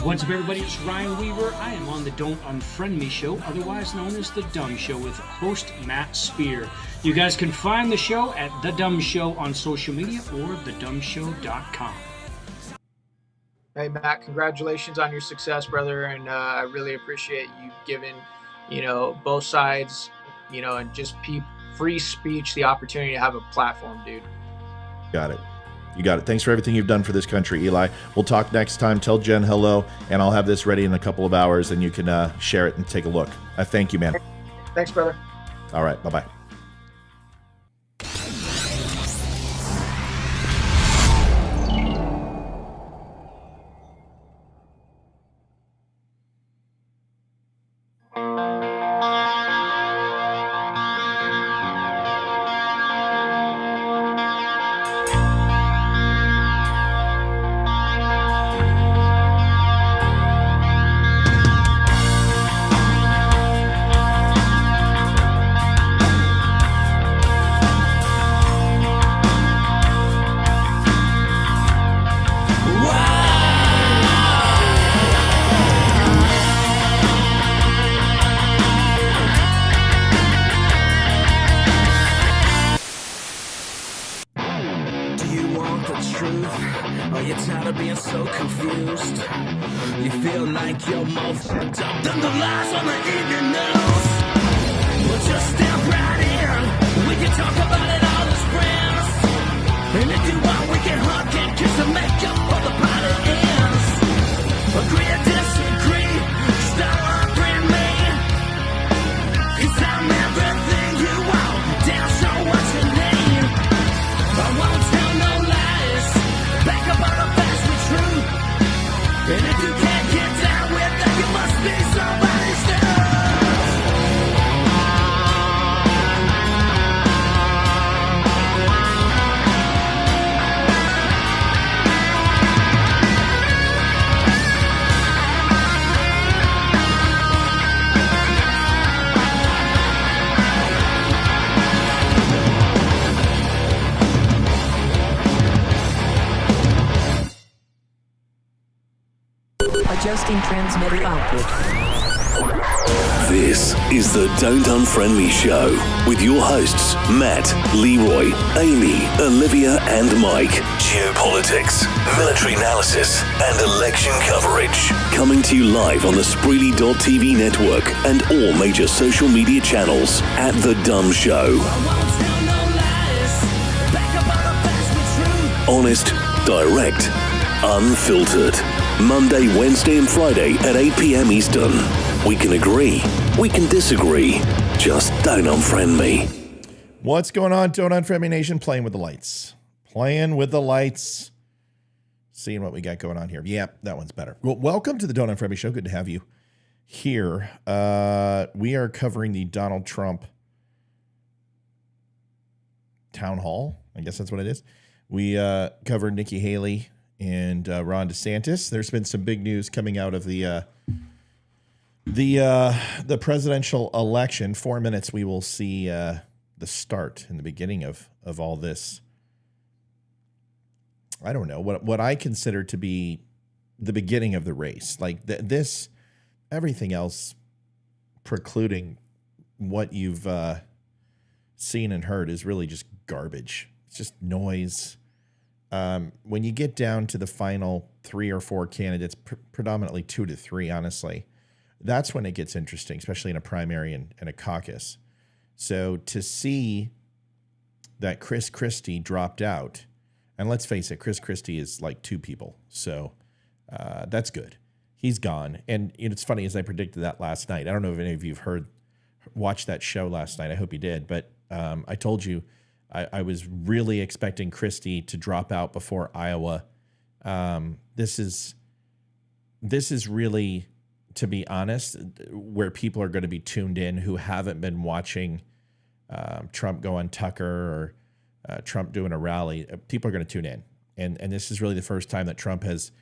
What's up, everybody? It's Ryan Weaver. I am on the Don't Unfriend Me show, otherwise known as The DUM Show, with host Matt Spear. You guys can find the show at The DUM Show on social media or thedumshow.com. Hey, Matt, congratulations on your success, brother. And I really appreciate you giving, both sides, and just free speech, the opportunity to have a platform, dude. Got it. You got it. Thanks for everything you've done for this country, Eli. We'll talk next time. Tell Jen hello, and I'll have this ready in a couple of hours, and you can share it and take a look. I thank you, man. Thanks, brother. All right. Bye-bye. Adjusting transmitter output. This is the Don't Unfriend Me show with your hosts Matt, Leroy, Amy, Olivia and Mike. Geopolitics, military analysis and election coverage. Coming to you live on the Spreely.tv network and all major social media channels at The DUM Show. Honest, direct, unfiltered. Monday, Wednesday and Friday at 8 p.m. Eastern. We can agree, we can disagree. Just don't unfriend me. What's going on, Don't Unfriend Me Nation? Playing with the lights. Playing with the lights. Seeing what we got going on here. Yeah, that one's better. Well, welcome to the Don't Unfriend Me show. Good to have you here. We are covering the Donald Trump town hall. I guess that's what it is. We covered Nikki Haley and Ron DeSantis. There's been some big news coming out of the presidential election. 4 minutes, we will see the start and the beginning of all this. I don't know what I consider to be the beginning of the race. Like this, everything else precluding what you've seen and heard is really just garbage. It's just noise. When you get down to the final 3 or 4 candidates, predominantly 2 to 3, honestly, that's when it gets interesting, especially in a primary and a caucus. So to see that Chris Christie dropped out, and let's face it, Chris Christie is like 2 people. So that's good. He's gone. And it's funny, as I predicted that last night. I don't know if any of you have watched that show last night. I hope you did. But I told you, I was really expecting Christie to drop out before Iowa. This is really, to be honest, where people are going to be tuned in who haven't been watching Trump go on Tucker or Trump doing a rally. People are going to tune in, and this is really the first time that Trump has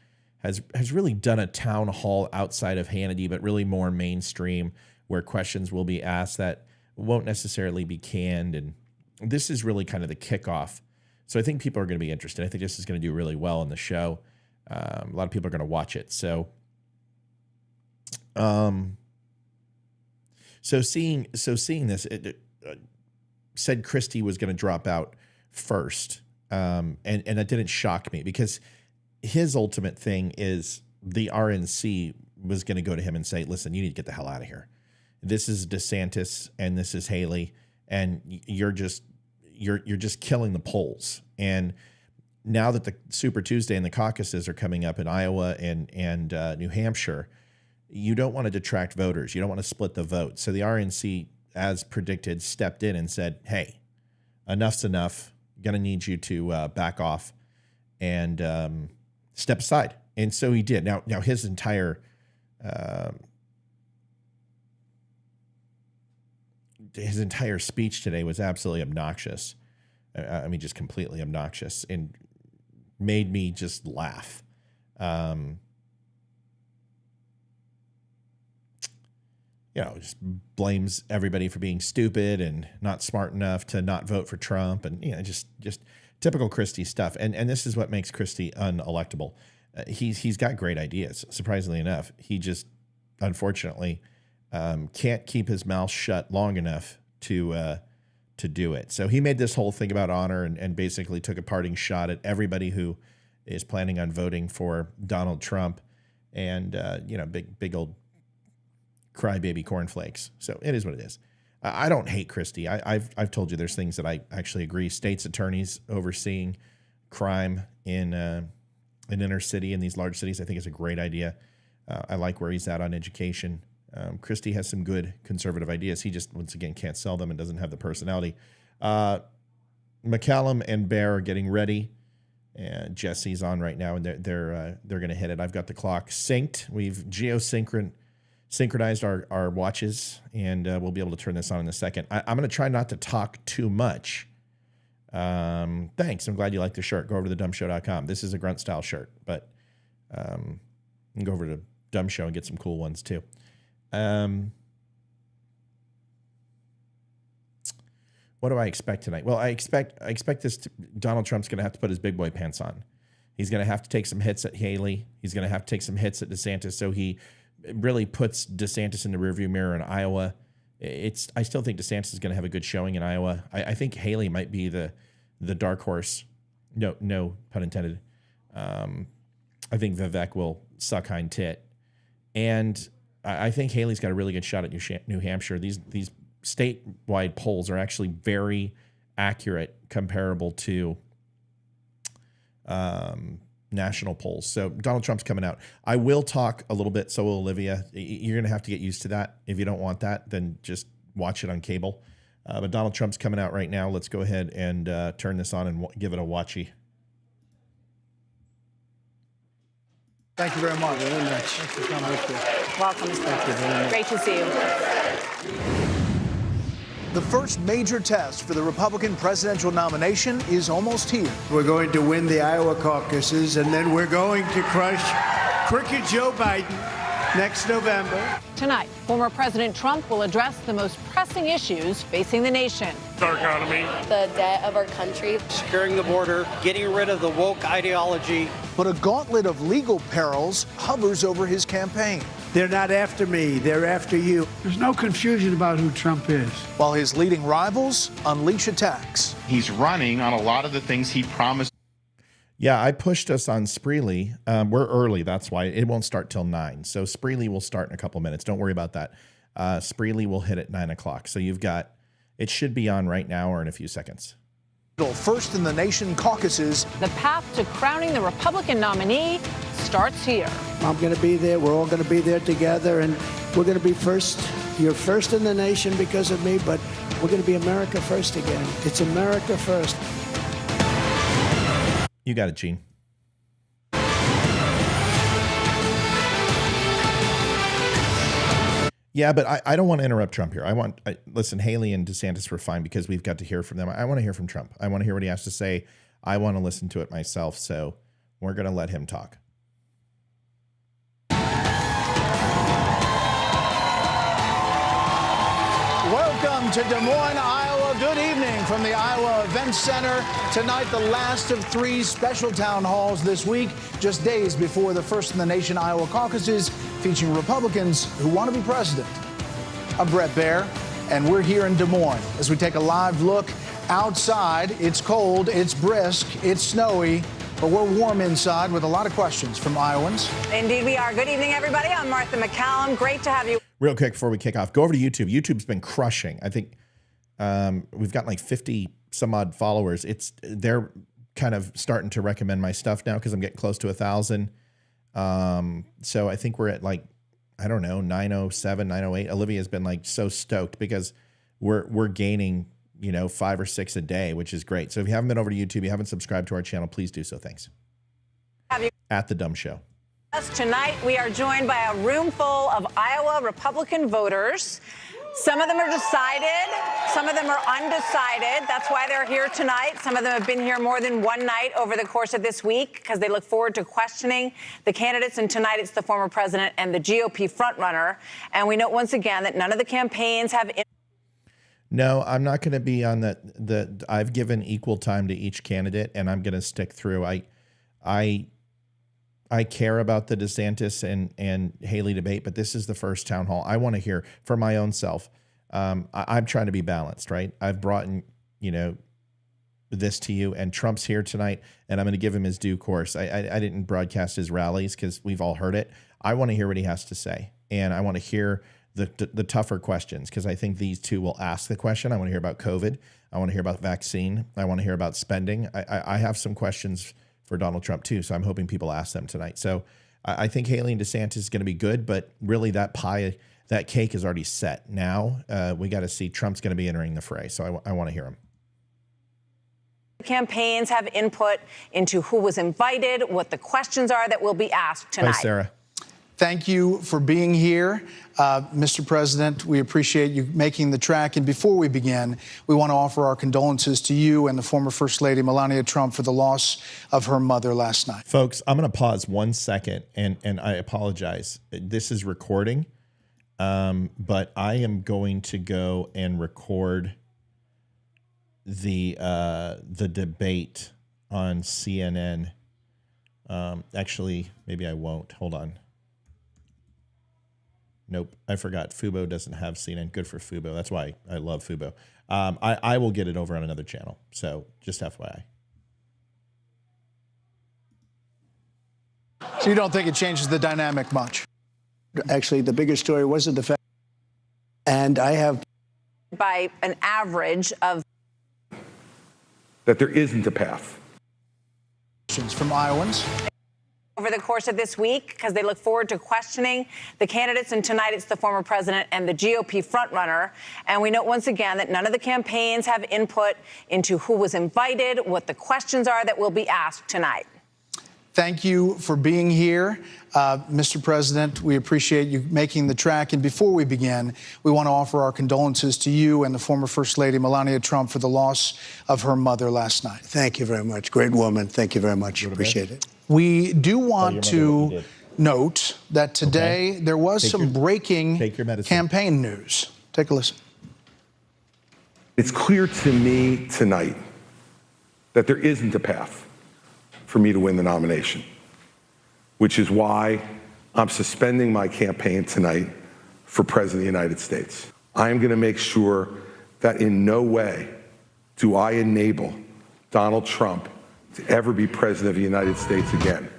really done a town hall outside of Hannity, but really more mainstream, where questions will be asked that won't necessarily be canned. And this is really kind of the kickoff. So I think people are going to be interested. I think this is going to do really well on the show. A lot of people are going to watch it. So, seeing this, it said Christie was going to drop out first. And that didn't shock me because his ultimate thing is the RNC was going to go to him and say, listen, you need to get the hell out of here. This is DeSantis and this is Haley, and you're just killing the polls. And now that the Super Tuesday and the caucuses are coming up in Iowa and New Hampshire, you don't want to detract voters. You don't want to split the vote. So the RNC, as predicted, stepped in and said, hey, enough's enough. Going to need you to back off and step aside. And so he did. Now his entire speech today was absolutely obnoxious. I mean, just completely obnoxious and made me just laugh. Just blames everybody for being stupid and not smart enough to not vote for Trump, and just typical Christie stuff. And this is what makes Christie unelectable. He's got great ideas. Surprisingly enough, he just unfortunately can't keep his mouth shut long enough to do it. So he made this whole thing about honor and basically took a parting shot at everybody who is planning on voting for Donald Trump, and big old crybaby cornflakes. So it is what it is. I don't hate Christie. I've told you there's things that I actually agree. State's attorneys overseeing crime in an inner city in these large cities, I think is a great idea. I like where he's at on education. Christie has some good conservative ideas. He just, once again, can't sell them and doesn't have the personality. McCallum and Bear are getting ready. And Jesse's on right now, and they're going to hit it. I've got the clock synced. We've synchronized our watches, and we'll be able to turn this on in a second. I'm going to try not to talk too much. Thanks. I'm glad you like the shirt. Go over to thedumshow.com. This is a grunt style shirt, but you can go over to Dumb Show and get some cool ones too. What do I expect tonight? Well, I expect Donald Trump's going to have to put his big boy pants on. He's going to have to take some hits at Haley. He's going to have to take some hits at DeSantis. So he really puts DeSantis in the rearview mirror in Iowa. I still think DeSantis is going to have a good showing in Iowa. I think Haley might be the dark horse. No pun intended. I think Vivek will suck hind tit. And I think Haley's got a really good shot at New Hampshire. These statewide polls are actually very accurate, comparable to national polls. So Donald Trump's coming out. I will talk a little bit, so will Olivia. You're going to have to get used to that. If you don't want that, then just watch it on cable. But Donald Trump's coming out right now. Let's go ahead and turn this on and give it a watchy. Thank you very much. Thanks for coming up here. Welcome, Mr. President. Great to see you. The first major test for the Republican presidential nomination is almost here. We're going to win the Iowa caucuses, and then we're going to crush crooked Joe Biden next November. Tonight, former President Trump will address the most pressing issues facing the nation. Our economy, the debt of our country, securing the border, getting rid of the woke ideology. But a gauntlet of legal perils hovers over his campaign. They're not after me, they're after you. There's no confusion about who Trump is. While his leading rivals unleash attacks. He's running on a lot of the things he promised. Yeah, I pushed us on Spreely. We're early, that's why. It won't start till 9. So Spreely will start in a couple minutes. Don't worry about that. Spreely will hit at 9 o'clock. So it should be on right now or in a few seconds. First in the nation caucuses. The path to crowning the Republican nominee starts here. I'm going to be there. We're all going to be there together, and we're going to be first. You're first in the nation because of me, but we're going to be America first again. It's America first. You got it, Gene. Yeah, but I don't want to interrupt Trump here. Listen, Haley and DeSantis were fine because we've got to hear from them. I want to hear from Trump. I want to hear what he has to say. I want to listen to it myself. So we're going to let him talk. Welcome Welcome to Des Moines, Iowa. Good evening from the Iowa Events Center. Tonight, the last of 3 special town halls this week, just days before the first in the nation Iowa caucuses, featuring Republicans who want to be president. I'm Brett Baer, and we're here in Des Moines as we take a live look outside. It's cold, it's brisk, it's snowy, but we're warm inside with a lot of questions from Iowans. Indeed we are. Good evening, everybody. I'm Martha McCallum. Great to have you. Real quick before we kick off, go over to YouTube. YouTube's been crushing. I think we've got like 50 some odd followers. They're kind of starting to recommend my stuff now because I'm getting close to 1,000. So I think we're at like, I don't know, 907, 908. Olivia's been like so stoked because we're gaining, 5 or 6 a day, which is great. So if you haven't been over to YouTube, you haven't subscribed to our channel, please do so. Thanks. At The DUM Show. Tonight, we are joined by a room full of Iowa Republican voters. Some of them are decided. Some of them are undecided. That's why they're here tonight. Some of them have been here more than one night over the course of this week because they look forward to questioning the candidates. And tonight, it's the former president and the GOP frontrunner. And we note once again that none of the campaigns have... No, I'm not going to be on I've given equal time to each candidate, and I'm going to stick through. I care about the DeSantis and Haley debate, but this is the first town hall. I want to hear for my own self. I'm trying to be balanced, right? I've brought in, this to you, and Trump's here tonight, and I'm going to give him his due course. I didn't broadcast his rallies because we've all heard it. I want to hear what he has to say, and I want to hear the tougher questions because I think these two will ask the question. I want to hear about COVID. I want to hear about vaccine. I want to hear about spending. I have some questions for Donald Trump too, so I'm hoping people ask them tonight. So I think Haley and DeSantis is going to be good, but really that cake is already set. Now we got to see Trump's going to be entering the fray, so I want to hear him. Campaigns have input into who was invited, what the questions are that will be asked tonight. Hi, Sarah. Thank you for being here. Mr. President, we appreciate you making the trek. And before we begin, we want to offer our condolences to you and the former First Lady, Melania Trump, for the loss of her mother last night. Folks, I'm going to pause 1 second, and I apologize. This is recording, but I am going to go and record the debate on CNN. Actually, maybe I won't. Hold on. Nope, I forgot. Fubo doesn't have CNN. Good for Fubo. That's why I love Fubo. I will get it over on another channel. So just FYI. So you don't think it changes the dynamic much? Actually, the bigger story wasn't the fact. And I have... By an average of... That there isn't a path. From Iowans. Over the course of this week, because they look forward to questioning the candidates. And tonight, it's the former president and the GOP frontrunner. And we note once again that none of the campaigns have input into who was invited, what the questions are that will be asked tonight. Thank you for being here. Mr. President, we appreciate you making the trek. And before we begin, we want to offer our condolences to you and the former First Lady, Melania Trump, for the loss of her mother last night. Thank you very much. Great woman. Thank you very much. Appreciate it. We do want to note that today there was some breaking campaign news. Take a listen. It's clear to me tonight that there isn't a path for me to win the nomination, which is why I'm suspending my campaign tonight for President of the United States. I am going to make sure that in no way do I enable Donald Trump to ever be president of the United States again.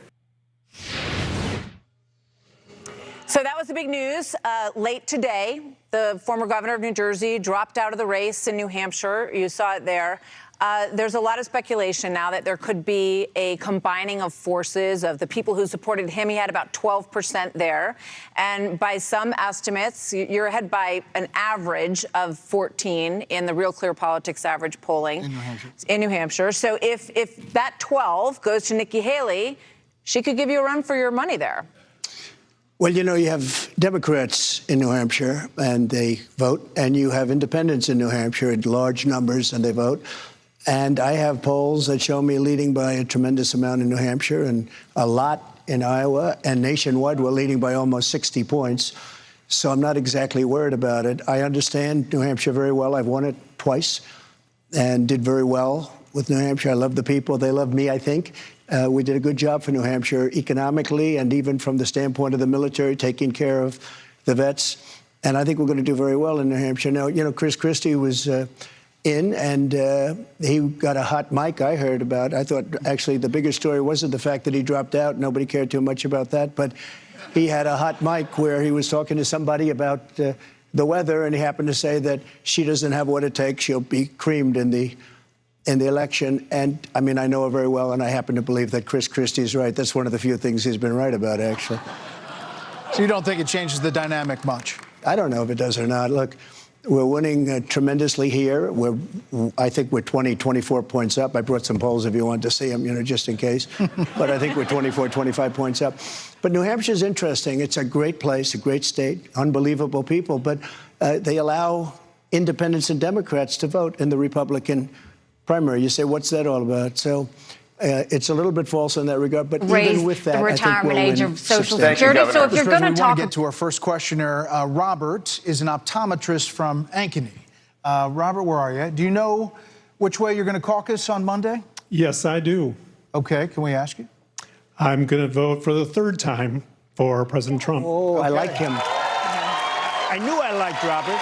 So that was the big news. Late today, the former governor of New Jersey dropped out of the race in New Hampshire. You saw it there. There's a lot of speculation now that there could be a combining of forces of the people who supported him. He had about 12% there. And by some estimates, you're ahead by an average of 14 in the Real Clear Politics average polling in New Hampshire. So if that 12 goes to Nikki Haley, she could give you a run for your money there. Well, you have Democrats in New Hampshire, and they vote, and you have independents in New Hampshire in large numbers, and they vote. And I have polls that show me leading by a tremendous amount in New Hampshire and a lot in Iowa, and nationwide we're leading by almost 60 points. so I'm not exactly worried about it. I understand New Hampshire very well. I've won it twice and did very well with New Hampshire. I love the people. They love me, I think. We did a good job for New Hampshire economically and even from the standpoint of the military, taking care of the vets. And I think we're going to do very well in New Hampshire. Now, you know, Chris Christie was in, and he got a hot mic I heard about. I thought, actually, the bigger story wasn't the fact that he dropped out. Nobody cared too much about that. But he had a hot mic where he was talking to somebody about the weather, and he happened to say that she doesn't have what it takes. She'll be creamed in the election. And, I mean, I know her very well, and I happen to believe that Chris Christie is right. That's one of the few things he's been right about, actually. So you don't think it changes the dynamic much? I don't know if it does or not. Look, we're winning tremendously here. I think we're 20, 24 points up. I brought some polls if you want to see them, you know, just in case. But I think we're 24, 25 points up. But New Hampshire's interesting. It's a great place, a great state, unbelievable people. But they allow independents and Democrats to vote in the Republican primary. You say, what's that all about? So it's a little bit false in that regard. But even with that, the retirement age of Social Security. So if you're going to talk, get to our first questioner. Robert is an optometrist from Ankeny. Robert, where are you? Do you know which way you're going to caucus on Monday? Yes, I do. Okay, can we ask you? I'm going to vote for the third time for President Trump. Oh, okay. I like him. I knew I liked Robert.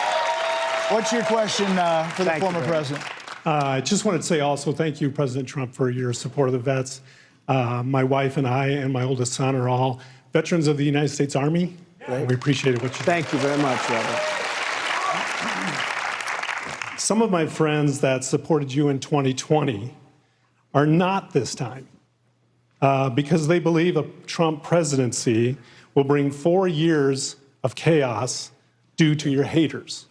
What's your question for the former president? I just wanted to say also thank you, President Trump, for your support of the vets. My wife and I and my oldest son are all veterans of the United States Army. And we appreciate what you do. Thank you very much, Robert. Some of my friends that supported you in 2020 are not this time because they believe a Trump presidency will bring 4 years of chaos due to your haters.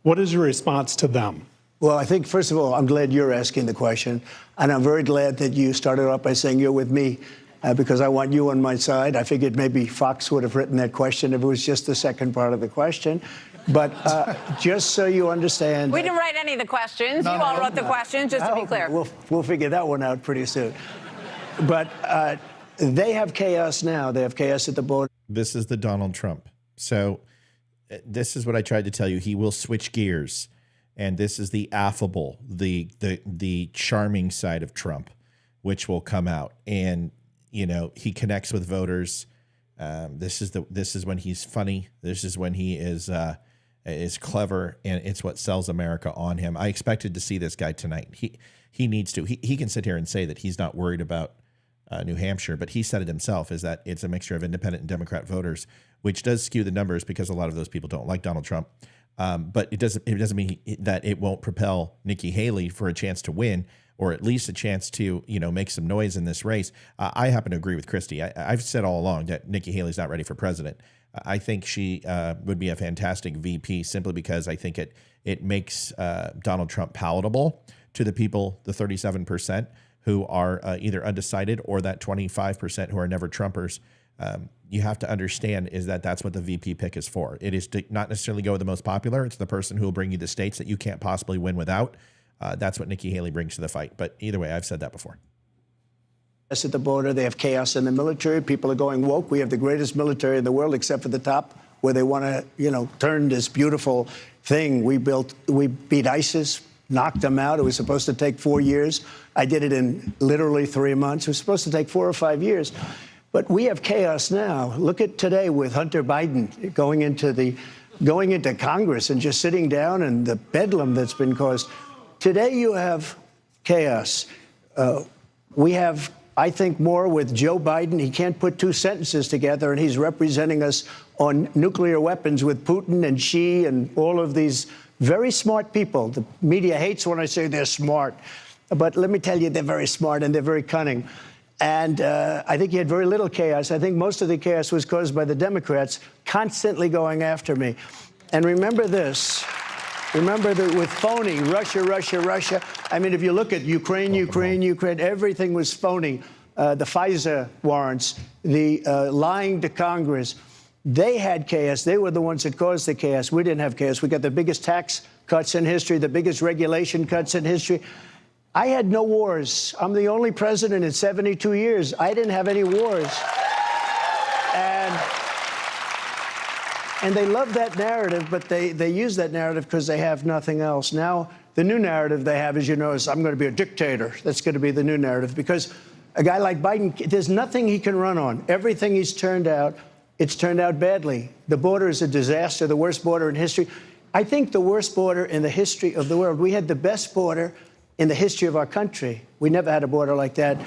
What is your response to them? Well, I think, first of all, I'm glad you're asking the question. And I'm very glad that you started off by saying you're with me because I want you on my side. I figured maybe Fox would have written that question if it was just the second part of the question. But just so you understand. We didn't write any of the questions. You all wrote the questions, just to be clear. We'll figure that one out pretty soon. But they have chaos now. They have chaos at the border. This is the Donald Trump. So this is what I tried to tell you. He will switch gears. And this is the affable, the charming side of Trump, which will come out. And, you know, he connects with voters. This is when he's funny. This is when he is clever, and it's what sells America on him. I expected to see this guy tonight. He needs to. He can sit here and say that he's not worried about New Hampshire, but he said it himself, is that it's a mixture of independent and Democrat voters, which does skew the numbers because a lot of those people don't like Donald Trump. But it doesn't mean that it won't propel Nikki Haley for a chance to win, or at least a chance to, you know, make some noise in this race. I happen to agree with Christie. I've said all along that Nikki Haley's not ready for president. I think she would be a fantastic VP simply because I think it makes Donald Trump palatable to the people, the 37% who are either undecided or that 25% who are never Trumpers. You have to understand is that that's what the VP pick is for. It is to not necessarily go with the most popular. It's the person who will bring you the states that you can't possibly win without. That's what Nikki Haley brings to the fight. But either way, I've said that before. At the border, they have chaos in the military. People are going woke. We have the greatest military in the world, except for the top, where they want to, you know, turn this beautiful thing we built. We beat ISIS, knocked them out. It was supposed to take 4 years. I did it in literally 3 months. It was supposed to take 4 or 5 years. But we have chaos now. Look at today with Hunter Biden going into Congress and just sitting down and the bedlam that's been caused. Today you have chaos. We have, I think, more with Joe Biden. He can't put two sentences together, and he's representing us on nuclear weapons with Putin and Xi and all of these very smart people. The media hates when I say they're smart. But let me tell you, they're very smart and they're very cunning. And I think he had very little chaos. I think most of the chaos was caused by the Democrats constantly going after me. And remember this. Remember that with phony, Russia, Russia, Russia. I mean, if you look at Ukraine, Ukraine, Ukraine, everything was phony. The FISA warrants, the lying to Congress. They had chaos. They were the ones that caused the chaos. We didn't have chaos. We got the biggest tax cuts in history, the biggest regulation cuts in history. I had no wars. I'm the only president in 72 years. I didn't have any wars. And And they love that narrative, but they use that narrative because they have nothing else. Now, the new narrative they have, as you know, is I'm going to be a dictator. That's going to be the new narrative because a guy like Biden, there's nothing he can run on. Everything he's turned out, it's turned out badly. The border is a disaster, the worst border in history. I think the worst border in the history of the world. We had the best border in the history of our country. We never had a border like that.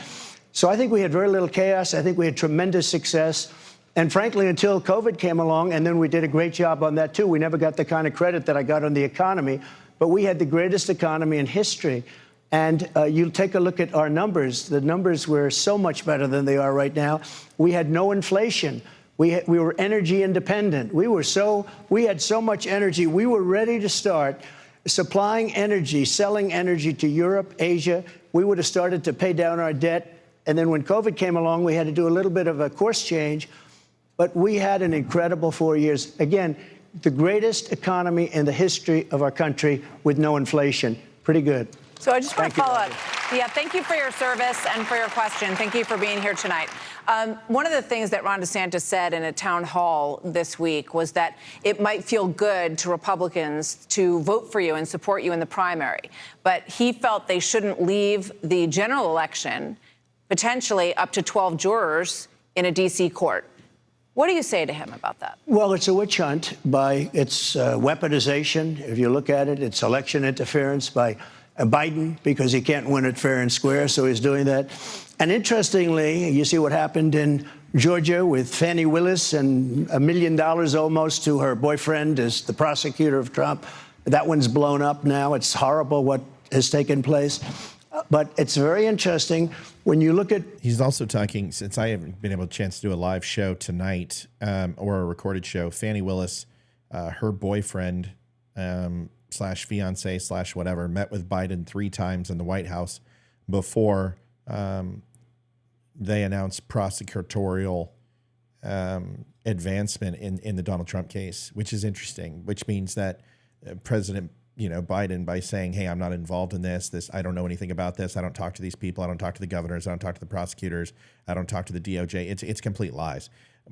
So I think we had very little chaos. I think we had tremendous success. And frankly, until COVID came along, and then we did a great job on that, too. We never got the kind of credit that I got on the economy, but we had the greatest economy in history. And you take a look at our numbers. The numbers were so much better than they are right now. We had no inflation. We were energy independent. We had so much energy. We were ready to start supplying energy, selling energy to Europe, Asia. We would have started to pay down our debt. And then when COVID came along, we had to do a little bit of a course change. But we had an incredible 4 years. Again, the greatest economy in the history of our country with no inflation. Pretty good. So I just want to follow up. Yeah, thank you for your service and for your question. Thank you for being here tonight. One of the things that Ron DeSantis said in a town hall this week was that it might feel good to Republicans to vote for you and support you in the primary. But he felt they shouldn't leave the general election potentially up to 12 jurors in a D.C. court. What do you say to him about that? Well, it's a witch hunt by its weaponization. If you look at it, it's election interference by Biden because he can't win it fair and square, so he's doing that. And interestingly, you see what happened in Georgia with Fannie Willis and $1 million almost to her boyfriend as the prosecutor of Trump. That one's blown up now. It's horrible what has taken place. But it's very interesting when you look at... He's also talking, since I haven't been able to chance to do a live show tonight or a recorded show, Fannie Willis, her boyfriend, slash fiance slash whatever, met with Biden 3 times in the White House before they announced prosecutorial advancement in the Donald Trump case, which is interesting, which means that President Biden, by saying, hey, I'm not involved in this, I don't know anything about this, I don't talk to these people, I don't talk to the governors, I don't talk to the prosecutors, I don't talk to the DOJ, it's complete lies.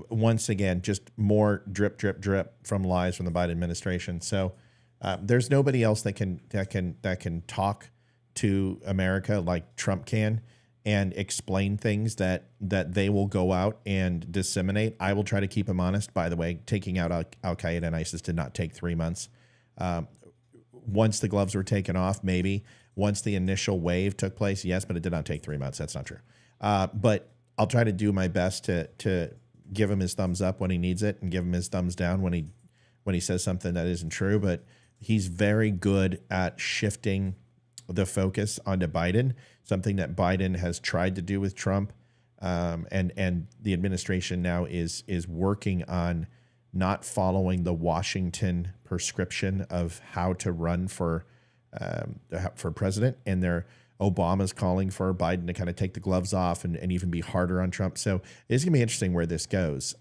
Once again, just more drip, drip, drip from lies from the Biden administration. So there's nobody else that can talk to America like Trump can and explain things that they will go out and disseminate. I will try to keep him honest. By the way, taking out Al-Qaeda and ISIS did not take 3 months. Once the gloves were taken off, maybe. Once the initial wave took place, yes, but it did not take 3 months. That's not true. But I'll try to do my best to give him his thumbs up when he needs it and give him his thumbs down when he says something that isn't true. But he's very good at shifting the focus onto Biden, something that Biden has tried to do with Trump, and the administration now is working on not following the Washington prescription of how to run for president, and Obama's calling for Biden to kind of take the gloves off and even be harder on Trump. So it's going to be interesting where this goes.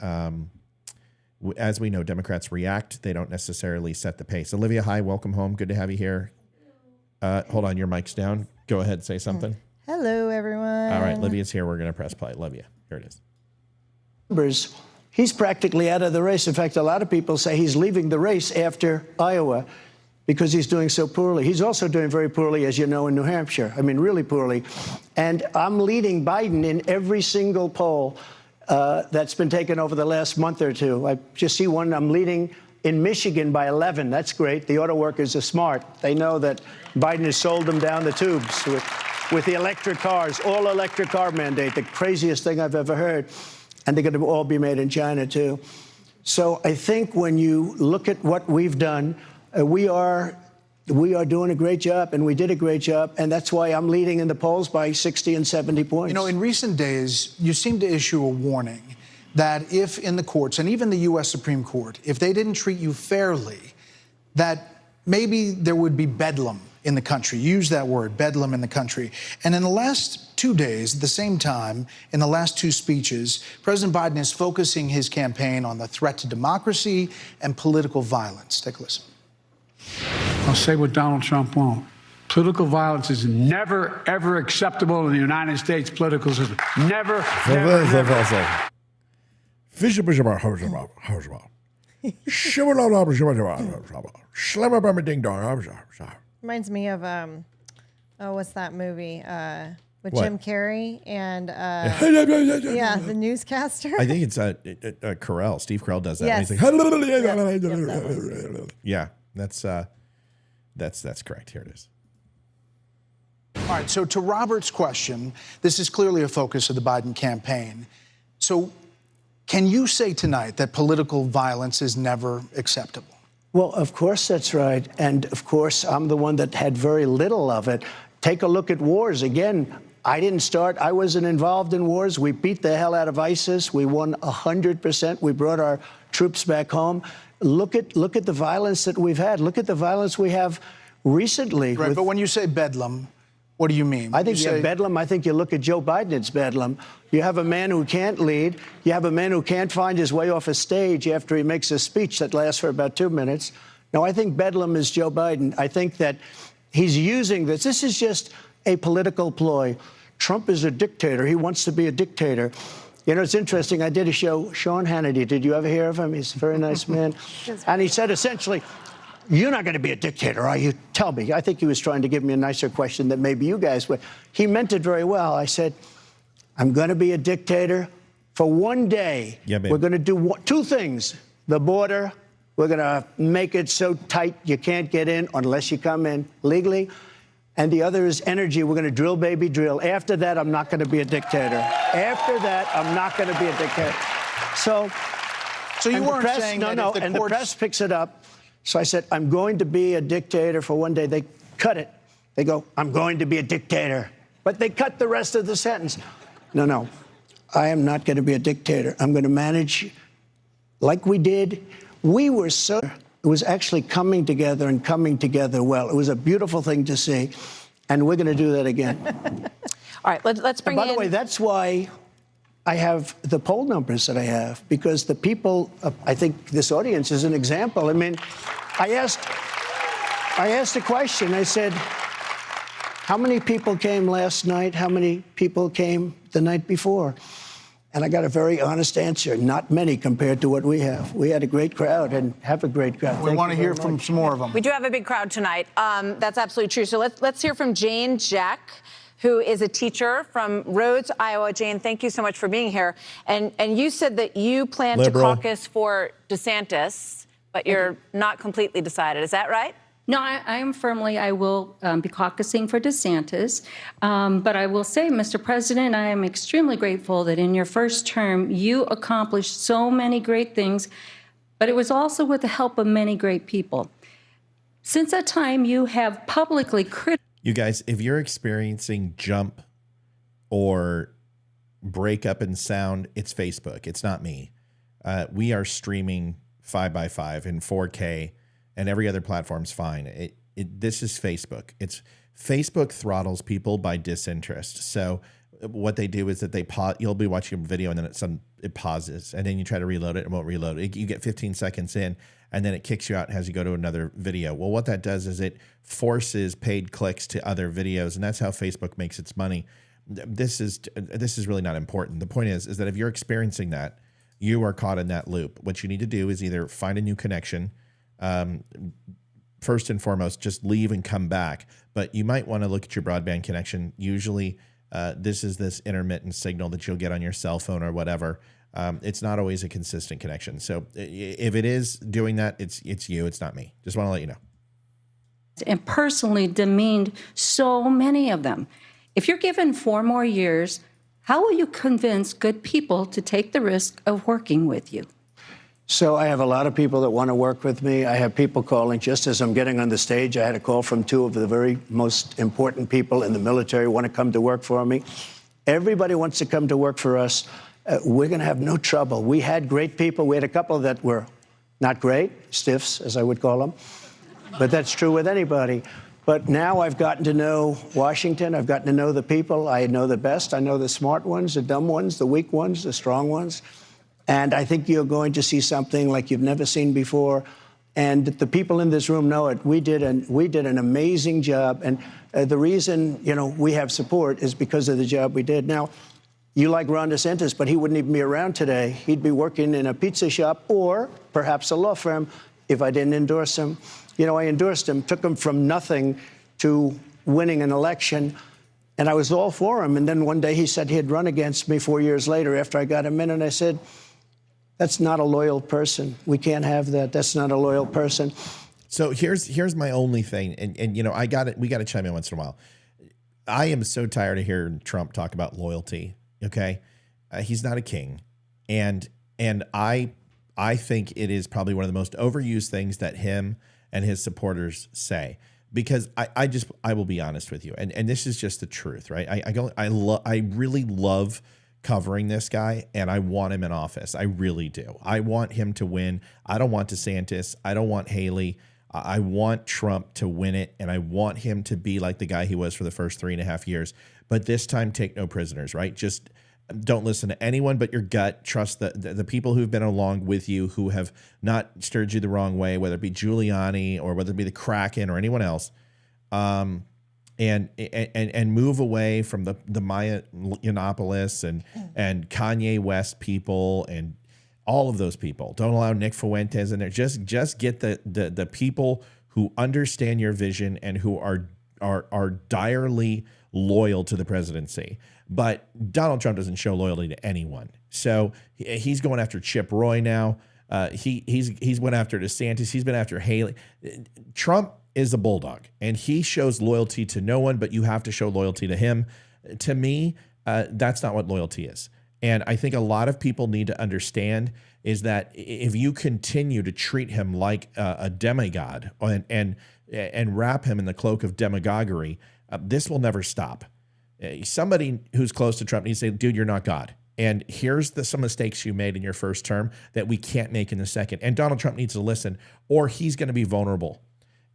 As we know, Democrats react. They don't necessarily set the pace. Olivia, hi, welcome home. Good to have you here. Hold on, your mic's down. Go ahead, say something. Hello, everyone. All right, Livia's here. We're going to press play. Love you. Here it is. Numbers, he's practically out of the race. In fact, a lot of people say he's leaving the race after Iowa because he's doing so poorly. He's also doing very poorly, as you know, in New Hampshire. I mean, really poorly. And I'm leading Biden in every single poll that's been taken over the last month or two. I just see one. I'm leading in Michigan by 11. That's great. The auto workers are smart. They know that Biden has sold them down the tubes with the electric cars, all electric car mandate, the craziest thing I've ever heard. And they're going to all be made in China, too. So I think when you look at what we've done, we are doing a great job, and we did a great job, and that's why I'm leading in the polls by 60 and 70 points. You know, in recent days, you seem to issue a warning that if in the courts, and even the U.S. Supreme Court, if they didn't treat you fairly, that maybe there would be bedlam in the country. Use that word, bedlam in the country. And in the last 2 days, at the same time, in the last 2 speeches, President Biden is focusing his campaign on the threat to democracy and political violence. Take a listen. I'll say what Donald Trump won't. Political violence is never, ever acceptable in the United States political system. Never, never, never. Reminds me of what's that movie with What? Jim Carrey and yeah, the newscaster. I think it's Carell. Steve Carell does that. Yes. He's like, yeah, that's correct. Here it is. All right, so to Robert's question, this is clearly a focus of the Biden campaign. So can you say tonight that political violence is never acceptable? Well, of course that's right. And of course, I'm the one that had very little of it. Take a look at wars. Again, I didn't start. I wasn't involved in wars. We beat the hell out of ISIS. We won 100%. We brought our troops back home. Look at the violence that we've had. Look at the violence we have recently. Right, but when you say bedlam, what do you mean? I think you have bedlam. I think you look at Joe Biden, it's bedlam. You have a man who can't lead. You have a man who can't find his way off a stage after he makes a speech that lasts for about 2 minutes. No, I think bedlam is Joe Biden. I think that he's using this. This is just a political ploy. Trump is a dictator. He wants to be a dictator. You know, it's interesting. I did a show, Sean Hannity. Did you ever hear of him? He's a very nice man. And he said, essentially, you're not going to be a dictator, are you? Tell me. I think he was trying to give me a nicer question than maybe you guys would. He meant it very well. I said, I'm going to be a dictator for one day. Yeah, babe. We're going to do two things. The border, we're going to make it so tight you can't get in unless you come in legally. And the other is energy. We're going to drill, baby, drill. After that, I'm not going to be a dictator. After that, I'm not going to be a dictator. So you weren't saying that if the and the press picks it up. So I said, I'm going to be a dictator for one day. They cut it. They go, I'm going to be a dictator. But they cut the rest of the sentence. No, I am not going to be a dictator. I'm going to manage like we did. We were so, it was actually coming together and coming together well. It was a beautiful thing to see. And we're going to do that again. All right, let's bring in. By the way, that's why I have the poll numbers that I have, because the people, I think this audience is an example. I mean, I asked a question. I said, how many people came last night? How many people came the night before? And I got a very honest answer. Not many compared to what we have. We had a great crowd and have a great crowd. We want to hear from some more of them. We do have a big crowd tonight. That's absolutely true. So let's hear from Jane Jack, who is a teacher from Rhodes, Iowa. Jane, thank you so much for being here. And you said that you plan to caucus for DeSantis, but you're not completely decided. Is that right? No, I will be caucusing for DeSantis. But I will say, Mr. President, I am extremely grateful that in your first term, you accomplished so many great things, but it was also with the help of many great people. Since that time, you have publicly criticized. You guys, if you're experiencing jump or breakup in sound, it's Facebook. It's not me. We are streaming 5x5 in 4K, and every other platform's fine. This is Facebook. It's Facebook throttles people by disinterest. So what they do is that they pause. You'll be watching a video, and then it pauses, and then you try to reload it, it won't reload it. You get 15 seconds in, and then it kicks you out as you go to another video. Well, what that does is it forces paid clicks to other videos, and that's how Facebook makes its money. This is really not important. The point is that if you're experiencing that, you are caught in that loop. What you need to do is either find a new connection. First and foremost, just leave and come back. But you might want to look at your broadband connection. Usually, this is this intermittent signal that you'll get on your cell phone or whatever. It's not always a consistent connection. So if it is doing that, it's you. It's not me. Just want to let you know. And personally demeaned so many of them. If you're given 4 more years, how will you convince good people to take the risk of working with you? So I have a lot of people that want to work with me. I have people calling just as I'm getting on the stage. I had a call from 2 of the very most important people in the military who want to come to work for me. Everybody wants to come to work for us. We're going to have no trouble. We had great people. We had a couple that were not great, stiffs, as I would call them. But that's true with anybody. But now I've gotten to know Washington. I've gotten to know the people. I know the best. I know the smart ones, the dumb ones, the weak ones, the strong ones. And I think you're going to see something like you've never seen before. And the people in this room know it. We did an amazing job. And the reason, we have support is because of the job we did. Now, You like Ron DeSantis, but he wouldn't even be around today. He'd be working in a pizza shop or perhaps a law firm if I didn't endorse him. You know, I endorsed him, took him from nothing to winning an election, and I was all for him. And then one day he said he'd run against me 4 years later after I got him in, and I said, that's not a loyal person. We can't have that. That's not a loyal person. So here's my only thing, and you know, we got to chime in once in a while. I am so tired of hearing Trump talk about loyalty. Okay, he's not a king, and I think it is probably one of the most overused things that him and his supporters say. Because I will be honest with you, and this is just the truth, right? I really love covering this guy, and I want him in office. I really do. I want him to win. I don't want DeSantis. I don't want Haley. I want Trump to win it, and I want him to be like the guy he was for the first 3.5 years. But this time, take no prisoners, right? Just don't listen to anyone but your gut. Trust the people who've been along with you, who have not steered you the wrong way, whether it be Giuliani or whether it be the Kraken or anyone else, and move away from the Maya Yiannopoulos and Kanye West people and all of those people. Don't allow Nick Fuentes in there. Just get the people who understand your vision and who are direly loyal to the presidency. But Donald Trump doesn't show loyalty to anyone. So he's going after Chip Roy now. He's went after DeSantis. He's been after Haley. Trump is a bulldog, and he shows loyalty to no one, but you have to show loyalty to him. To me, that's not what loyalty is. And I think a lot of people need to understand is that if you continue to treat him like a demigod and wrap him in the cloak of demagoguery, this will never stop. Somebody who's close to Trump needs to say, dude, you're not God. And here's some mistakes you made in your first term that we can't make in the second. And Donald Trump needs to listen, or he's going to be vulnerable.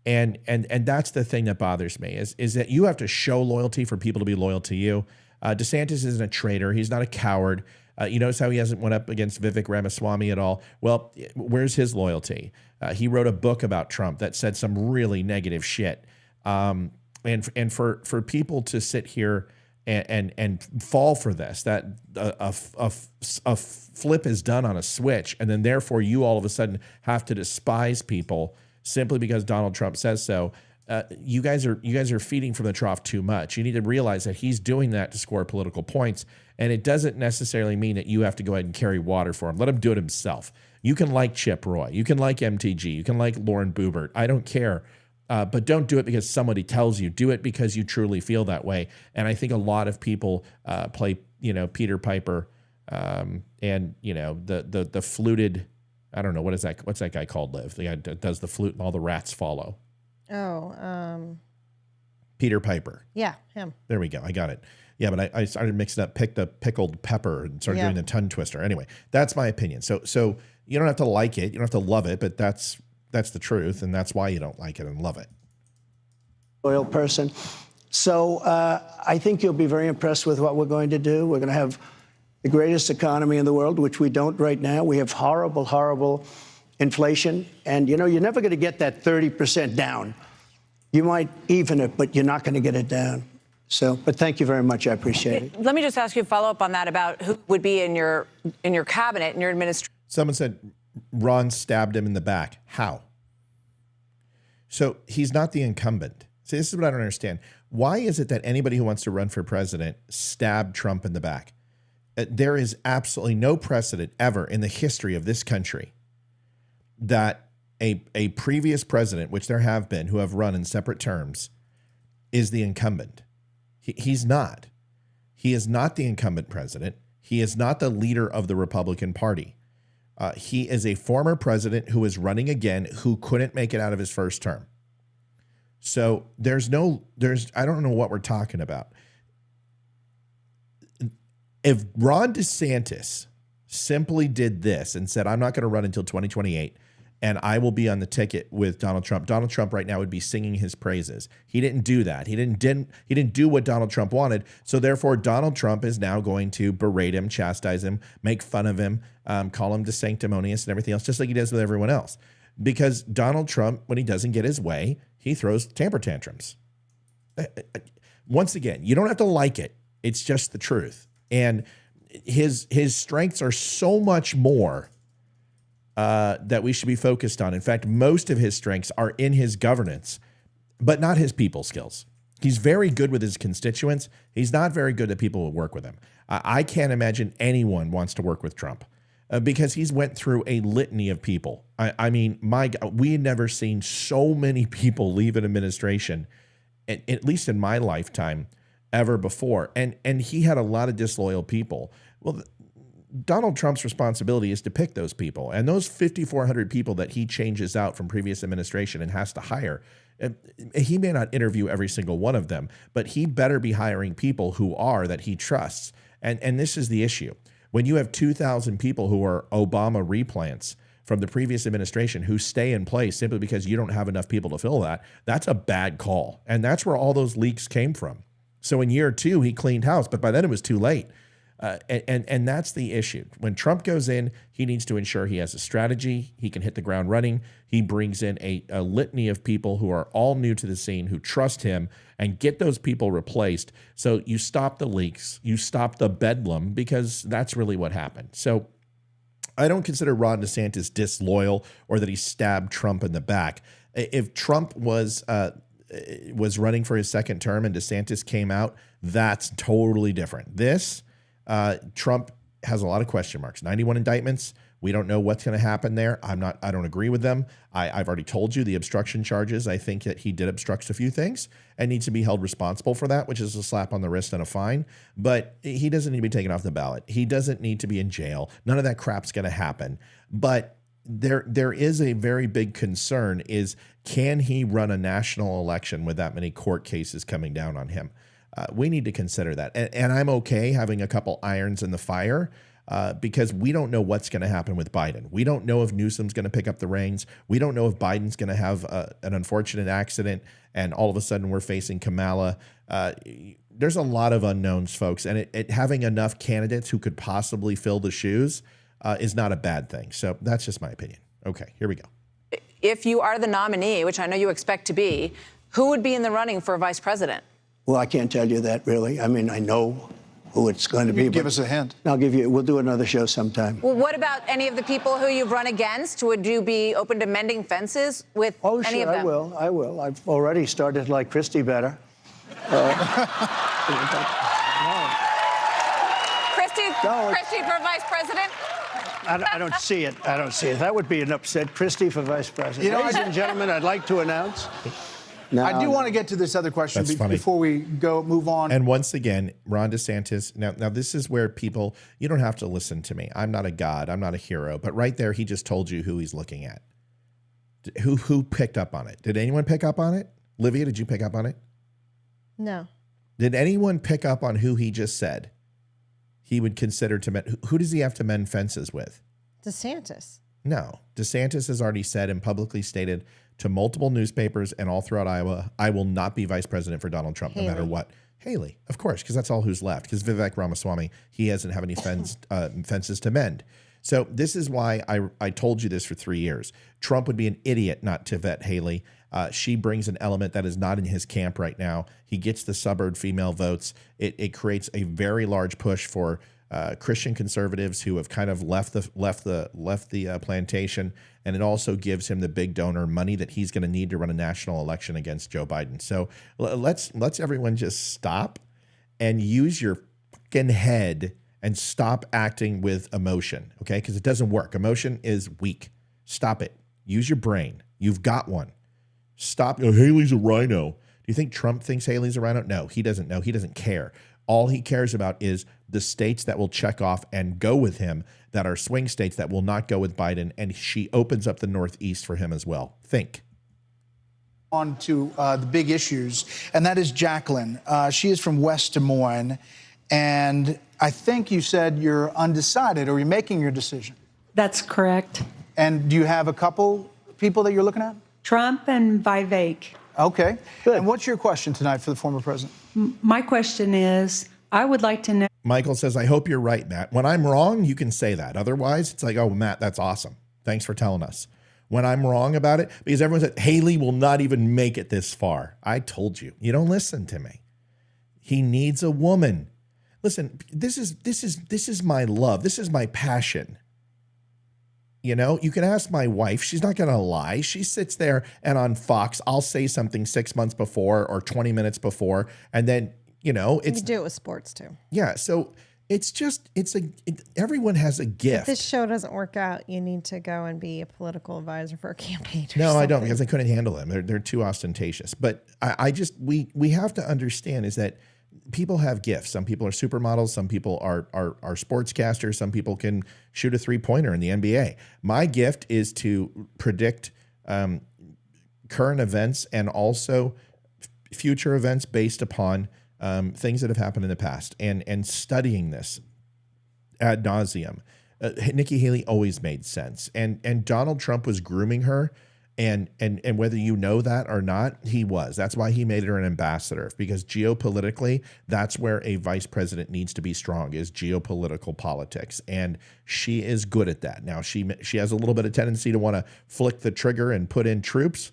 And that's the thing that bothers me is that you have to show loyalty for people to be loyal to you. DeSantis isn't a traitor. He's not a coward. You notice how he hasn't went up against Vivek Ramaswamy at all? Well, where's his loyalty? He wrote a book about Trump that said some really negative shit. And for people to sit here and fall for this, that a flip is done on a switch, and then therefore you all of a sudden have to despise people simply because Donald Trump says so. You guys are feeding from the trough too much. You need to realize that he's doing that to score political points, and it doesn't necessarily mean that you have to go ahead and carry water for him. Let him do it himself. You can like Chip Roy. You can like MTG. You can like Lauren Boebert. I don't care. But don't do it because somebody tells you. Do it because you truly feel that way. And I think a lot of people play, Peter Piper, and the fluted. I don't know, what is that? What's that guy called? Liv, the guy that does the flute and all the rats follow. Oh, Peter Piper. Yeah, him. There we go. I got it. Yeah, but I started mixing up, picked the pickled pepper and started doing the tongue twister. Anyway, that's my opinion. So you don't have to like it, you don't have to love it, but that's the truth, and that's why you don't like it and love it. Loyal person. So I think you'll be very impressed with what we're going to do. We're going to have the greatest economy in the world, which we don't right now. We have horrible, horrible inflation. And, you're never going to get that 30% down. You might even it, but you're not going to get it down. So, but thank you very much. I appreciate it. Let me just ask you a follow-up on that about who would be in your cabinet, in your administration. Someone said Ron stabbed him in the back. How? So he's not the incumbent. See, this is what I don't understand. Why is it that anybody who wants to run for president stabbed Trump in the back? There is absolutely no precedent ever in the history of this country that a previous president, which there have been who have run in separate terms, is the incumbent. He's not. He is not the incumbent president. He is not the leader of the Republican Party. He is a former president who is running again, who couldn't make it out of his first term. So I don't know what we're talking about. If Ron DeSantis simply did this and said, I'm not going to run until 2028 and I will be on the ticket with Donald Trump right now would be singing his praises. He didn't do that. He didn't do what Donald Trump wanted. So therefore, Donald Trump is now going to berate him, chastise him, make fun of him, call him sanctimonious and everything else, just like he does with everyone else. Because Donald Trump, when he doesn't get his way, he throws temper tantrums. Once again, you don't have to like it. It's just the truth. And his strengths are so much more that we should be focused on. In fact, most of his strengths are in his governance, but not his people skills. He's very good with his constituents. He's not very good at people who work with him. I can't imagine anyone wants to work with Trump because he's went through a litany of people. I mean, my God, we had never seen so many people leave an administration, at least in my lifetime, ever before. And he had a lot of disloyal people. Well, Donald Trump's responsibility is to pick those people. And those 5,400 people that he changes out from previous administration and has to hire, he may not interview every single one of them, but he better be hiring people that he trusts. And this is the issue. When you have 2,000 people who are Obama replants from the previous administration who stay in place simply because you don't have enough people to fill that, that's a bad call. And that's where all those leaks came from. So in year 2, he cleaned house, but by then it was too late. And that's the issue. When Trump goes in, he needs to ensure he has a strategy. He can hit the ground running. He brings in a litany of people who are all new to the scene, who trust him, and get those people replaced. So you stop the leaks, you stop the bedlam, because that's really what happened. So I don't consider Ron DeSantis disloyal or that he stabbed Trump in the back. If Trump was running for his second term and DeSantis came out, that's totally different. Trump has a lot of question marks. 91 indictments. We don't know what's going to happen there. I don't agree with them. I've already told you the obstruction charges. I think that he did obstruct a few things and needs to be held responsible for that, which is a slap on the wrist and a fine. But he doesn't need to be taken off the ballot. He doesn't need to be in jail. None of that crap's going to happen. But there is a very big concern is, can he run a national election with that many court cases coming down on him? We need to consider that. And I'm okay having a couple irons in the fire because we don't know what's going to happen with Biden. We don't know if Newsom's going to pick up the reins. We don't know if Biden's going to have an unfortunate accident and all of a sudden we're facing Kamala. There's a lot of unknowns, folks. And having enough candidates who could possibly fill the shoes is not a bad thing. So that's just my opinion. Okay, here we go. If you are the nominee, which I know you expect to be, who would be in the running for vice president? Well, I can't tell you that, really. I mean, I know who it's going to be. Give us a hint. We'll do another show sometime. Well, what about any of the people who you've run against? Would you be open to mending fences with any of them? I will. I've already started to like Christie better. Christie for vice president? I don't see it. That would be an upset. Christie for vice president. Ladies and gentlemen, I'd like to announce. I do want to get to this other question before we move on. And once again, Ron DeSantis, now this is where people, you don't have to listen to me. I'm not a god. I'm not a hero. But right there, he just told you who he's looking at. Who picked up on it? Did anyone pick up on it? Livia, did you pick up on it? No. Did anyone pick up on who he just said he would consider to mend? Who does he have to mend fences with? DeSantis. No. DeSantis has already said and publicly stated to multiple newspapers and all throughout Iowa, I will not be vice president for Donald Trump, no matter what. Haley, of course, because that's all who's left. Because Vivek Ramaswamy, he doesn't have any fences to mend. So this is why I told you this for 3 years. Trump would be an idiot not to vet Haley. She brings an element that is not in his camp right now. He gets the suburb female votes. It creates a very large push for Christian conservatives who have kind of left the plantation, and it also gives him the big donor money that he's going to need to run a national election against Joe Biden. So let's everyone just stop and use your fucking head and stop acting with emotion, okay? Because it doesn't work. Emotion is weak. Stop it. Use your brain. You've got one. Stop. Oh, Haley's a rhino. Do you think Trump thinks Haley's a rhino? No, he doesn't know. He doesn't care. All he cares about is the states that will check off and go with him, that are swing states that will not go with Biden, and she opens up the Northeast for him as well. Think. On to the big issues, and that is Jacqueline. She is from West Des Moines, and I think you said you're undecided, or you're making your decision. That's correct. And do you have a couple people that you're looking at? Trump and Vivek. Okay. Good. And what's your question tonight for the former president? My question is, I would like to know. Michael says, I hope you're right, Matt. When I'm wrong, you can say that. Otherwise, it's like, oh, Matt, that's awesome. Thanks for telling us. When I'm wrong about it, because everyone said, Haley will not even make it this far. I told you. You don't listen to me. He needs a woman. listen, this is my love. This is my passion. You know, you can ask my wife. She's not going to lie. She sits there and on Fox, I'll say something 6 months before or 20 minutes before. And then, you know, You do it with sports too. yeah. So it's just, everyone has a gift. If this show doesn't work out, you need to go and be a political advisor for a campaign. No, I don't, because I couldn't handle them. They're too ostentatious. But we have to understand is that people have gifts. Some people are supermodels. Some people are sportscasters. Some people can shoot a 3-pointer in the NBA. My gift is to predict current events and also future events based upon things that have happened in the past and studying this ad nauseum. Nikki Haley always made sense. And Donald Trump was grooming her. And whether you know that or not, he was. That's why he made her an ambassador, because geopolitically, that's where a vice president needs to be strong, is geopolitical politics. And she is good at that. Now, she has a little bit of tendency to want to flick the trigger and put in troops.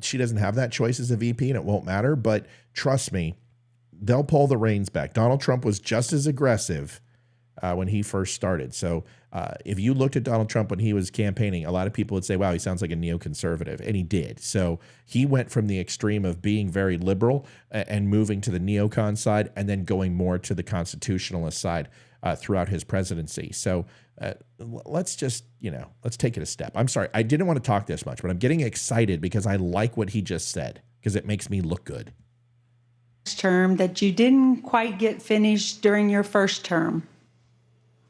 She doesn't have that choice as a VP, and it won't matter. But trust me, they'll pull the reins back. Donald Trump was just as aggressive when he first started. So if you looked at Donald Trump when he was campaigning, a lot of people would say, wow, he sounds like a neoconservative. And he did. So he went from the extreme of being very liberal and moving to the neocon side and then going more to the constitutionalist side throughout his presidency. So let's just, let's take it a step. I'm sorry, I didn't want to talk this much, but I'm getting excited because I like what he just said, because it makes me look good. Term that you didn't quite get finished during your first term.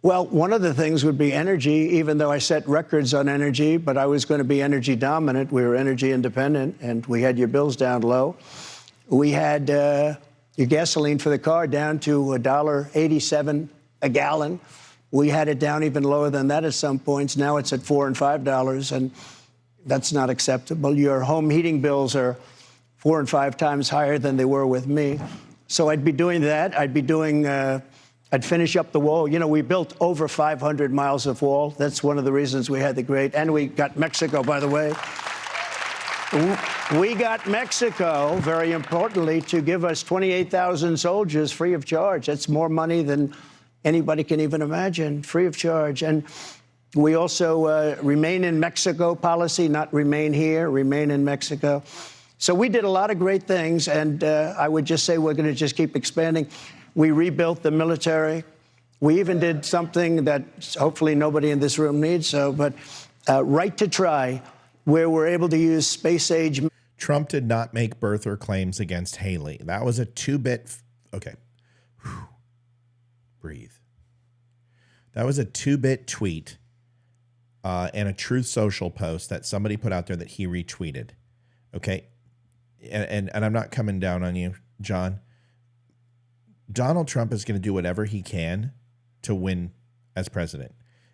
Well, one of the things would be energy, even though I set records on energy, but I was going to be energy dominant. We were energy independent, and we had your bills down low. We had your gasoline for the car down to $1.87 a gallon. We had it down even lower than that at some points. Now it's at $4 and $5, and that's not acceptable. Your home heating bills are 4 and 5 times higher than they were with me. So I'd be doing that. I'd be doing... I'd finish up the wall. We built over 500 miles of wall. That's one of the reasons we had and we got Mexico, by the way. We got Mexico, very importantly, to give us 28,000 soldiers free of charge. That's more money than anybody can even imagine, free of charge. And we also remain in Mexico policy, not remain here, remain in Mexico. So we did a lot of great things, and I would just say we're going to just keep expanding. We rebuilt the military. We even did something that hopefully nobody in this room needs, but right to try, where we're able to use space age. Trump did not make birther claims against Haley. That was a 2-bit. Okay. Whew. Breathe. That was a 2-bit tweet and a Truth Social post that somebody put out there that he retweeted. Okay. And I'm not coming down on you, John. Donald Trump is going to do whatever he can to win as president.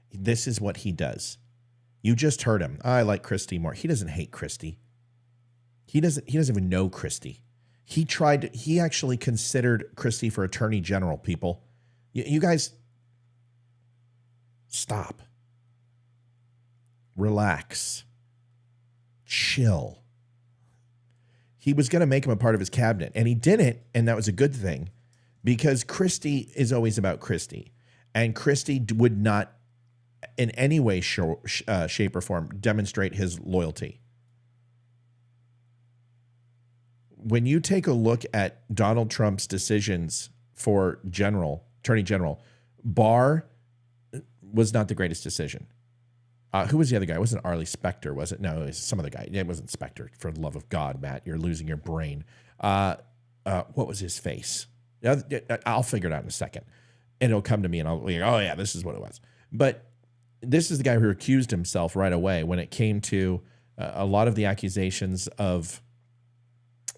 This is what he does. You just heard him. I like Christie more. He doesn't hate Christie. He doesn't even know Christie. He actually considered Christie for attorney general, people. You guys stop. Relax. Chill. He was going to make him a part of his cabinet, and he didn't, and that was a good thing. Because Christie is always about Christie, and Christie would not in any way, shape, or form demonstrate his loyalty. When you take a look at Donald Trump's decisions for attorney general, Barr was not the greatest decision. Who was the other guy? It wasn't Arlie Specter, was it? No, it was some other guy. It wasn't Specter. For the love of God, Matt, you're losing your brain. What was his face? I'll figure it out in a second, and it'll come to me, and I'll be like, oh yeah, this is what it was. But this is the guy who accused himself right away when it came to a lot of the accusations of,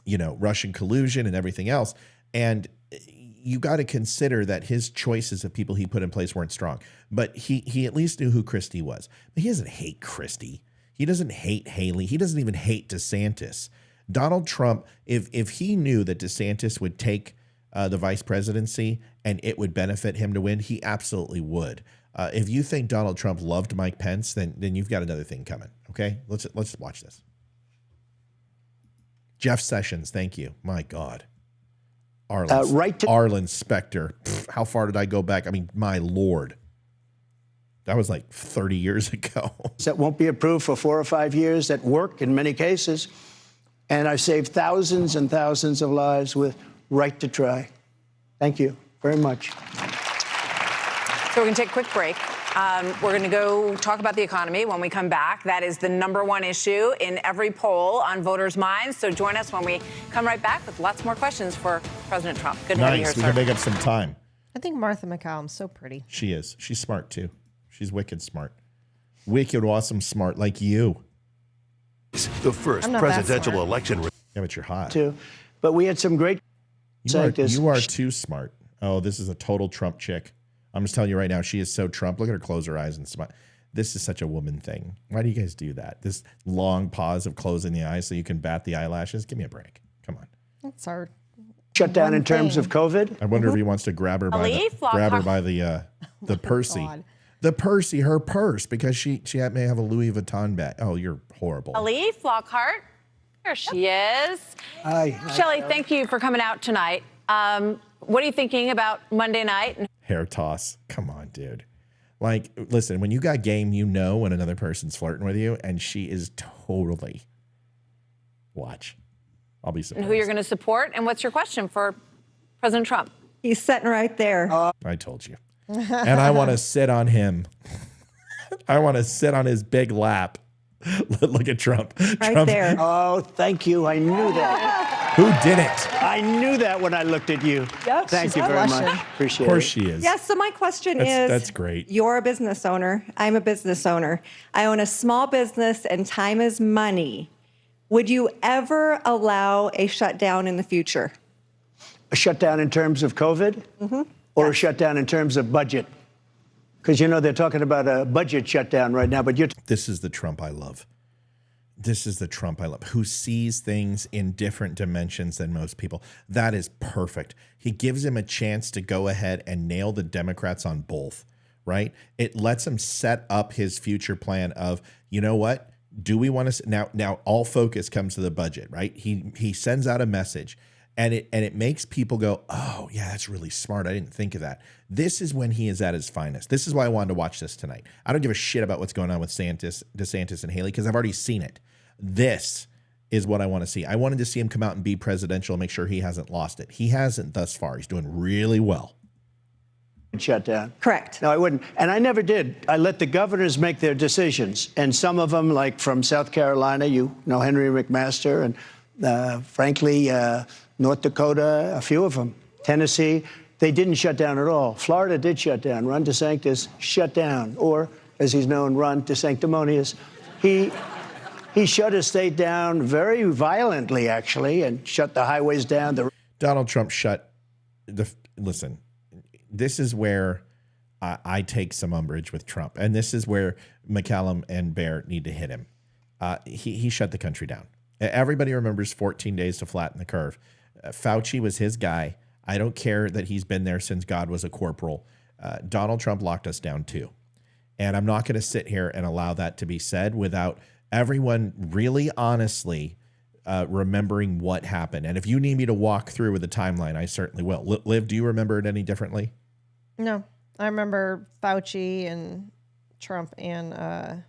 Russian collusion and everything else. And you got to consider that his choices of people he put in place weren't strong. But he at least knew who Christie was. But he doesn't hate Christie. He doesn't hate Haley. He doesn't even hate DeSantis. Donald Trump, if he knew that DeSantis would take the vice presidency and it would benefit him to win, he absolutely would. If you think Donald Trump loved Mike Pence, then you've got another thing coming. Okay, let's watch this. Jeff Sessions, thank you. My God, Arlen Specter. Pfft, how far did I go back? I mean, my Lord. That was like 30 years ago. That won't be approved for 4 or 5 years that work in many cases. And I've saved thousands and thousands of lives with Right to Try. Thank you very much. So we're going to take a quick break. We're going to go talk about the economy when we come back. That is the #1 issue in every poll on voters' minds. So join us when we come right back with lots more questions for President Trump. Good to have you here, Nice. We sir. can make up some time. I think Martha McCallum's so pretty. She is. She's smart, too. She's wicked smart. Wicked, awesome, smart, like you. The first presidential election. Yeah, but you're hot. Too. But we had some great You are too smart. Oh, this is a total Trump chick. I'm just telling you right now, she is so Trump. Look at her close her eyes and smile. This is such a woman thing. Why do you guys do that? This long pause of closing the eyes so you can bat the eyelashes. Give me a break. Come on. That's our shut down in terms of COVID. I wonder if he wants to grab her by the Percy. The Percy, her purse, because she may have a Louis Vuitton bag. Oh, you're horrible. Ali Flockhart. There she is. Hi. Shelley, thank you for coming out tonight. What are you thinking about Monday night? Hair toss. Come on, dude. Like, listen, when you got game, you know when another person's flirting with you, and she is totally. Watch. I'll be surprised. And who you're going to support, and what's your question for President Trump? He's sitting right there. I told you. And I want to sit on him. I want to sit on his big lap. Look at Trump. Right Trump. there. Oh, thank you. I knew that. Who didn't? I knew that when I looked at you. Yep, Thank she's you very blushing. much. Appreciate it. Of course she is. Yes, so my question That's great. You're a business owner. I'm a business owner. I own a small business and time is money. Would you ever allow a shutdown in the future? A shutdown in terms of COVID? Mm-hmm. Or a shutdown in terms of budget? Because, you know, they're talking about a budget shutdown right now, but This is the Trump I love. This is the Trump I love, who sees things in different dimensions than most people. That is perfect. He gives him a chance to go ahead and nail the Democrats on both, right? It lets him set up his future plan of, you know what? Do we want to now all focus comes to the budget, right? He sends out a message and it makes people go, oh yeah, that's really smart. I didn't think of that. This is when he is at his finest. This is why I wanted to watch this tonight. I don't give a shit about what's going on with DeSantis and Haley because I've already seen it. This is what I want to see. I wanted to see him come out and be presidential and make sure he hasn't lost it. He hasn't thus far. He's doing really well. shut down. Correct. No, I wouldn't. And I never did. I let the governors make their decisions. And some of them, like from South Carolina, you know Henry McMaster, and frankly, North Dakota, a few of them, Tennessee, they didn't shut down at all. Florida did shut down. Ron DeSantis shut down. Or, as he's known, Ron DeSanctimonious. He shut his state down very violently, actually, and shut the highways down. Donald Trump shut the... Listen, this is where I take some umbrage with Trump. And this is where McCallum and Bear need to hit him. He shut the country down. Everybody remembers 14 days to flatten the curve. Fauci was his guy. I don't care that he's been there since God was a corporal. Donald Trump locked us down too. And I'm not going to sit here and allow that to be said without everyone really honestly remembering what happened. And if you need me to walk through with a timeline, I certainly will. Liv, do you remember it any differently? No. I remember Fauci and Trump and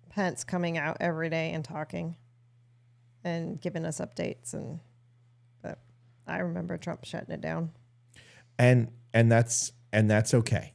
Pence coming out every day and talking and giving us updates. But I remember Trump shutting it down. And that's okay.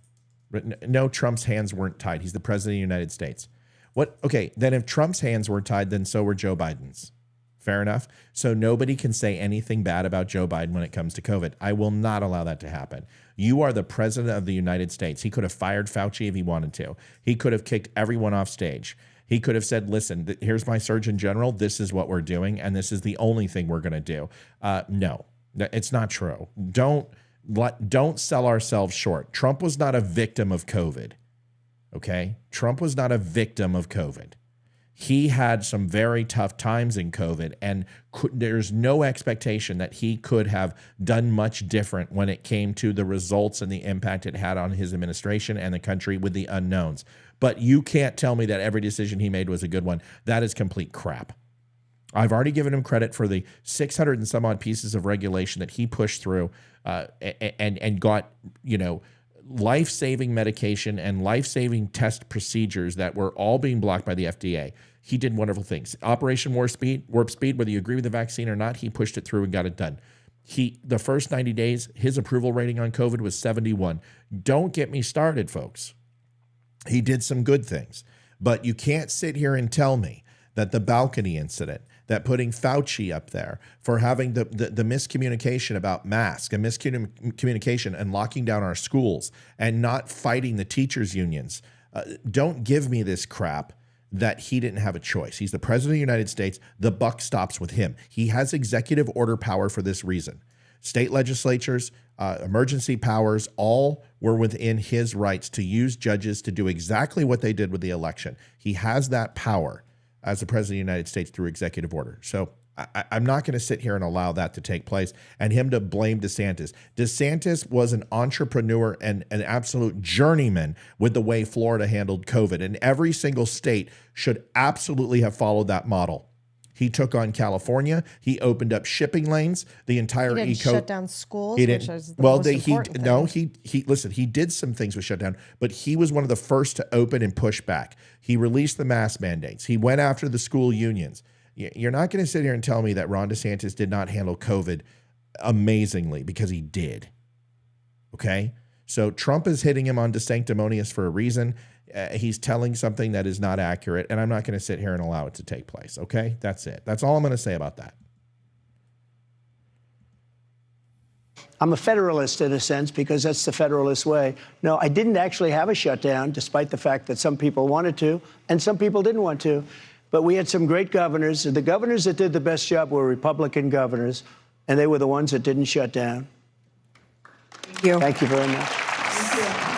No, Trump's hands weren't tied. He's the president of the United States. What? Okay, then if Trump's hands were tied, then so were Joe Biden's. Fair enough. So nobody can say anything bad about Joe Biden when it comes to COVID. I will not allow that to happen. You are the president of the United States. He could have fired Fauci if he wanted to. He could have kicked everyone off stage. He could have said, listen, here's my Surgeon General. This is what we're doing, and this is the only thing we're going to do. No, it's not true. Don't sell ourselves short. Trump was not a victim of COVID. Okay? Trump was not a victim of COVID. He had some very tough times in COVID, and there's no expectation that he could have done much different when it came to the results and the impact it had on his administration and the country with the unknowns. But you can't tell me that every decision he made was a good one. That is complete crap. I've already given him credit for the 600 and some odd pieces of regulation that he pushed through and got, life-saving medication and life-saving test procedures that were all being blocked by the FDA. He did wonderful things. Operation Warp Speed, whether you agree with the vaccine or not, he pushed it through and got it done. The first 90 days, his approval rating on COVID was 71. Don't get me started, folks. He did some good things. But you can't sit here and tell me that the balcony incident, that putting Fauci up there for having the miscommunication about masks and miscommunication and locking down our schools and not fighting the teachers' unions. Don't give me this crap that he didn't have a choice. He's the president of the United States. The buck stops with him. He has executive order power for this reason. State legislatures, emergency powers, all were within his rights to use judges to do exactly what they did with the election. He has that power as the president of the United States through executive order. So I'm not going to sit here and allow that to take place and him to blame DeSantis. DeSantis was an entrepreneur and an absolute journeyman with the way Florida handled COVID, and every single state should absolutely have followed that model. He took on California. He opened up shipping lanes. The entire He didn't shut down schools, He which didn't. is the most important thing. Listen. He did some things with shutdown, but he was one of the first to open and push back. He released the mask mandates. He went after the school unions. You're not going to sit here and tell me that Ron DeSantis did not handle COVID amazingly, because he did. Okay, so Trump is hitting him on DeSanctimonious for a reason. He's telling something that is not accurate, and I'm not going to sit here and allow it to take place. Okay, that's it. That's all I'm going to say about that. I'm a federalist in a sense because that's the federalist way. No, I didn't actually have a shutdown, despite the fact that some people wanted to and some people didn't want to. But we had some great governors. The governors that did the best job were Republican governors, and they were the ones that didn't shut down. Thank you. Thank you very much.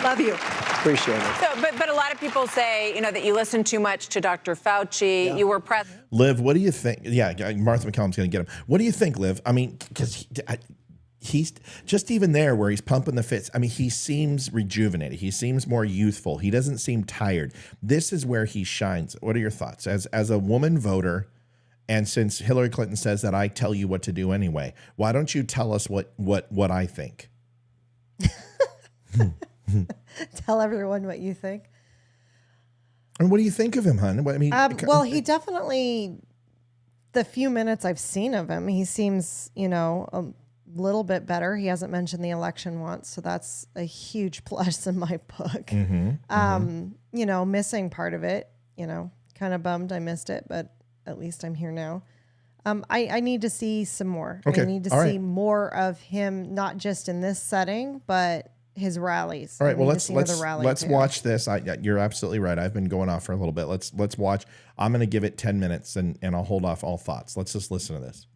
Love you. Appreciate it. So, but a lot of people say, that you listen too much to Dr. Fauci. Yeah. You were present. Liv, what do you think? Yeah, Martha McCallum's going to get him. What do you think, Liv? I mean, because he's just even there where he's pumping the fist. I mean, he seems rejuvenated. He seems more youthful. He doesn't seem tired. This is where he shines. What are your thoughts as a woman voter? And since Hillary Clinton says that I tell you what to do anyway, why don't you tell us what I think? Tell everyone what you think. And what do you think of him, hon? I mean, well, he definitely, the few minutes I've seen of him, he seems, a little bit better. He hasn't mentioned the election once, so that's a huge plus in my book. Missing part of it, kind of bummed I missed it, but at least I'm here now. I need to see some more. Okay. I need to see more of him, not just in this setting, but his rallies. All right. Well, let's too. watch this. You're absolutely right. I've been going off for a little bit. Let's watch. I'm going to give it 10 minutes and I'll hold off all thoughts. Let's just listen to this.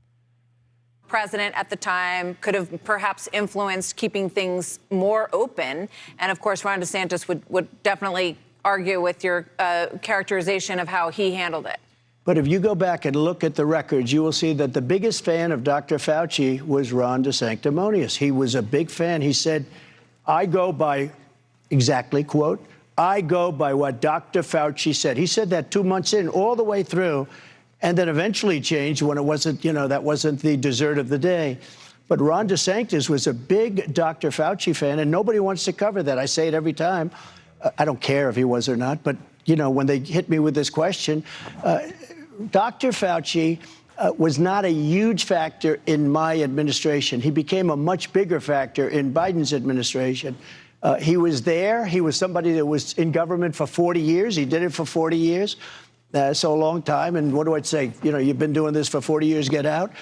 President at the time could have perhaps influenced keeping things more open. And of course, Ron DeSantis would definitely argue with your characterization of how he handled it. But if you go back and look at the records, you will see that the biggest fan of Dr. Fauci was Ron DeSanctimonious. He was a big fan. He said, I go by, exactly, quote, I go by what Dr. Fauci said. He said that 2 months in, all the way through, and then eventually changed when it wasn't, that wasn't the dessert of the day. But Ron DeSantis was a big Dr. Fauci fan, and nobody wants to cover that. I say it every time. I don't care if he was or not, but, when they hit me with this question, Dr. Fauci was not a huge factor in my administration. He became a much bigger factor in Biden's administration. He was there. He was somebody that was in government for 40 years. He did it for 40 years. So a long time. And what do I say? You've been doing this for 40 years, get out.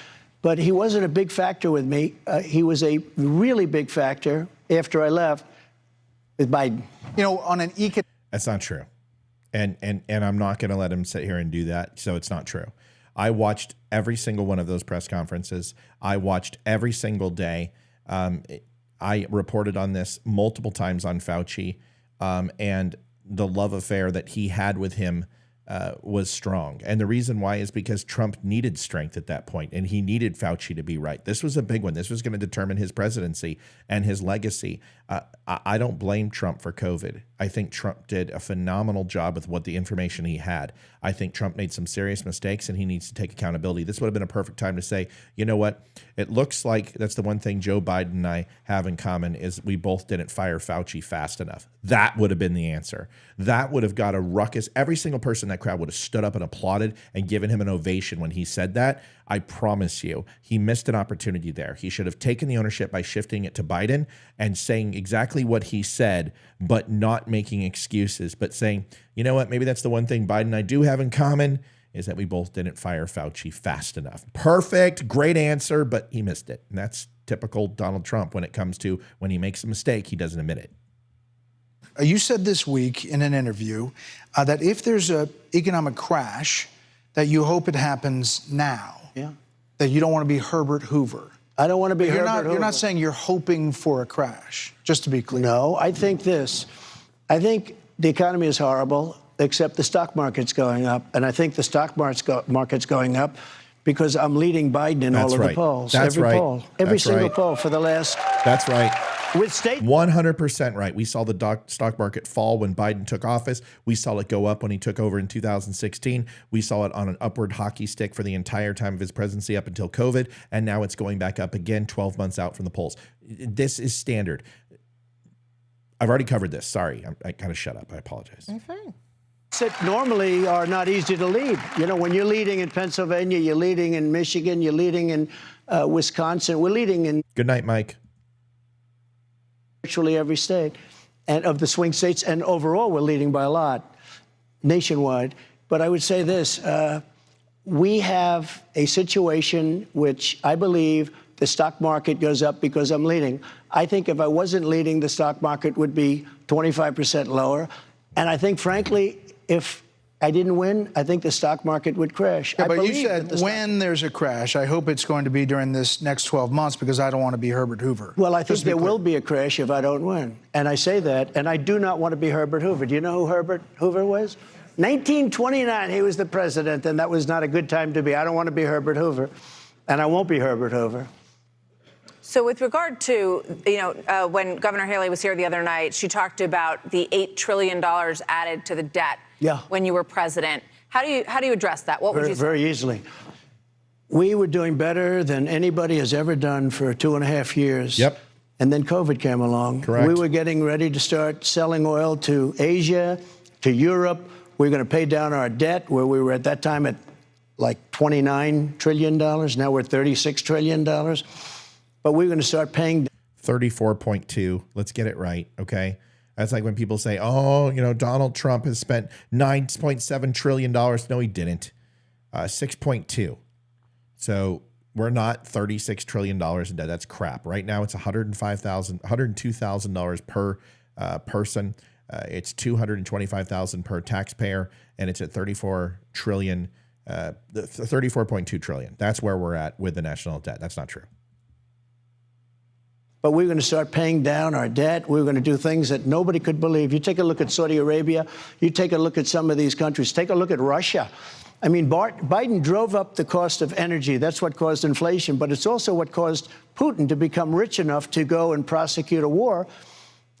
But he wasn't a big factor with me. He was a really big factor after I left with Biden. That's not true. And I'm not going to let him sit here and do that. So it's not true. I watched every single one of those press conferences. I watched every single day. I reported on this multiple times on Fauci, and the love affair that he had with him was strong. And the reason why is because Trump needed strength at that point, and he needed Fauci to be right. This was a big one. This was going to determine his presidency and his legacy. I don't blame Trump for COVID. I think Trump did a phenomenal job with what the information he had. I think Trump made some serious mistakes and he needs to take accountability. This would have been a perfect time to say, you know what? It looks like that's the one thing Joe Biden and I have in common is we both didn't fire Fauci fast enough. That would have been the answer. That would have got a ruckus. Every single person in that crowd would have stood up and applauded and given him an ovation when he said that. I promise you, he missed an opportunity there. He should have taken the ownership by shifting it to Biden and saying exactly what he said, but not making excuses, but saying, you know what, maybe that's the one thing Biden and I do have in common is that we both didn't fire Fauci fast enough. Perfect, great answer, but he missed it. And that's typical Donald Trump when it comes to when he makes a mistake, he doesn't admit it. You said this week in an interview that if there's an economic crash, that you hope it happens now. Yeah. That you don't want to be Herbert Hoover. I don't want to be Herbert Hoover. You're not saying you're hoping for a crash, just to be clear. No, I think this. I think the economy is horrible, except the stock market's going up. And I think the stock market's going up because I'm leading Biden in all of the polls. That's every right. poll. Every That's single right. poll for the last... That's right. With state 100% right. We saw the stock market fall when Biden took office. We saw it go up when he took over in 2016. We saw it on an upward hockey stick for the entire time of his presidency up until COVID. And now it's going back up again 12 months out from the polls. This is standard. I've already covered this. Sorry. I kind of shut up. I apologize. You're fine. that normally are not easy to lead. You know, when you're leading in Pennsylvania, you're leading in Michigan, you're leading in Wisconsin. We're leading in... Good night, Mike. Virtually every state and of the swing states, and overall we're leading by a lot nationwide. But I would say this, we have a situation which I believe the stock market goes up because I'm leading. I think if I wasn't leading, the stock market would be 25% lower. And I think, frankly, if I didn't win, I think the stock market would crash. Yeah, but you said when there's a crash, I hope it's going to be during this next 12 months because I don't want to be Herbert Hoover. Well, I think there will be a crash if I don't win. And I say that, and I do not want to be Herbert Hoover. Do you know who Herbert Hoover was? 1929, he was the president, and that was not a good time to be. I don't want to be Herbert Hoover, and I won't be Herbert Hoover. So with regard to, when Governor Haley was here the other night, she talked about the $8 trillion added to the debt when you were president. How do you address that? What would you say? Very easily. We were doing better than anybody has ever done for 2.5 years. Yep. And then COVID came along. Correct. We were getting ready to start selling oil to Asia, to Europe. We were going to pay down our debt, where we were at that time at like $29 trillion. Now we're $36 trillion. But we're going to start paying 34.2. Let's get it right, okay? That's like when people say, oh, Donald Trump has spent $9.7 trillion. No, he didn't. 6.2. So we're not $36 trillion in debt. That's crap. Right now it's $102,000 per person. It's $225,000 per taxpayer, and it's at 34.2 trillion. That's where we're at with the national debt. That's not true. But we're going to start paying down our debt. We're going to do things that nobody could believe. You take a look at Saudi Arabia. You take a look at some of these countries. Take a look at Russia. I mean, Biden drove up the cost of energy. That's what caused inflation. But it's also what caused Putin to become rich enough to go and prosecute a war.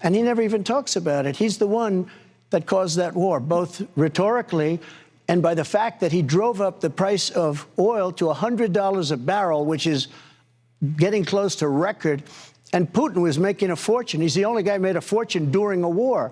And he never even talks about it. He's the one that caused that war, both rhetorically and by the fact that he drove up the price of oil to $100 a barrel, which is getting close to record. And Putin was making a fortune. He's the only guy who made a fortune during a war.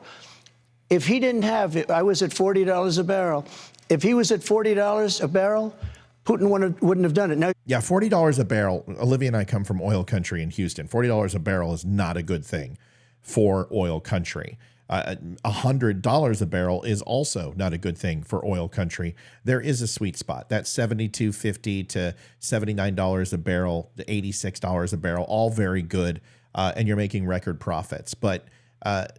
If he didn't have it, I was at $40 a barrel. If he was at $40 a barrel, Putin wouldn't have done it. Now, yeah, $40 a barrel. Olivia and I come from oil country in Houston. $40 a barrel is not a good thing for oil country. $100 a barrel is also not a good thing for oil country. There is a sweet spot. That's $72.50 to $79 a barrel, to $86 a barrel, all very good, and you're making record profits. But a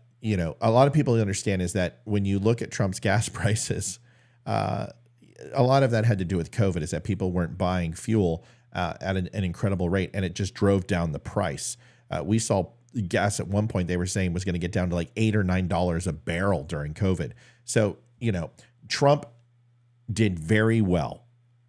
lot of people understand is that when you look at Trump's gas prices, a lot of that had to do with COVID, is that people weren't buying fuel at an incredible rate, and it just drove down the price. We saw gas at one point they were saying was going to get down to like $8 or $9 a barrel during COVID. So, Trump did very well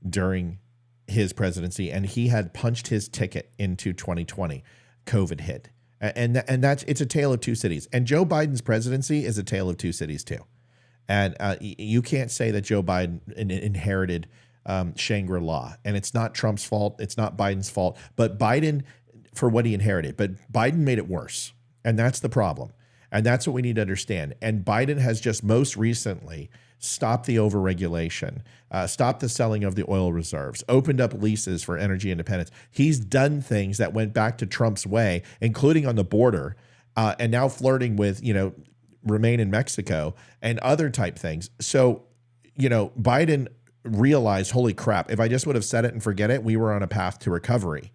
during his presidency, and he had punched his ticket into 2020. COVID hit. And it's a tale of two cities. And Joe Biden's presidency is a tale of two cities too. And you can't say that Joe Biden inherited Shangri-La. And it's not Trump's fault. It's not Biden's fault. But Biden, for what he inherited. But Biden made it worse. And that's the problem. And that's what we need to understand. And Biden has just most recently stopped the overregulation, stopped the selling of the oil reserves, opened up leases for energy independence. He's done things that went back to Trump's way, including on the border, and now flirting with, remain in Mexico and other type things. So, Biden realized, holy crap, if I just would have said it and forget it, we were on a path to recovery.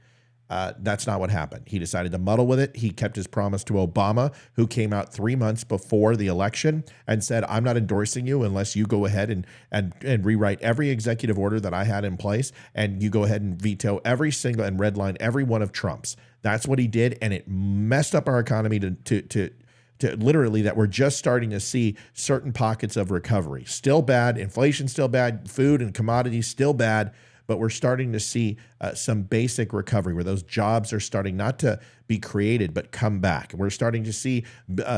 That's not what happened. He decided to muddle with it. He kept his promise to Obama, who came out 3 months before the election and said, I'm not endorsing you unless you go ahead and rewrite every executive order that I had in place, and you go ahead and veto every single and redline every one of Trump's. That's what he did, and it messed up our economy to literally that we're just starting to see certain pockets of recovery. Still bad, inflation still bad, food and commodities still bad, but we're starting to see some basic recovery where those jobs are starting not to be created, but come back. We're starting to see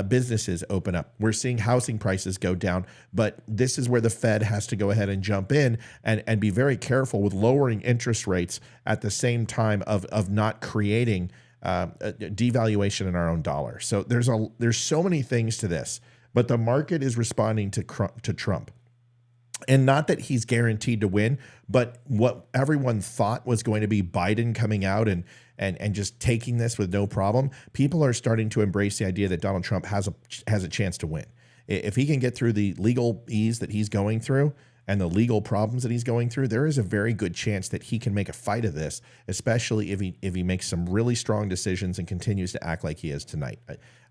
businesses open up. We're seeing housing prices go down, but this is where the Fed has to go ahead and jump in and be very careful with lowering interest rates at the same time of not creating a devaluation in our own dollar. So there's so many things to this, but the market is responding to Trump. And not that he's guaranteed to win, but what everyone thought was going to be Biden coming out and just taking this with no problem, people are starting to embrace the idea that Donald Trump has a chance to win. If he can get through the legal ease that he's going through and the legal problems that he's going through, there is a very good chance that he can make a fight of this, especially if he makes some really strong decisions and continues to act like he is tonight.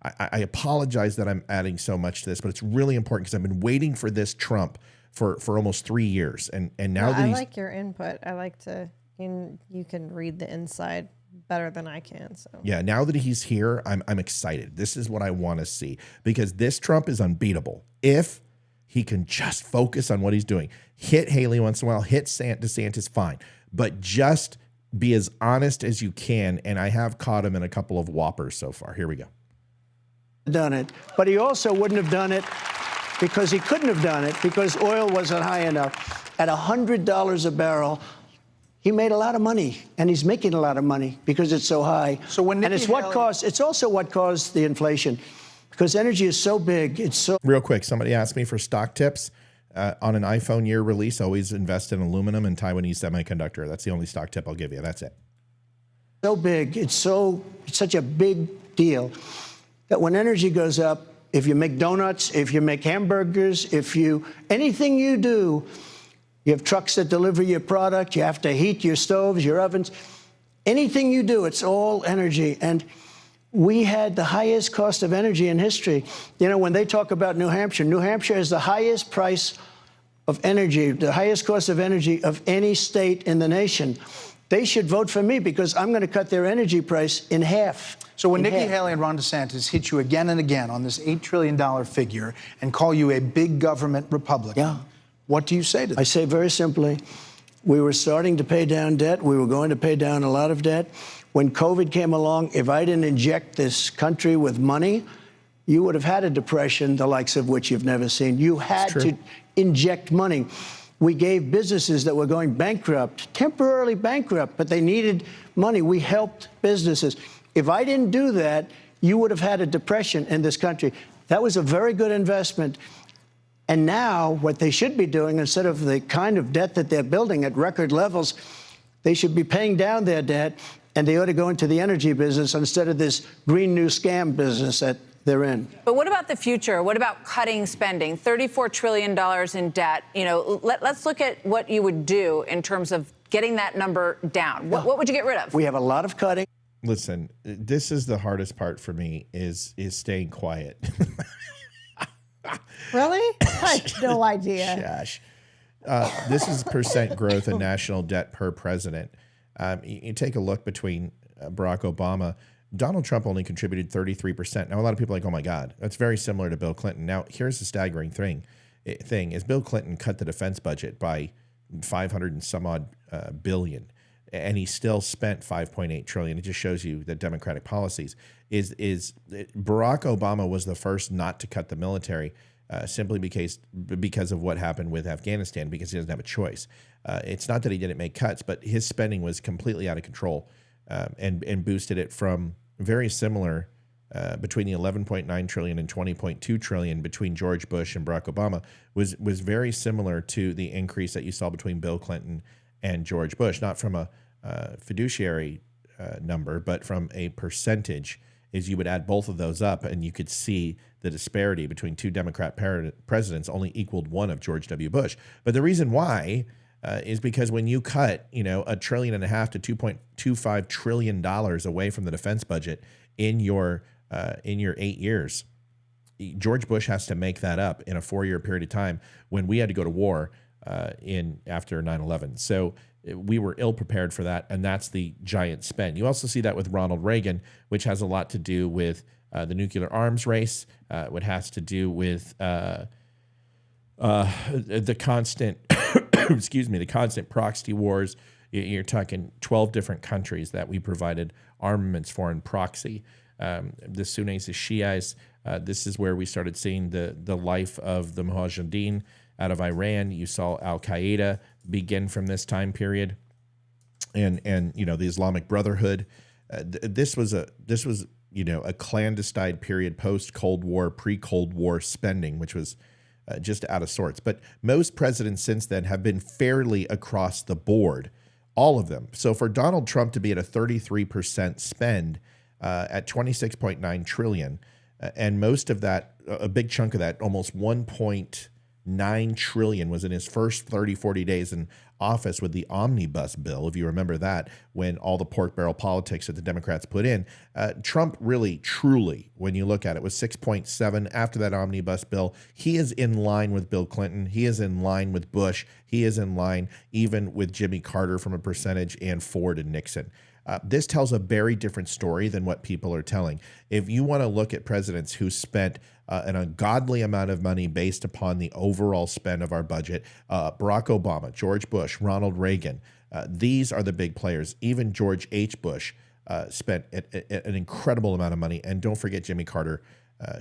I apologize that I'm adding so much to this, but it's really important because I've been waiting for this Trump for almost 3 years, and now that I like your input. I like to you can read the inside better than I can. So yeah, now that he's here, I'm excited. This is what I want to see because this Trump is unbeatable if he can just focus on what he's doing. Hit Haley once in a while, hit DeSantis, fine, but just be as honest as you can. And I have caught him in a couple of whoppers so far. Here we go. Done it, but he also wouldn't have done it because he couldn't have done it because oil wasn't high enough. At $100 a barrel, he made a lot of money, and he's making a lot of money because it's so high. So when and it's also what caused the inflation, because energy is so big. It's so real quick. Somebody asked me for stock tips on an iPhone year release. Always invest in aluminum and Taiwanese semiconductor. That's the only stock tip I'll give you. That's it. So big. It's such a big deal that when energy goes up, if you make donuts, if you make hamburgers, anything you do, you have trucks that deliver your product, you have to heat your stoves, your ovens, anything you do, it's all energy. And we had the highest cost of energy in history. When they talk about New Hampshire has the highest price of energy, the highest cost of energy of any state in the nation. They should vote for me because I'm going to cut their energy price in half. So when Nikki Haley and Ron DeSantis hit you again and again on this $8 trillion figure and call you a big government Republican, what do you say to them? I say very simply, we were starting to pay down debt. We were going to pay down a lot of debt. When COVID came along, if I didn't inject this country with money, you would have had a depression, the likes of which you've never seen. You had to inject money. We gave businesses that were going bankrupt, temporarily bankrupt, but they needed money. We helped businesses. If I didn't do that, you would have had a depression in this country. That was a very good investment. And now what they should be doing, instead of the kind of debt that they're building at record levels, they should be paying down their debt, and they ought to go into the energy business instead of this green new scam business that they're in. But what about the future? What about cutting spending? $34 trillion in debt. Let's look at what you would do in terms of getting that number down. What would you get rid of? We have a lot of cutting. Listen, this is the hardest part for me is staying quiet. Really? I had no idea. Shush. This is percent growth in national debt per president. You take a look between Barack Obama. Donald Trump only contributed 33%. Now, a lot of people are like, oh, my God, that's very similar to Bill Clinton. Now, here's the staggering thing is Bill Clinton cut the defense budget by 500 and some odd billion, and he still spent 5.8 trillion. It just shows you that Democratic policies is Barack Obama was the first not to cut the military. simply because of what happened with Afghanistan, because he doesn't have a choice. It's not that he didn't make cuts, but his spending was completely out of control, and boosted it from very similar between the 11.9 trillion and 20.2 trillion between George Bush and Barack Obama was very similar to the increase that you saw between Bill Clinton and George Bush, not from a fiduciary number, but from a percentage. Is you would add both of those up, and you could see the disparity between two Democrat presidents only equaled one of George W. Bush. But the reason why is because when you cut, $1.5 trillion to $2.25 trillion away from the defense budget in your 8 years, George Bush has to make that up in a 4-year period of time when we had to go to war after 9/11. So we were ill prepared for that, and that's the giant spend. You also see that with Ronald Reagan, which has a lot to do with the nuclear arms race. What has to do with the constant, the constant proxy wars. You're talking 12 different countries that we provided armaments for in proxy. The Sunnis, the Shiites. This is where we started seeing the life of the Mujahideen out of Iran. You saw Al Qaeda begin from this time period, and the Islamic Brotherhood. This was a clandestine period post Cold War, pre Cold War spending, which was just out of sorts. But most presidents since then have been fairly across the board, all of them. So for Donald Trump to be at a 33% spend at 26.9 trillion, and most of that, a big chunk of that, almost 1.9 trillion was in his first 30, 40 days in office with the omnibus bill, if you remember that, when all the pork barrel politics that the Democrats put in. Trump really, truly, when you look at it, was 6.7 after that omnibus bill. He is in line with Bill Clinton. He is in line with Bush. He is in line even with Jimmy Carter from a percentage, and Ford and Nixon. This tells a very different story than what people are telling. If you want to look at presidents who spent an ungodly amount of money based upon the overall spend of our budget, Barack Obama, George Bush, Ronald Reagan, these are the big players. Even George H. Bush spent an incredible amount of money. And don't forget Jimmy Carter,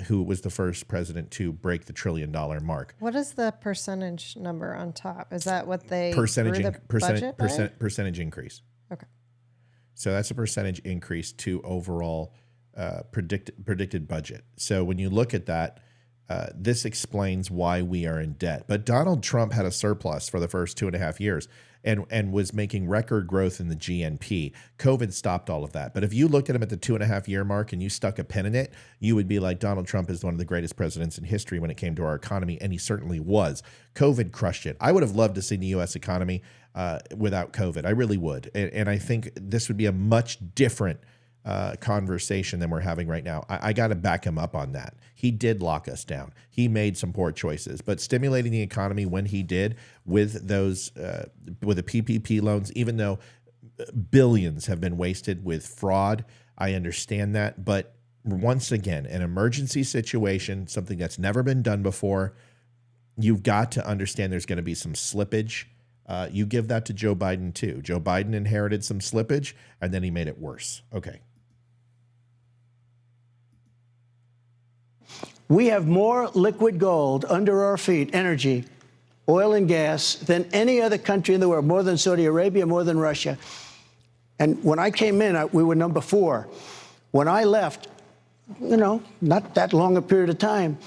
who was the first president to break the $1 trillion mark. What is the percentage number on top? Is that what they percentage increase? Okay. So that's a percentage increase to overall predicted budget. So when you look at that, this explains why we are in debt. But Donald Trump had a surplus for the first 2.5 years and was making record growth in the GNP. COVID stopped all of that. But if you looked at him at the 2.5-year mark and you stuck a pin in it, you would be like, Donald Trump is one of the greatest presidents in history when it came to our economy, and he certainly was. COVID crushed it. I would have loved to see the U.S. economy without COVID. I really would. And I think this would be a much different conversation than we're having right now. I got to back him up on that. He did lock us down. He made some poor choices, but stimulating the economy when he did with those, with the PPP loans, even though billions have been wasted with fraud, I understand that. But once again, an emergency situation, something that's never been done before, you've got to understand there's going to be some slippage. You give that to Joe Biden too. Joe Biden inherited some slippage and then he made it worse. Okay. We have more liquid gold under our feet, energy, oil and gas, than any other country in the world, more than Saudi Arabia, more than Russia. And when I came in, we were number 4. When I left, not that long a period of time,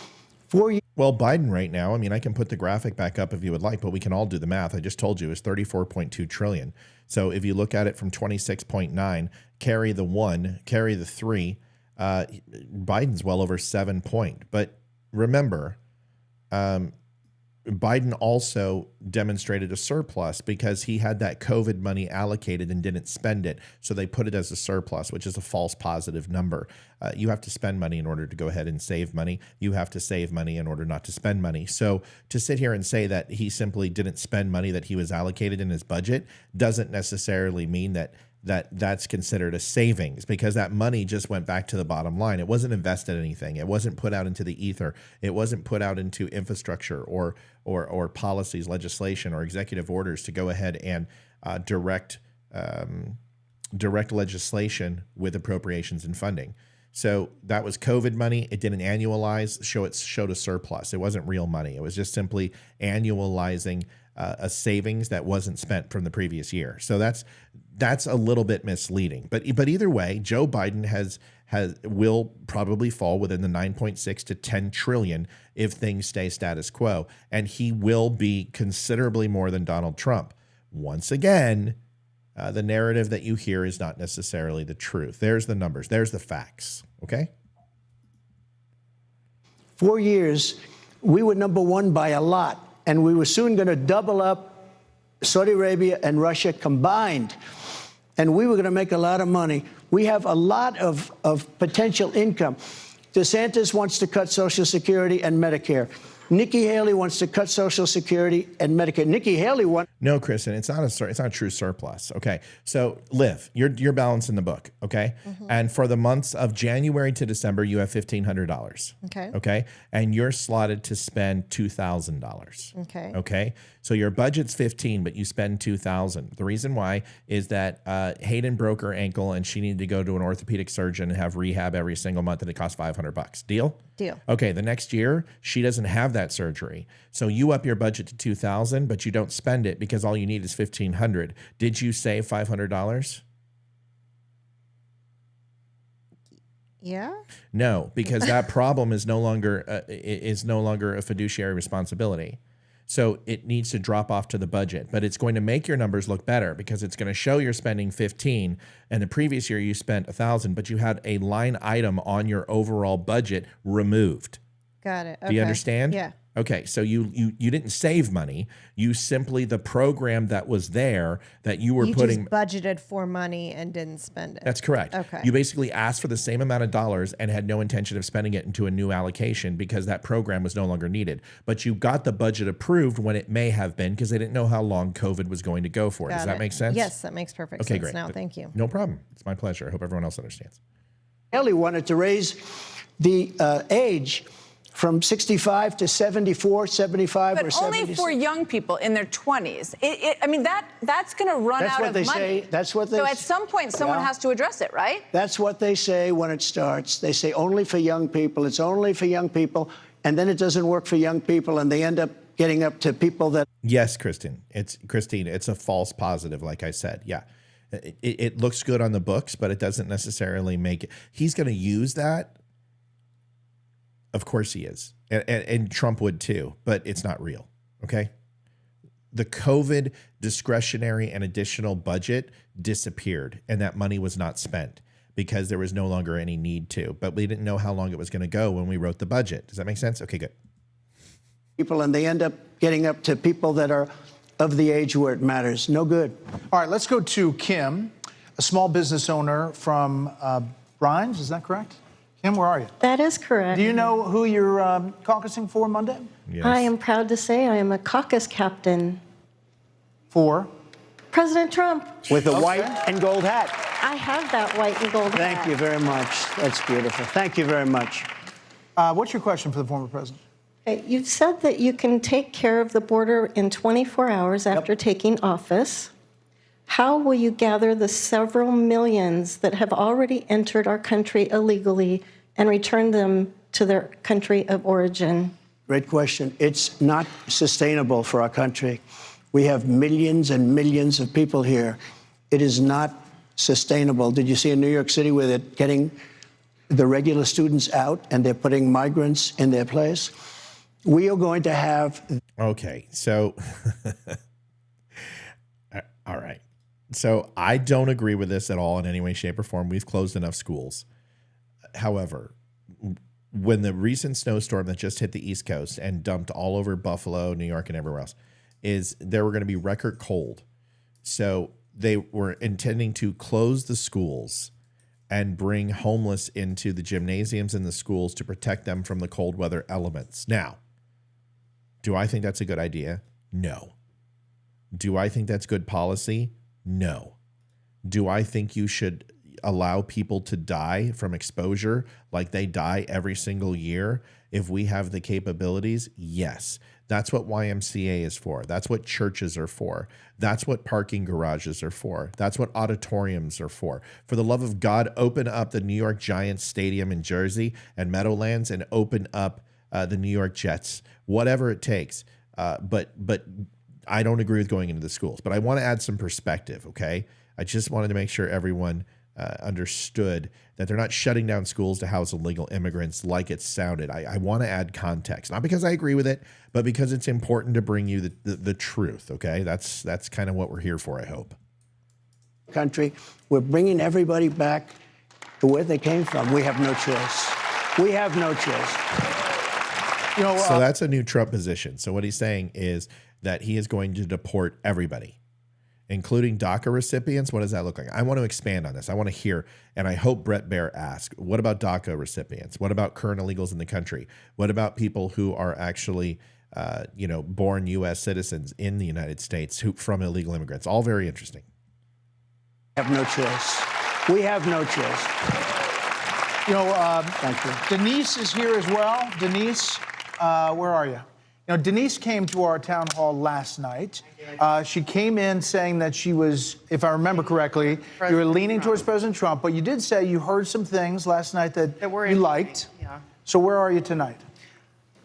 4 years. Well, Biden right now, I mean, I can put the graphic back up if you would like, but we can all do the math. I just told you it's 34.2 trillion. So if you look at it from 26.9, carry the 1, carry the 3, Biden's well over 7 point. But remember, Biden also demonstrated a surplus because he had that COVID money allocated and didn't spend it. So they put it as a surplus, which is a false positive number. You have to spend money in order to go ahead and save money. You have to save money in order not to spend money. So to sit here and say that he simply didn't spend money that he was allocated in his budget doesn't necessarily mean that's considered a savings, because that money just went back to the bottom line. It wasn't invested in anything. It wasn't put out into the ether. It wasn't put out into infrastructure or policies, legislation, or executive orders to go ahead and direct legislation with appropriations and funding. So that was COVID money. It didn't annualize, it showed a surplus. It wasn't real money. It was just simply annualizing a savings that wasn't spent from the previous year. So that's a little bit misleading. But either way, Joe Biden will probably fall within the 9.6 to 10 trillion if things stay status quo, and he will be considerably more than Donald Trump. Once again, the narrative that you hear is not necessarily the truth. There's the numbers. There's the facts. Okay? 4 years, we were number one by a lot, and we were soon going to double up Saudi Arabia and Russia combined, and we were going to make a lot of money. We have a lot of potential income. DeSantis wants to cut Social Security and Medicare. Nikki Haley wants to cut Social Security and Medicare. Nikki Haley wants... No, Kristen, it's not a true surplus. Okay, so Liv, you're balancing the book. Okay, and for the months of January to December, you have $1,500. Okay. Okay, and you're slotted to spend $2,000. Okay. Okay, so your budget's $15,000, but you spend $2,000. The reason why is that Hayden broke her ankle and she needed to go to an orthopedic surgeon and have rehab every single month, and it cost $500. Deal? Deal. Okay, the next year she doesn't have that surgery, so you up your budget to $2,000, but you don't spend it because all you need is $1,500. Did you save $500? Yeah. No, because that problem is no longer a fiduciary responsibility. So it needs to drop off to the budget, but it's going to make your numbers look better because it's going to show you're spending 15, and the previous year you spent 1,000, but you had a line item on your overall budget removed. Got it. Do you understand? Yeah. Okay, so you didn't save money. You simply, the program that was there that you were putting... just budgeted for money and didn't spend it. That's correct. Okay. You basically asked for the same amount of dollars and had no intention of spending it into a new allocation because that program was no longer needed. But you got the budget approved when it may have been because they didn't know how long COVID was going to go for. Does that make sense? Yes, that makes perfect sense great. now. Thank you. No problem. It's my pleasure. I hope everyone else understands. Haley wanted to raise the age from 65 to 74, 75, but or 76. only for young people in their 20s. I mean, that's going to run out of money. That's what they say. So at some point, someone has to address it, right? That's what they say when it starts. They say only for young people. It's only for young people. And then it doesn't work for young people, and they end up getting up to people that... Yes, Christine, it's a false positive, like I said. Yeah. It looks good on the books, but it doesn't necessarily make it. He's going to use that. Of course he is. And Trump would too, but it's not real. Okay. The COVID discretionary and additional budget disappeared, and that money was not spent because there was no longer any need to, but we didn't know how long it was going to go when we wrote the budget. Does that make sense? Okay, good. People, and they end up getting up to people that are of the age where it matters. No good. All right, let's go to Kim, a small business owner from Brines. Is that correct? Kim, where are you? That is correct. Do you know who you're caucusing for Monday? Yes. I am proud to say I am a caucus captain. For? President Trump. With a white and gold hat. I have that white and gold hat. Thank you very much. That's beautiful. Thank you very much. What's your question for the former president? You've said that you can take care of the border in 24 hours after taking office. How will you gather the several millions that have already entered our country illegally and return them to their country of origin? Great question. It's not sustainable for our country. We have millions and millions of people here. It is not sustainable. Did you see in New York City where they're getting the regular students out and they're putting migrants in their place? We are going to have... Okay, so... All right. So I don't agree with this at all in any way, shape, or form. We've closed enough schools. However, when the recent snowstorm that just hit the East Coast and dumped all over Buffalo, New York, and everywhere else, there were going to be record cold. So they were intending to close the schools and bring homeless into the gymnasiums in the schools to protect them from the cold weather elements. Now, do I think that's a good idea? No. Do I think that's good policy? No. Do I think you should allow people to die from exposure like they die every single year, if we have the capabilities, yes. That's what YMCA is for. That's what churches are for. That's what parking garages are for. That's what auditoriums are for. For the love of God, open up the New York Giants Stadium in Jersey and Meadowlands, and open up the New York Jets, whatever it takes. But I don't agree with going into the schools. But I want to add some perspective, okay? I just wanted to make sure everyone understood that they're not shutting down schools to house illegal immigrants like it sounded. I want to add context, not because I agree with it, but because it's important to bring you the truth, okay? That's kind of what we're here for, I hope. Country, we're bringing everybody back to where they came from. We have no choice. We have no choice. You know, so that's a new Trump position. So what he's saying is that he is going to deport everybody, including DACA recipients. What does that look like? I want to expand on this. I want to hear, and I hope Brett Baer asks, what about DACA recipients? What about current illegals in the country? What about people who are actually, born U.S. citizens in the United States from illegal immigrants? All very interesting. We have no choice. We have no choice. You know, thank you. Denise is here as well. Denise, where are you? You know, Denise came to our town hall last night. She came in saying that she was, if I remember correctly, you were leaning towards President Trump, but you did say you heard some things last night that you liked. Yeah. So where are you tonight?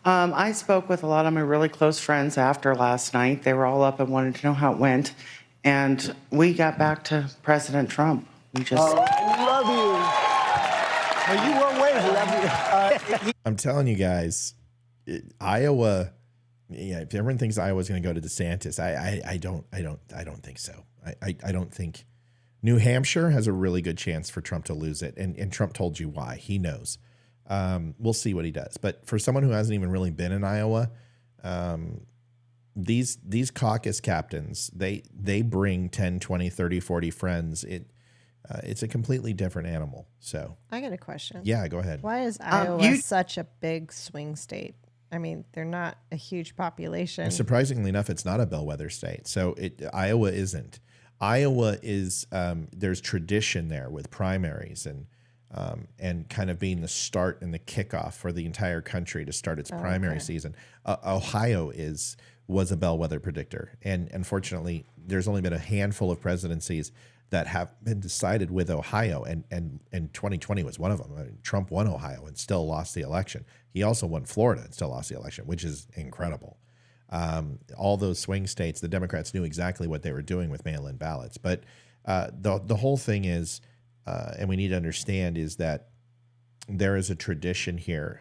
I spoke with a lot of my really close friends after last night. They were all up and wanted to know how it went. And we got back to President Trump. We just... I love you. Well, you were waving. I'm telling you guys, Iowa... Yeah, if everyone thinks Iowa's going to go to DeSantis, I don't think so. I don't think New Hampshire has a really good chance for Trump to lose it, and Trump told you why. He knows. We'll see what he does. But for someone who hasn't even really been in Iowa, these caucus captains, they bring 10, 20, 30, 40 friends. It's a completely different animal. So I got a question. Yeah, go ahead. Why is Iowa such a big swing state? I mean, they're not a huge population. Surprisingly enough, it's not a bellwether state. So Iowa isn't. Iowa is, there's tradition there with primaries and kind of being the start and the kickoff for the entire country to start its primary season. Ohio was a bellwether predictor. And unfortunately, there's only been a handful of presidencies that have been decided with Ohio, and 2020 was one of them. I mean, Trump won Ohio and still lost the election. He also won Florida and still lost the election, which is incredible. All those swing states, the Democrats knew exactly what they were doing with mail-in ballots. But the whole thing is, and we need to understand, is that there is a tradition here,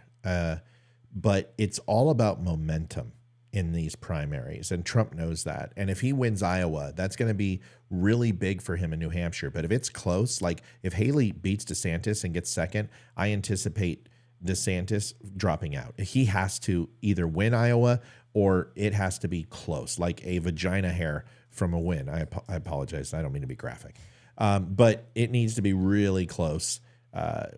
but it's all about momentum in these primaries, and Trump knows that. And if he wins Iowa, that's going to be really big for him in New Hampshire. But if it's close, like if Haley beats DeSantis and gets second, I anticipate DeSantis dropping out. He has to either win Iowa or it has to be close, like a vagina hair from a win. I apologize. I don't mean to be graphic. But it needs to be really close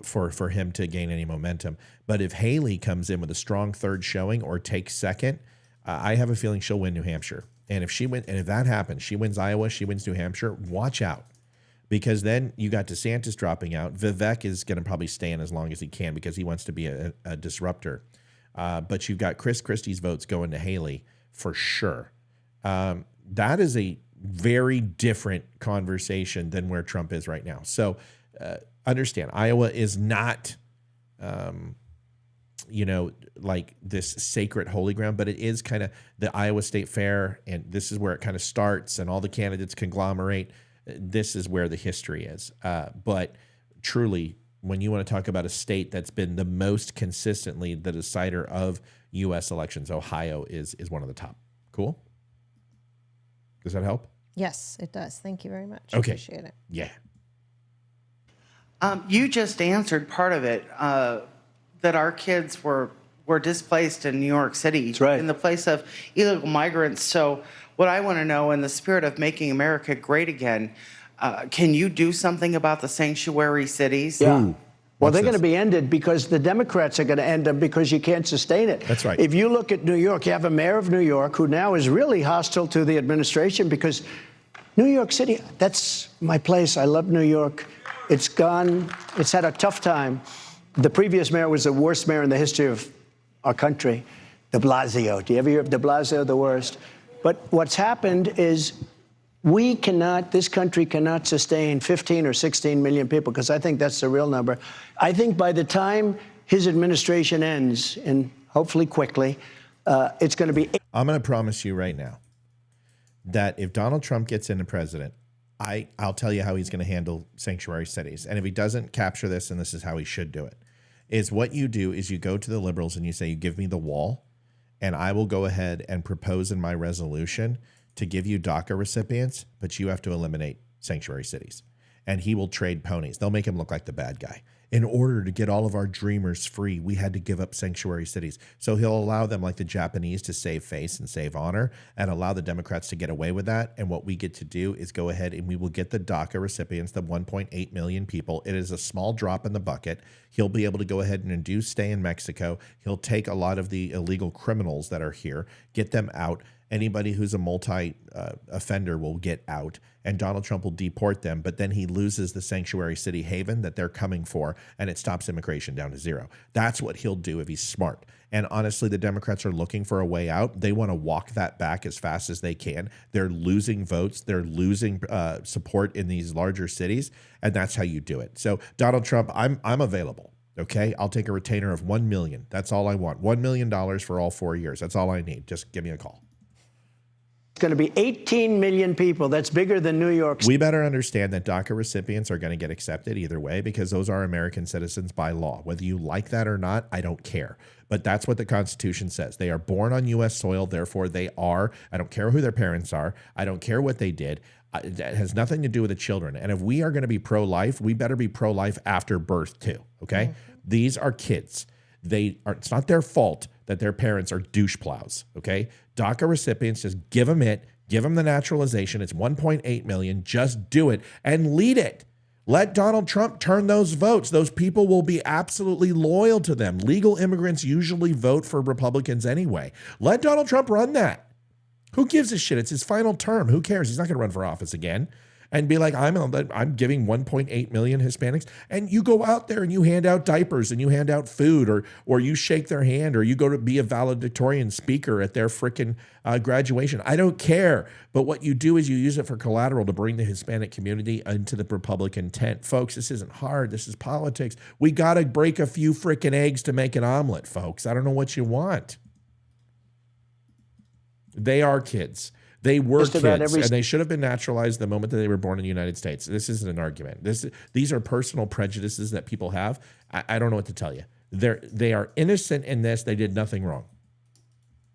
for him to gain any momentum. But if Haley comes in with a strong third showing or takes second, I have a feeling she'll win New Hampshire. And if that happens, she wins Iowa, she wins New Hampshire, watch out. Because then you got DeSantis dropping out. Vivek is going to probably stay in as long as he can because he wants to be a disruptor. But you've got Chris Christie's votes going to Haley for sure. That is a very different conversation than where Trump is right now. So understand, Iowa is not... like this sacred holy ground, but it is kind of the Iowa State Fair, and this is where it kind of starts, and all the candidates conglomerate. This is where the history is. But truly, when you want to talk about a state that's been the most consistently the decider of U.S. elections, Ohio is one of the top. Cool? Does that help? Yes, it does. Thank you very much. Okay. Appreciate it. Yeah. You just answered part of it. That our kids were displaced in New York City in the place of illegal migrants. So what I want to know, in the spirit of making America great again, can you do something about the sanctuary cities? Yeah. Well, they're going to be ended because the Democrats are going to end them because you can't sustain it. That's right. If you look at New York, you have a mayor of New York who now is really hostile to the administration because New York City, that's my place. I love New York. It's gone. It's had a tough time. The previous mayor was the worst mayor in the history of our country, de Blasio. Do you ever hear of de Blasio, the worst? But what's happened is this country cannot sustain 15 or 16 million people, because I think that's the real number. I think by the time his administration ends, and hopefully quickly, it's going to be... I'm going to promise you right now that if Donald Trump gets into president, I'll tell you how he's going to handle sanctuary cities. And if he doesn't capture this, and this is how he should do it, is what you do is you go to the liberals and you say, you give me the wall, and I will go ahead and propose in my resolution to give you DACA recipients, but you have to eliminate sanctuary cities. And he will trade ponies. They'll make him look like the bad guy. In order to get all of our dreamers free, we had to give up sanctuary cities. So he'll allow them, like the Japanese, to save face and save honor, and allow the Democrats to get away with that. And what we get to do is go ahead and we will get the DACA recipients, the 1.8 million people. It is a small drop in the bucket. He'll be able to go ahead and induce stay in Mexico. He'll take a lot of the illegal criminals that are here, get them out. Anybody who's a multi-offender will get out, and Donald Trump will deport them, but then he loses the sanctuary city haven that they're coming for, and it stops immigration down to zero. That's what he'll do if he's smart. And honestly, the Democrats are looking for a way out. They want to walk that back as fast as they can. They're losing votes. They're losing support in these larger cities, and that's how you do it. So Donald Trump, I'm available. Okay, I'll take a retainer of $1 million. That's all I want. $1 million for all 4 years. That's all I need. Just give me a call. It's going to be 18 million people. That's bigger than New York. We better understand that DACA recipients are going to get accepted either way, because those are American citizens by law. Whether you like that or not, I don't care. But that's what the Constitution says. They are born on U.S. soil, therefore they are. I don't care who their parents are. I don't care what they did. That has nothing to do with the children. And if we are going to be pro-life, we better be pro-life after birth too, okay? These are kids. It's not their fault that their parents are douche plows, okay? DACA recipients, just give them the naturalization. It's 1.8 million. Just do it and lead it. Let Donald Trump turn those votes. Those people will be absolutely loyal to them. Legal immigrants usually vote for Republicans anyway. Let Donald Trump run that. Who gives a shit? It's his final term. Who cares? He's not going to run for office again. And be like, I'm giving 1.8 million Hispanics. And you go out there and you hand out diapers and you hand out food, or you shake their hand, or you go to be a valedictorian speaker at their frickin' graduation. I don't care. But what you do is you use it for collateral to bring the Hispanic community into the Republican tent. Folks, this isn't hard. This is politics. We got to break a few frickin' eggs to make an omelet, folks. I don't know what you want. They are kids. They were kids, and they should have been naturalized the moment that they were born in the United States. This isn't an argument. These are personal prejudices that people have. I don't know what to tell you. They are innocent in this. They did nothing wrong.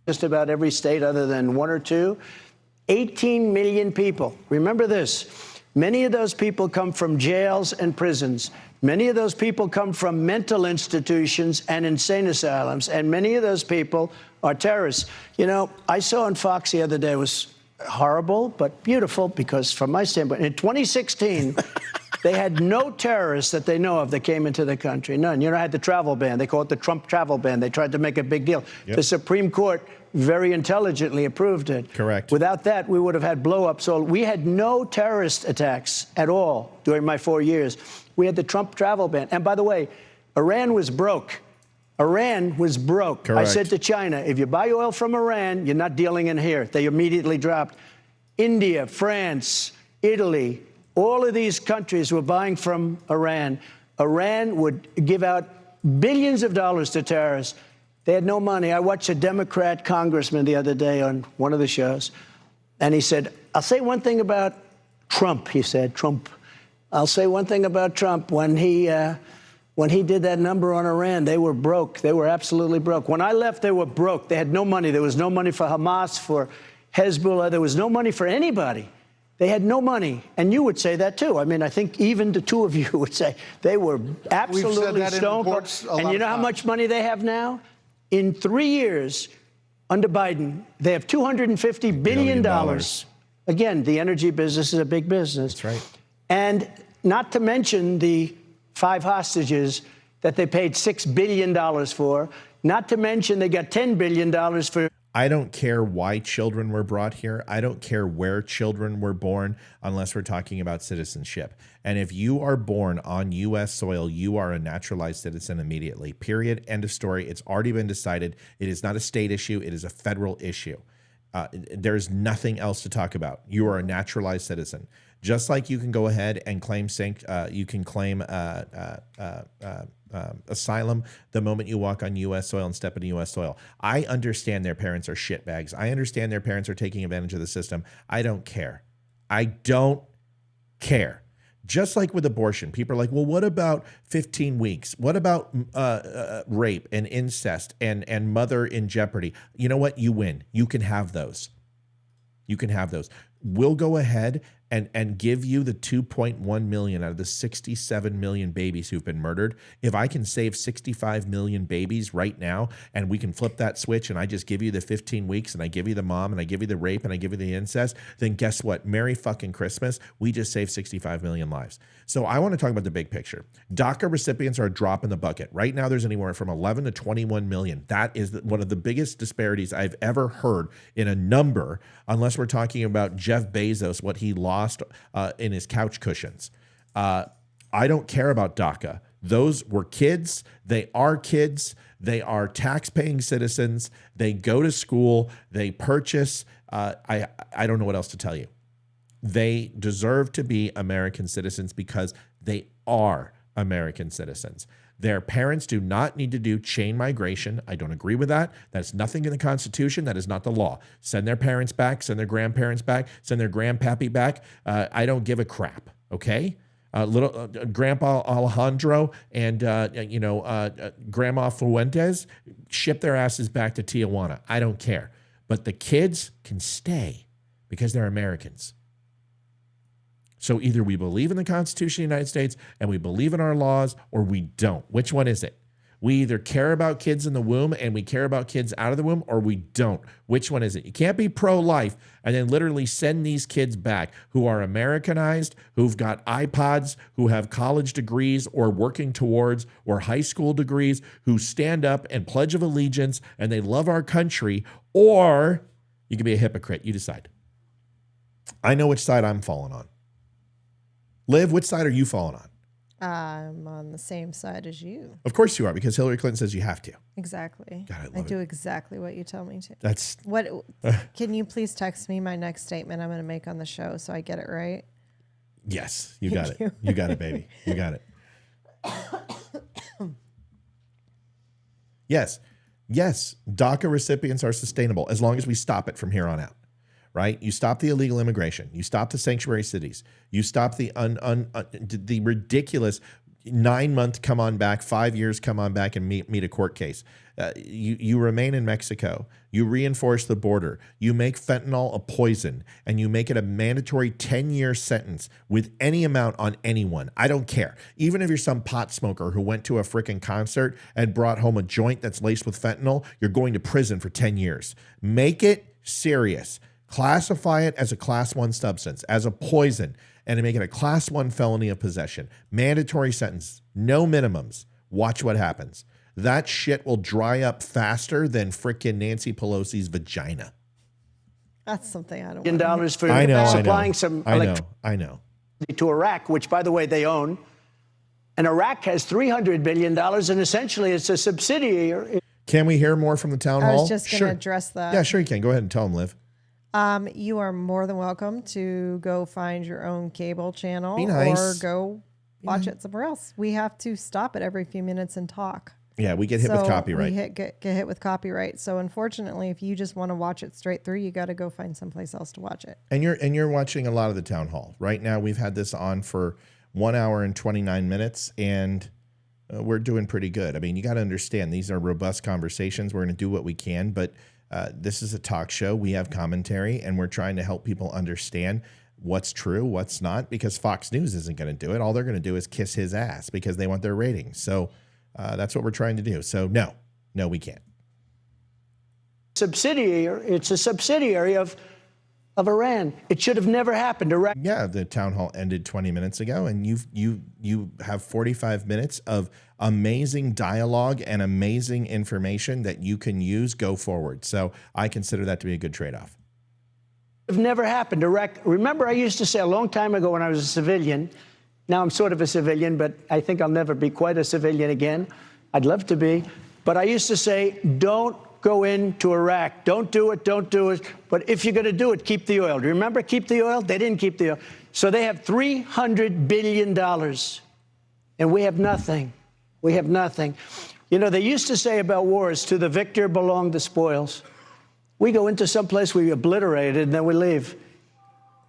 Just about every state other than one or two. 18 million people. Remember this. Many of those people come from jails and prisons. Many of those people come from mental institutions and insane asylums. And many of those people are terrorists. You know, I saw on Fox the other day, it was horrible, but beautiful, because from my standpoint, in 2016, they had no terrorists that they know of that came into the country. None. You know, I had the travel ban. They call it the Trump travel ban. They tried to make a big deal. Yep. The Supreme Court very intelligently approved it. Correct. Without that, we would have had blow-ups. So we had no terrorist attacks at all during my 4 years. We had the Trump travel ban. And by the way, Iran was broke. Iran was broke. Correct. I said to China, if you buy oil from Iran, you're not dealing in here. They immediately dropped. India, France, Italy, all of these countries were buying from Iran. Iran would give out billions of dollars to terrorists. They had no money. I watched a Democrat congressman the other day on one of the shows, and he said, I'll say one thing about Trump, he said, Trump. I'll say one thing about Trump. When he did that number on Iran, they were broke. They were absolutely broke. When I left, they were broke. They had no money. There was no money for Hamas, for Hezbollah. There was no money for anybody. They had no money. And you would say that, too. I mean, I think even the two of you would say they were absolutely stone cold. And you know how much money they have now? In 3 years, under Biden, they have $250 billion. Again, the energy business is a big business. That's right. And not to mention the 5 hostages that they paid $6 billion for. Not to mention they got $10 billion for... I don't care why children were brought here. I don't care where children were born unless we're talking about citizenship. And if you are born on U.S. soil, you are a naturalized citizen immediately. Period. End of story. It's already been decided. It is not a state issue. It is a federal issue. There's nothing else to talk about. You are a naturalized citizen. Just like you can go ahead and claim asylum the moment you walk on U.S. soil and step into U.S. soil. I understand their parents are shitbags. I understand their parents are taking advantage of the system. I don't care. I don't care. Just like with abortion, people are like, well, what about 15 weeks? What about rape and incest and mother in jeopardy? You know what? You win. You can have those. You can have those. We'll go ahead and give you the 2.1 million out of the 67 million babies who've been murdered. If I can save 65 million babies right now and we can flip that switch and I just give you the 15 weeks and I give you the mom and I give you the rape and I give you the incest, then guess what? Merry fucking Christmas. We just saved 65 million lives. So I want to talk about the big picture. DACA recipients are a drop in the bucket. Right now there's anywhere from 11 to 21 million. That is one of the biggest disparities I've ever heard in a number, unless we're talking about Jeff Bezos, what he lost in his couch cushions. I don't care about DACA. Those were kids. They are kids. They are tax-paying citizens. They go to school. They purchase. I don't know what else to tell you. They deserve to be American citizens because they are American citizens. Their parents do not need to do chain migration. I don't agree with that. That's nothing in the Constitution. That is not the law. Send their parents back, send their grandparents back, send their grandpappy back. I don't give a crap, okay? Little Grandpa Alejandro and Grandma Fuentes, ship their asses back to Tijuana. I don't care. But the kids can stay because they're Americans. So either we believe in the Constitution of the United States and we believe in our laws, or we don't. Which one is it? We either care about kids in the womb and we care about kids out of the womb, or we don't. Which one is it? You can't be pro-life and then literally send these kids back who are Americanized, who've got iPods, who have college degrees or working towards, or high school degrees, who stand up and pledge of allegiance and they love our country, or you can be a hypocrite. You decide. I know which side I'm falling on. Liv, which side are you falling on? I'm on the same side as you. Of course you are, because Hillary Clinton says you have to. Exactly. God, I do exactly what you tell me to. That's what. Can you please text me my next statement I'm going to make on the show so I get it right? Yes, you got it. You got it, baby. You got it. Yes. Yes, DACA recipients are sustainable as long as we stop it from here on out. Right? You stop the illegal immigration. You stop the sanctuary cities. You stop the the ridiculous 9-month come on back, 5 years come on back and meet a court case. You remain in Mexico. You reinforce the border. You make fentanyl a poison, and you make it a mandatory 10-year sentence with any amount on anyone. I don't care. Even if you're some pot smoker who went to a freaking concert and brought home a joint that's laced with fentanyl, you're going to prison for 10 years. Make it serious. Classify it as a class 1 substance, as a poison, and make it a class 1 felony of possession. Mandatory sentence, no minimums. Watch what happens. That shit will dry up faster than frickin' Nancy Pelosi's vagina. That's something I don't $1 billion for supplying some electricity to Iraq, which, by the way, they own. And Iraq has $300 billion, and essentially it's a subsidiary. Can we hear more from the town hall? I was just going to address that. Yeah, sure you can. Go ahead and tell them, Liv. You are more than welcome to go find your own cable channel. Be nice. Or go watch it somewhere else. We have to stop it every few minutes and talk. Yeah, we get hit with copyright. We get hit with copyright. So unfortunately, if you just want to watch it straight through, you got to go find someplace else to watch it. And you're watching a lot of the town hall. Right now, we've had this on for 1 hour and 29 minutes, and we're doing pretty good. I mean, you got to understand, these are robust conversations. We're going to do what we can, but this is a talk show. We have commentary, and we're trying to help people understand what's true, what's not, because Fox News isn't going to do it. All they're going to do is kiss his ass because they want their ratings. So that's what we're trying to do. So no, we can't. It's a subsidiary of of Iran. It should have never happened. Iraq. Yeah, the town hall ended 20 minutes ago, and you have 45 minutes of amazing dialogue and amazing information that you can use go forward. So I consider that to be a good trade-off. Have never happened. Iraq. Remember, I used to say a long time ago when I was a civilian. Now I'm sort of a civilian, but I think I'll never be quite a civilian again. I'd love to be, but I used to say, don't go into Iraq. Don't do it. Don't do it. But if you're going to do it, keep the oil. Do you remember keep the oil? They didn't keep the oil. So they have $300 billion, and we have nothing. We have nothing. You know, they used to say about wars, to the victor belong the spoils. We go into some place we obliterate it, and then we leave.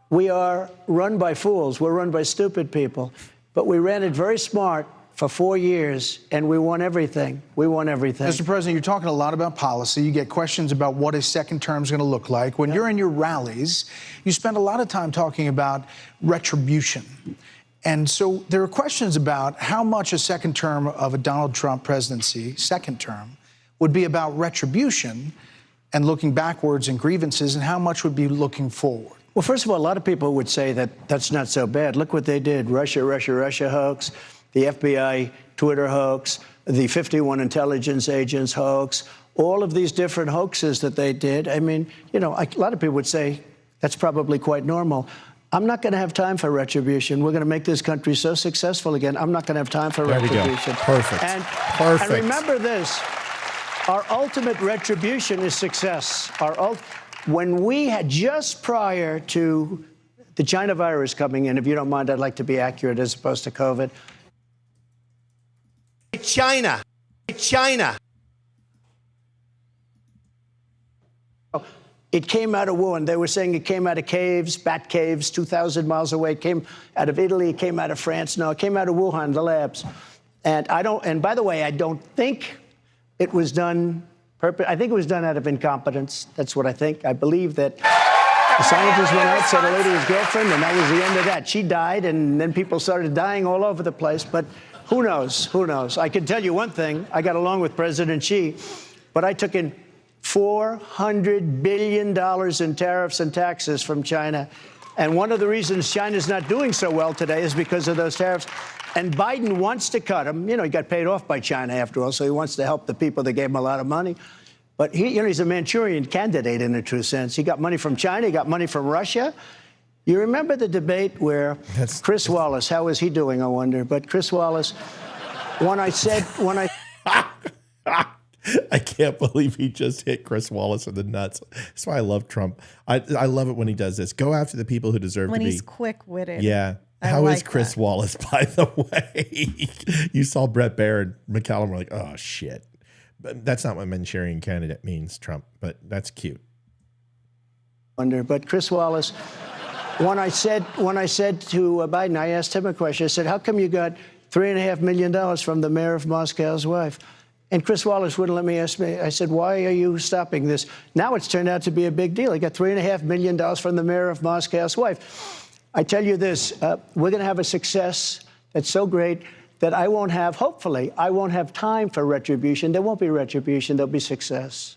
We are run by fools. We're run by stupid people. But we ran it very smart for 4 years, and we won everything. We won everything. Mr. President, you're talking a lot about policy. You get questions about what a second term is going to look like. When you're in your rallies, you spend a lot of time talking about retribution. And so there are questions about how much a second term of a Donald Trump presidency, second term, would be about retribution and looking backwards and grievances, and how much would be looking forward. Well, first of all, a lot of people would say that that's not so bad. Look what they did. Russia hoax, the FBI Twitter hoax, the 51 intelligence agents hoax, all of these different hoaxes that they did. I mean, you know, a lot of people would say that's probably quite normal. I'm not going to have time for retribution. We're going to make this country so successful again. I'm not going to have time for retribution. Perfect. And remember this, our ultimate retribution is success. When we had, just prior to the China virus coming in, if you don't mind, I'd like to be accurate as opposed to COVID. China. It came out of Wuhan. They were saying it came out of caves, bat caves, 2,000 miles away. It came out of Italy. It came out of France. No, it came out of Wuhan, the labs. And by the way, I don't think it was done. I think it was done out of incompetence. That's what I think. I believe that the scientist went out, said hello to his girlfriend, and that was the end of that. She died, and then people started dying all over the place. But who knows? Who knows? I can tell you one thing. I got along with President Xi, but I took in $400 billion in tariffs and taxes from China. And one of the reasons China's not doing so well today is because of those tariffs. And Biden wants to cut them. You know, he got paid off by China after all, so he wants to help the people that gave him a lot of money. But he's a Manchurian candidate in a true sense. He got money from China, he got money from Russia. You remember the debate where Chris Wallace, how is he doing, I wonder? But Chris Wallace, I can't believe he just hit Chris Wallace in the nuts. That's why I love Trump. I love it when he does this. Go after the people who deserve to be. When he's quick-witted. Yeah. How is Chris Wallace, by the way? You saw Brett Baer and McCallum were like, oh, shit. But that's not what Manchurian candidate means, Trump, but that's cute. But Chris Wallace, when I said to Biden, I asked him a question. I said, how come you got $3.5 million from the mayor of Moscow's wife? And Chris Wallace wouldn't let me ask me. I said, why are you stopping this? Now it's turned out to be a big deal. He got $3.5 million from the mayor of Moscow's wife. I tell you this, we're going to have a success that's so great that hopefully, I won't have time for retribution. There won't be retribution. There'll be success.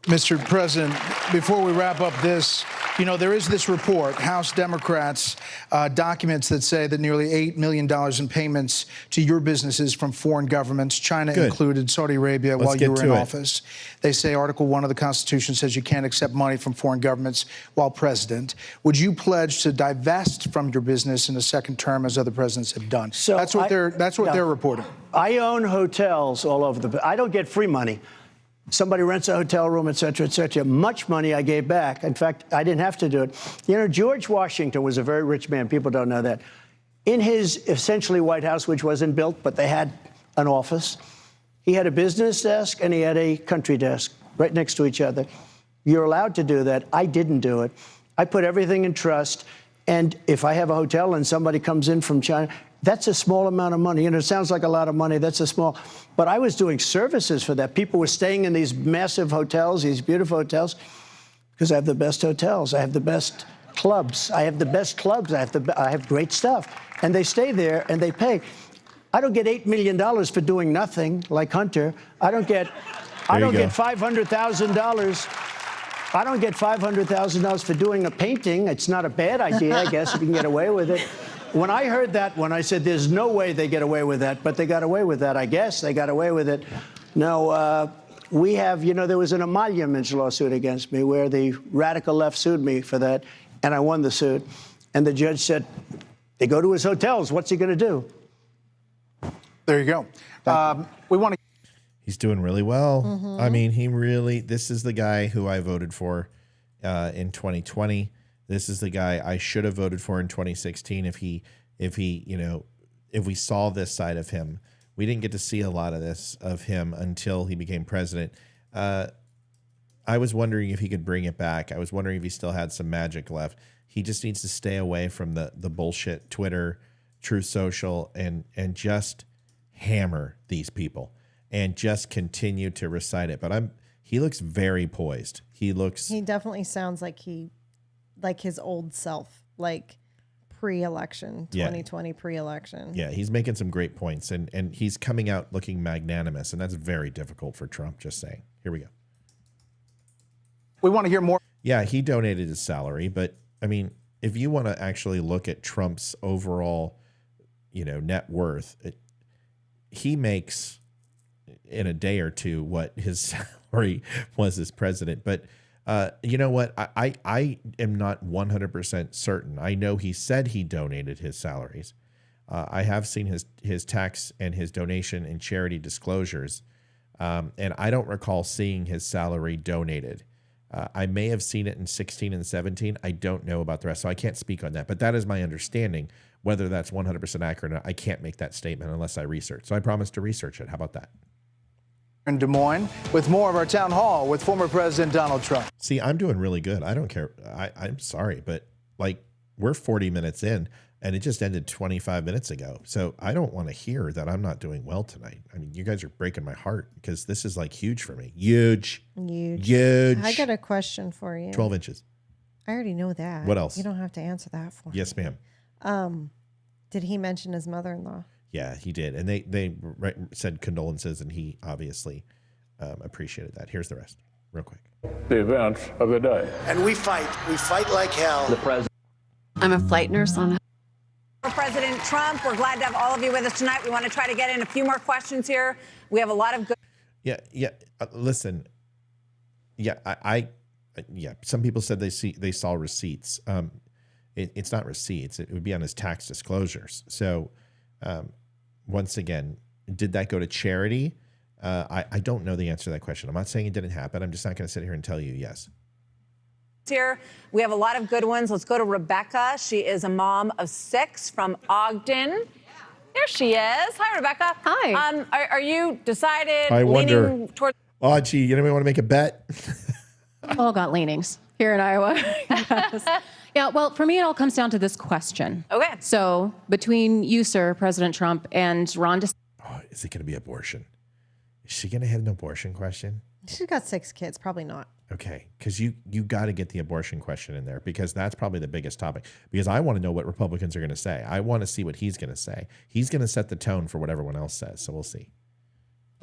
Mr. President, before we wrap up this, you know, there is this report, House Democrats, documents that say that nearly $8 million in payments to your businesses from foreign governments, China included, Saudi Arabia, while you were in office. They say Article 1 of the Constitution says you can't accept money from foreign governments while president. Would you pledge to divest from your business in a second term as other presidents have done? So that's what they're reporting. I own hotels all over I don't get free money. Somebody rents a hotel room, et cetera, much money I gave back. In fact, I didn't have to do it. You know, George Washington was a very rich man. People don't know that. In his essentially White House, which wasn't built, but they had an office, he had a business desk and he had a country desk right next to each other. You're allowed to do that. I didn't do it. I put everything in trust. And if I have a hotel and somebody comes in from China, that's a small amount of money. You know, it sounds like a lot of money. That's a small. But I was doing services for that. People were staying in these massive hotels, these beautiful hotels, because I have the best hotels. I have the best clubs. I have the best clubs. I have great stuff. And they stay there and they pay. I don't get $8 million for doing nothing like Hunter. I don't get $500,000. I don't get $500,000 for doing a painting. It's not a bad idea, I guess, if you can get away with it. When I heard that, when I said there's no way they get away with that, but they got away with that, I guess they got away with it. No, we have, there was an emoluments lawsuit against me where the radical left sued me for that, and I won the suit. And the judge said, they go to his hotels. What's he going to do? There you go. We want to. He's doing really well. I mean, this is the guy who I voted for in 2020. This is the guy I should have voted for in 2016 if we saw this side of him. We didn't get to see a lot of this of him until he became president. I was wondering if he could bring it back. I was wondering if he still had some magic left. He just needs to stay away from the bullshit Twitter, Truth Social, and just hammer these people and just continue to recite it. But he looks very poised. He definitely sounds like his old self, like pre-election, 2020 pre-election. Yeah, he's making some great points, and he's coming out looking magnanimous, and that's very difficult for Trump, just saying. Here we go. We want to hear more. Yeah, he donated his salary, but I mean, if you want to actually look at Trump's overall, net worth, he makes in a day or two what his salary was as president. But you know what? I am not 100% certain. I know he said he donated his salaries. I have seen his tax and his donation and charity disclosures, and I don't recall seeing his salary donated. I may have seen it in 16 and 17. I don't know about the rest, so I can't speak on that. But that is my understanding. Whether that's 100% accurate or not, I can't make that statement unless I research. So I promise to research it. How about that? In Des Moines with more of our town hall with former President Donald Trump. See, I'm doing really good. I don't care. I'm sorry, but we're 40 minutes in, and it just ended 25 minutes ago. So I don't want to hear that I'm not doing well tonight. I mean, you guys are breaking my heart because this is huge for me. Huge. I got a question for you. 12 inches. I already know that. What else? You don't have to answer that for me. Yes, ma'am. Did he mention his mother-in-law? Yeah, he did. And they said condolences, and he obviously appreciated that. Here's the rest, real quick. The events of the day. And we fight. We fight like hell. The president. I'm a flight nurse on. President Trump, we're glad to have all of you with us tonight. We want to try to get in a few more questions here. We have a lot of good. Yeah. Listen. Yeah, some people said they saw receipts. It's not receipts. It would be on his tax disclosures. So, once again, did that go to charity? I don't know the answer to that question. I'm not saying it didn't happen. I'm just not going to sit here and tell you yes. Here, we have a lot of good ones. Let's go to Rebecca. She is a mom of 6 from Ogden. There she is. Hi, Rebecca. Hi. Are you decided? I wonder. Leaning toward. Oh, gee, you want to make a bet? All got leanings here in Iowa. Yes. Yeah, well, for me, it all comes down to this question. Okay. So between you, sir, President Trump, and Ron DeSantis. Oh, is it going to be abortion? Is she going to hit an abortion question? She's got 6 kids. Probably not. Okay, because you got to get the abortion question in there because that's probably the biggest topic. Because I want to know what Republicans are going to say. I want to see what he's going to say. He's going to set the tone for what everyone else says. So we'll see.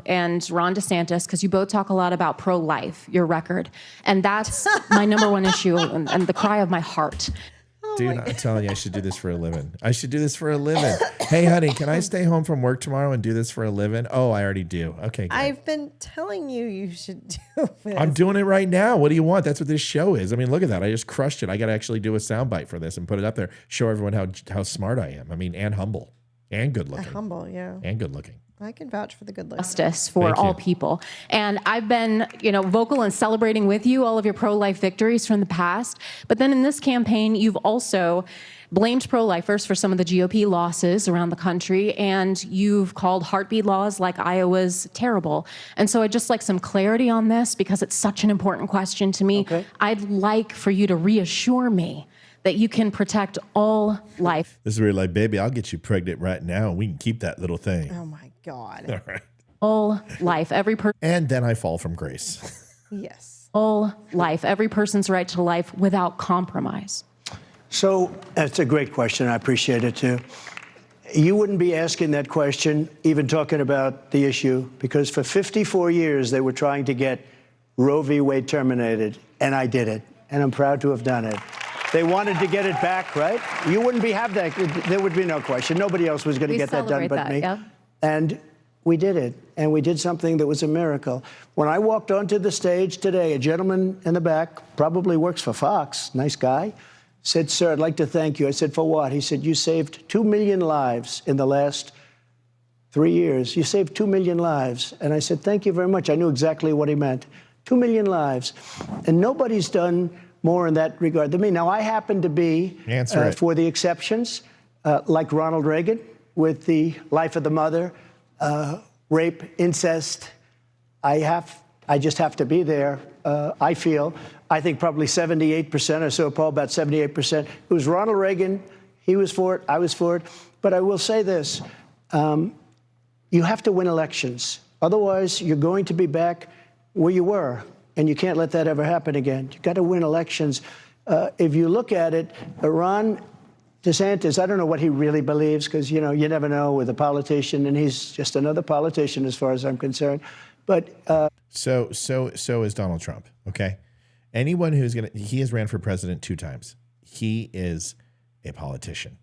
And Ron DeSantis, because you both talk a lot about pro-life, your record. And that's my number one issue and the cry of my heart. Dude, I'm telling you, I should do this for a living. I should do this for a living. Hey, honey, can I stay home from work tomorrow and do this for a living? Oh, I already do. Okay, good. I've been telling you should do this. I'm doing it right now. What do you want? That's what this show is. I mean, look at that. I just crushed it. I got to actually do a soundbite for this and put it up there. Show everyone how smart I am. I mean, and humble. And good looking. Humble, yeah. And good looking. I can vouch for the good looking. Justice for all people. And I've been, vocal and celebrating with you all of your pro-life victories from the past. But then in this campaign, you've also blamed pro-lifers for some of the GOP losses around the country, and you've called heartbeat laws like Iowa's terrible. And so I'd just like some clarity on this because it's such an important question to me. Okay. I'd like for you to reassure me that you can protect all life. This is where you're like, baby, I'll get you pregnant right now. We can keep that little thing. Oh, my God. All right. All life, every person. And then I fall from grace. Yes. All life, every person's right to life without compromise. So that's a great question. I appreciate it, too. You wouldn't be asking that question, even talking about the issue, because for 54 years they were trying to get Roe v. Wade terminated, and I did it, and I'm proud to have done it. They wanted to get it back, right? You wouldn't have that. There would be no question. Nobody else was going to get that done but me. Yeah. And we did it, and we did something that was a miracle. When I walked onto the stage today, a gentleman in the back, probably works for Fox, nice guy, said, "Sir, I'd like to thank you." I said, "For what?" He said, "You saved 2 million lives in the last 3 years. You saved 2 million lives." And I said, "Thank you very much." I knew exactly what he meant. 2 million lives. And nobody's done more in that regard than me. Now, I happen to be for the exceptions, like Ronald Reagan, with the life of the mother, rape, incest. I just have to be there. I think probably 78% or so, Paul, about 78%. It was Ronald Reagan. He was for it. I was for it. But I will say this. You have to win elections. Otherwise, you're going to be back where you were. And you can't let that ever happen again. You've got to win elections. If you look at it, Ron DeSantis, I don't know what he really believes, because, you never know with a politician, and he's just another politician as far as I'm concerned. But so is Donald Trump. Okay, anyone who's he has ran for president 2 times. He is a politician,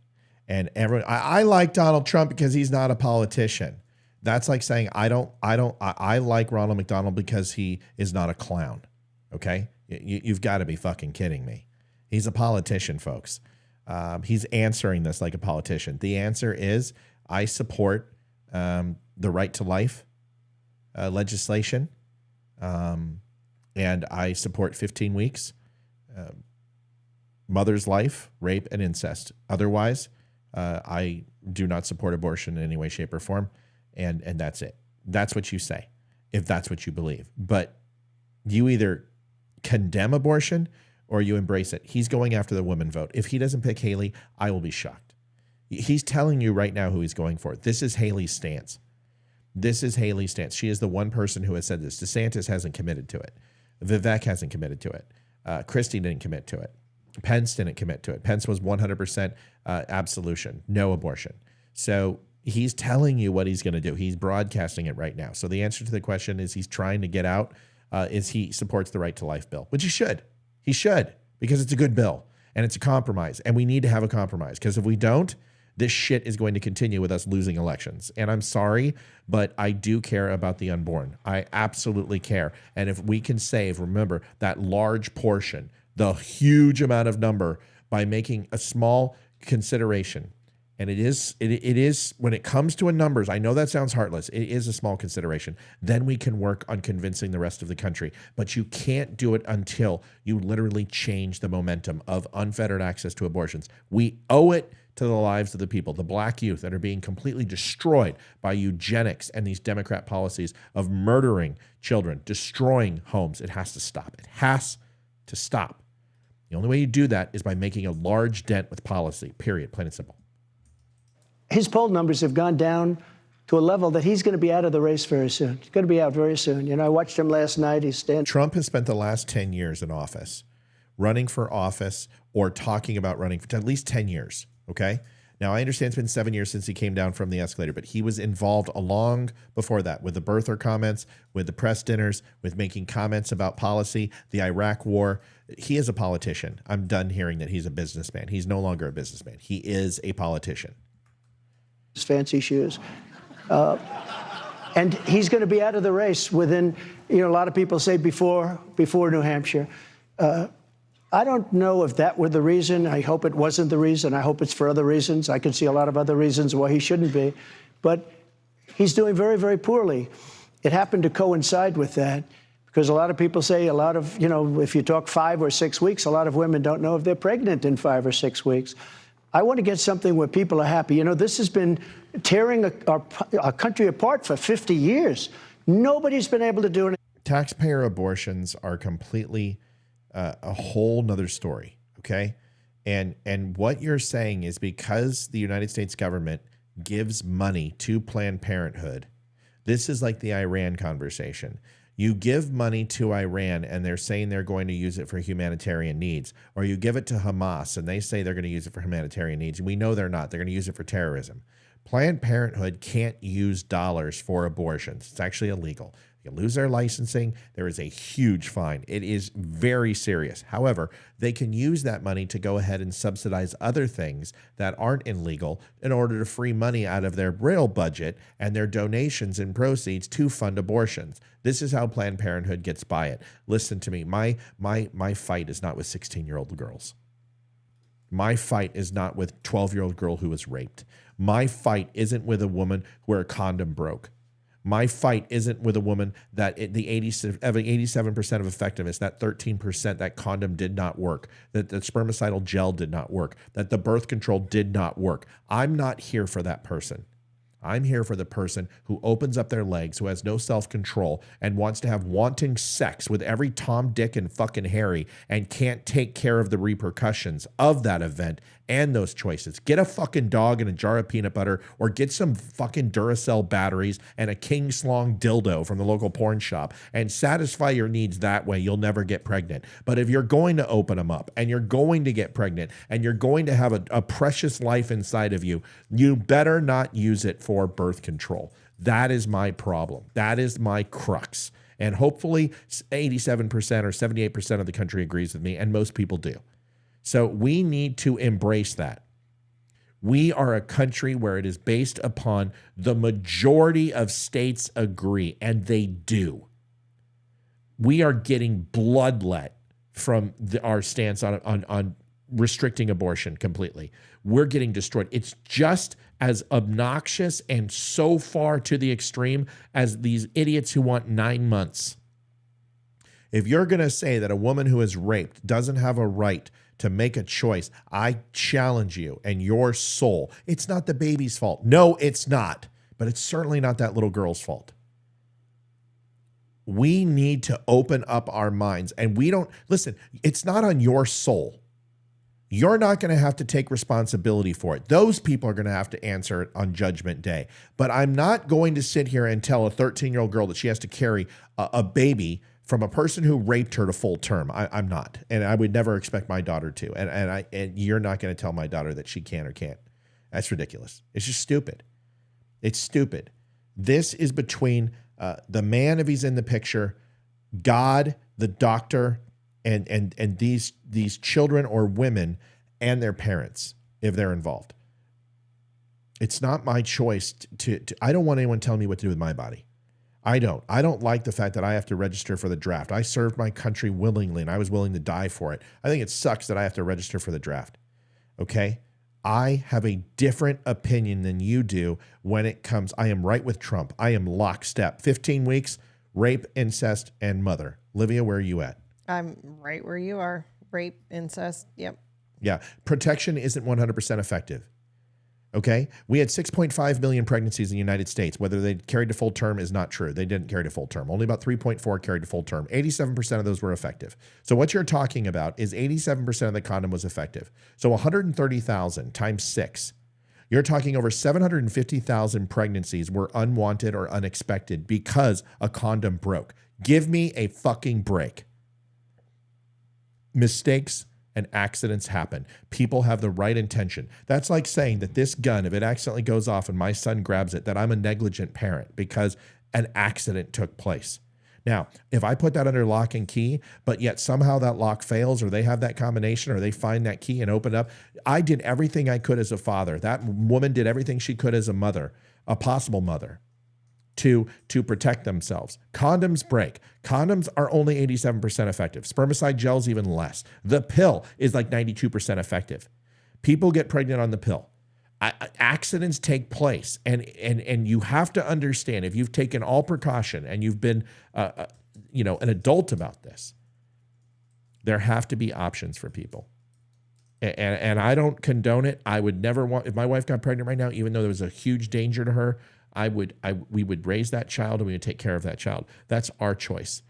and everyone. I like Donald Trump because he's not a politician. That's like saying I like Ronald McDonald because he is not a clown. Okay, you've got to be fucking kidding me. He's a politician, folks. He's answering this like a politician. The answer is I support the right to life legislation, and I support 15 weeks, mother's life, rape, and incest. Otherwise, I do not support abortion in any way, shape, or form, and that's it. That's what you say, if that's what you believe. But you either condemn abortion or you embrace it. He's going after the women vote. If he doesn't pick Haley, I will be shocked. He's telling you right now who he's going for. This is Haley's stance. This is Haley's stance. She is the one person who has said this. DeSantis hasn't committed to it. Vivek hasn't committed to it. Christie didn't commit to it. Pence didn't commit to it. Pence was 100% absolution, no abortion. So he's telling you what he's going to do. He's broadcasting it right now. So the answer to the question is he's trying to get out, is he supports the right to life bill, which he should. He should, because it's a good bill and it's a compromise. And we need to have a compromise, because if we don't, this shit is going to continue with us losing elections. And I'm sorry, but I do care about the unborn. I absolutely care. And if we can save, remember, that large portion, the huge amount of number, by making a small consideration, and it is when it comes to numbers, I know that sounds heartless, it is a small consideration, then we can work on convincing the rest of the country. But you can't do it until you literally change the momentum of unfettered access to abortions. We owe it to the lives of the people, the black youth that are being completely destroyed by eugenics and these Democrat policies of murdering children, destroying homes. It has to stop. It has to stop. The only way you do that is by making a large dent with policy, period, plain and simple. His poll numbers have gone down to a level that he's going to be out of the race very soon. He's going to be out very soon. I watched him last night. Trump has spent the last 10 years in office, running for office or talking about running for at least 10 years, okay? Now, I understand it's been 7 years since he came down from the escalator, but he was involved long before that with the birther comments, with the press dinners, with making comments about policy, the Iraq war. He is a politician. I'm done hearing that he's a businessman. He's no longer a businessman. He is a politician. His fancy shoes. And he's going to be out of the race within, a lot of people say before New Hampshire. I don't know if that were the reason. I hope it wasn't the reason. I hope it's for other reasons. I can see a lot of other reasons why he shouldn't be. But he's doing very, very poorly. It happened to coincide with that, because a lot of people say if you talk 5 or 6 weeks, a lot of women don't know if they're pregnant in 5 or 6 weeks. I want to get something where people are happy. This has been tearing our country apart for 50 years. Nobody's been able to do it. Taxpayer abortions are completely a whole nother story, okay? And what you're saying is because the United States government gives money to Planned Parenthood, this is like the Iran conversation. You give money to Iran and they're saying they're going to use it for humanitarian needs, or you give it to Hamas and they say they're going to use it for humanitarian needs. And we know they're not. They're going to use it for terrorism. Planned Parenthood can't use dollars for abortions. It's actually illegal. They can lose their licensing. There is a huge fine. It is very serious. However, they can use that money to go ahead and subsidize other things that aren't illegal in order to free money out of their real budget and their donations and proceeds to fund abortions. This is how Planned Parenthood gets by it. Listen to me. My fight is not with 16-year-old girls. My fight is not with 12-year-old girl who was raped. My fight isn't with a woman where a condom broke. My fight isn't with a woman that the 87% of effectiveness, that 13%, that condom did not work, that the spermicidal gel did not work, that the birth control did not work. I'm not here for that person. I'm here for the person who opens up their legs, who has no self-control and wants to have wanting sex with every Tom, Dick, and fucking Harry and can't take care of the repercussions of that event and those choices. Get a fucking dog and a jar of peanut butter, or get some fucking Duracell batteries and a King Slong dildo from the local porn shop and satisfy your needs that way. You'll never get pregnant. But if you're going to open them up and you're going to get pregnant and you're going to have a precious life inside of you, you better not use it for birth control. That is my problem. That is my crux. And hopefully 87% or 78% of the country agrees with me, and most people do. So we need to embrace that. We are a country where it is based upon the majority of states agree, and they do. We are getting bloodlet from our stance on restricting abortion completely. We're getting destroyed. It's just as obnoxious and so far to the extreme as these idiots who want 9 months. If you're going to say that a woman who is raped doesn't have a right to make a choice, I challenge you and your soul. It's not the baby's fault. No, it's not. But it's certainly not that little girl's fault. We need to open up our minds. And we don't, listen, it's not on your soul. You're not going to have to take responsibility for it. Those people are going to have to answer it on Judgment Day. But I'm not going to sit here and tell a 13-year-old girl that she has to carry a baby from a person who raped her to full term. I'm not. And I would never expect my daughter to. And you're not going to tell my daughter that she can or can't. That's ridiculous. It's just stupid. It's stupid. This is between the man, if he's in the picture, God, the doctor, and these children or women and their parents, if they're involved. It's not my choice to I don't want anyone telling me what to do with my body. I don't like the fact that I have to register for the draft. I served my country willingly, and I was willing to die for it. I think it sucks that I have to register for the draft. Okay? I have a different opinion than you do when it comes. I am right with Trump. I am lockstep. 15 weeks, rape, incest, and mother. Livia, where are you at? I'm right where you are. Rape, incest. Yep. Yeah. Protection isn't 100% effective. Okay. We had 6.5 million pregnancies in the United States. Whether they carried to full term is not true. They didn't carry to full term. Only about 3.4 carried to full term. 87% of those were effective. So what you're talking about is 87% of the condom was effective. So 130,000 times 6. You're talking over 750,000 pregnancies were unwanted or unexpected because a condom broke. Give me a fucking break. Mistakes and accidents happen. People have the right intention. That's like saying that this gun, if it accidentally goes off and my son grabs it, that I'm a negligent parent because an accident took place. Now, if I put that under lock and key, but yet somehow that lock fails, or they have that combination, or they find that key and open up, I did everything I could as a father. That woman did everything she could as a mother, a possible mother, to protect themselves. Condoms break. Condoms are only 87% effective. Spermicide gel's even less. The pill is like 92% effective. People get pregnant on the pill. Accidents take place, and you have to understand, if you've taken all precaution and you've been an adult about this, there have to be options for people. And I don't condone it. I would never want, if my wife got pregnant right now, even though there was a huge danger to her, we would raise that child and we would take care of that child. That's our choice.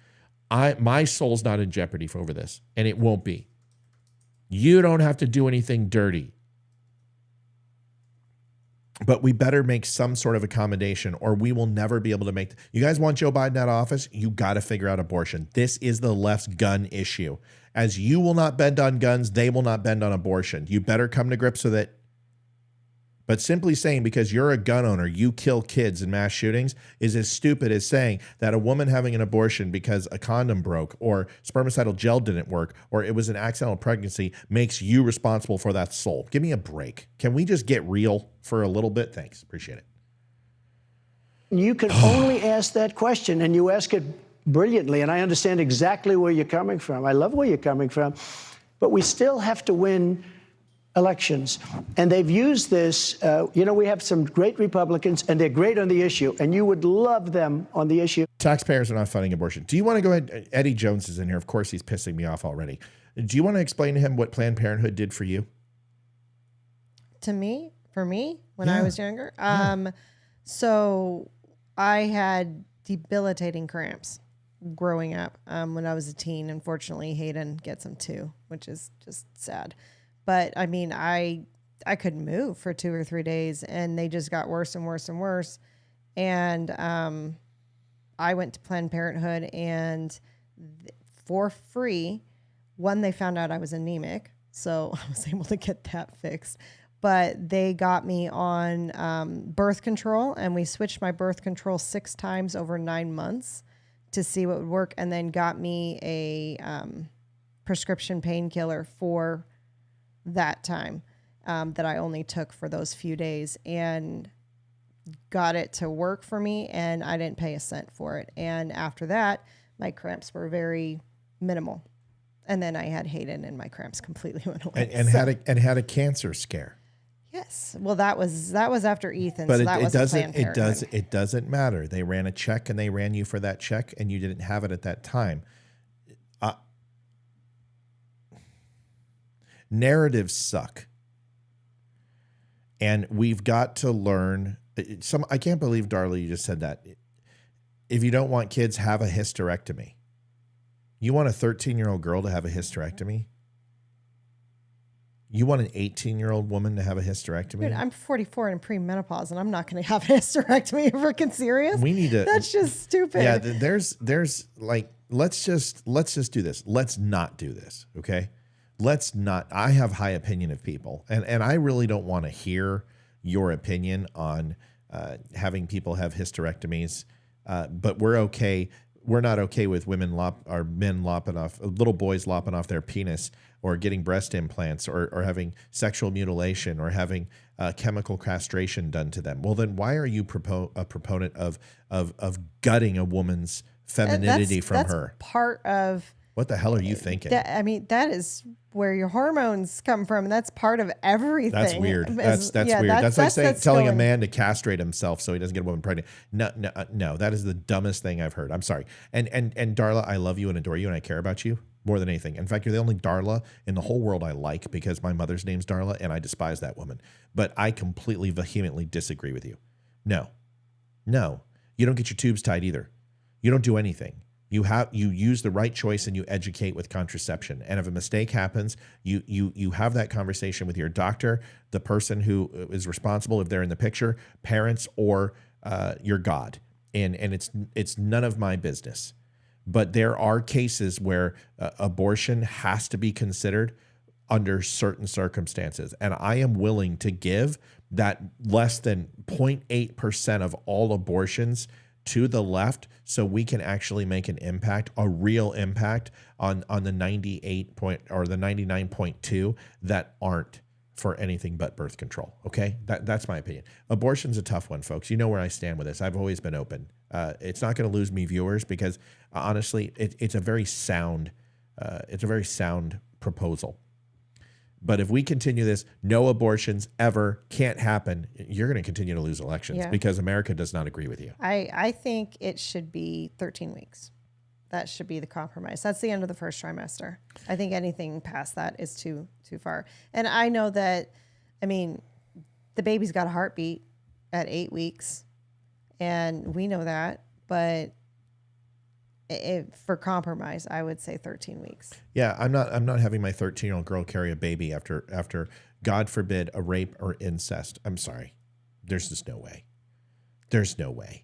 My soul's not in jeopardy over this, and it won't be. You don't have to do anything dirty. But we better make some sort of accommodation, or we will never be able to make. You guys want Joe Biden out of office? You got to figure out abortion. This is the left's gun issue. As you will not bend on guns, they will not bend on abortion. You better come to grips with it. But simply saying because you're a gun owner, you kill kids in mass shootings is as stupid as saying that a woman having an abortion because a condom broke or spermicidal gel didn't work or it was an accidental pregnancy makes you responsible for that soul. Give me a break. Can we just get real for a little bit? Thanks. Appreciate it. You can only ask that question, and you ask it brilliantly, and I understand exactly where you're coming from. I love where you're coming from, but we still have to win elections. And they've used this, we have some great Republicans, and they're great on the issue, and you would love them on the issue. Taxpayers are not funding abortion. Do you want to go ahead? Eddie Jones is in here. Of course, he's pissing me off already. Do you want to explain to him what Planned Parenthood did for you? For me, when I was younger? So I had debilitating cramps growing up. When I was a teen, unfortunately, Hayden gets them too, which is just sad. But I mean, I couldn't move for 2 or 3 days, and they just got worse and worse and worse. And I went to Planned Parenthood, and for free, they found out I was anemic, so I was able to get that fixed. But they got me on birth control, and we switched my birth control 6 times over 9 months to see what would work, and then got me a prescription painkiller for that time that I only took for those few days, and got it to work for me, and I didn't pay a cent for it. And after that, my cramps were very minimal. And then I had Hayden, and my cramps completely went away. And had a cancer scare. Yes. Well, that was after Ethan. But so that wasn't Planned Parenthood. It doesn't matter. They ran a check, and they ran you for that check, and you didn't have it at that time. Narratives suck. And we've got to learn. I can't believe, Darla, you just said that. If you don't want kids, have a hysterectomy. You want a 13-year-old girl to have a hysterectomy? You want an 18-year-old woman to have a hysterectomy? Dude, I'm 44 and premenopause, and I'm not going to have a hysterectomy. Are you freaking serious? We need to. That's just stupid. Yeah, there's like, let's just do this. Let's not do this, okay? Let's not. I have high opinion of people, and I really don't want to hear your opinion on having people have hysterectomies, but we're okay. We're not okay with men lopping off, little boys lopping off their penis, or getting breast implants, or having sexual mutilation, or having chemical castration done to them. Well, then why are you a proponent of gutting a woman's femininity from her? Part of. What the hell are you thinking? That is where your hormones come from, and that's part of everything. That's weird. That's weird. That's like telling a man to castrate himself so he doesn't get a woman pregnant. No, that is the dumbest thing I've heard. I'm sorry. And Darla, I love you and adore you, and I care about you more than anything. In fact, you're the only Darla in the whole world I like, because my mother's name's Darla, and I despise that woman. But I completely, vehemently disagree with you. No, you don't get your tubes tied either. You don't do anything. You use the right choice, and you educate with contraception. And if a mistake happens, you have that conversation with your doctor, the person who is responsible, if they're in the picture, parents, or your God. And it's none of my business. But there are cases where abortion has to be considered under certain circumstances. And I am willing to give that less than 0.8% of all abortions to the left, so we can actually make an impact, a real impact on the 99.2 that aren't for anything but birth control. Okay, that's my opinion. Abortion's a tough one, folks. You know where I stand with this. I've always been open. It's not going to lose me viewers, because honestly, it's a very sound proposal. But if we continue this, no abortions ever, can't happen, you're going to continue to lose elections, because America does not agree with you. I think it should be 13 weeks. That should be the compromise. That's the end of the first trimester. I think anything past that is too far. And I know that, the baby's got a heartbeat at 8 weeks, and we know that, but for compromise, I would say 13 weeks. Yeah, I'm not having my 13-year-old girl carry a baby after, God forbid, a rape or incest. I'm sorry. There's just no way. There's no way.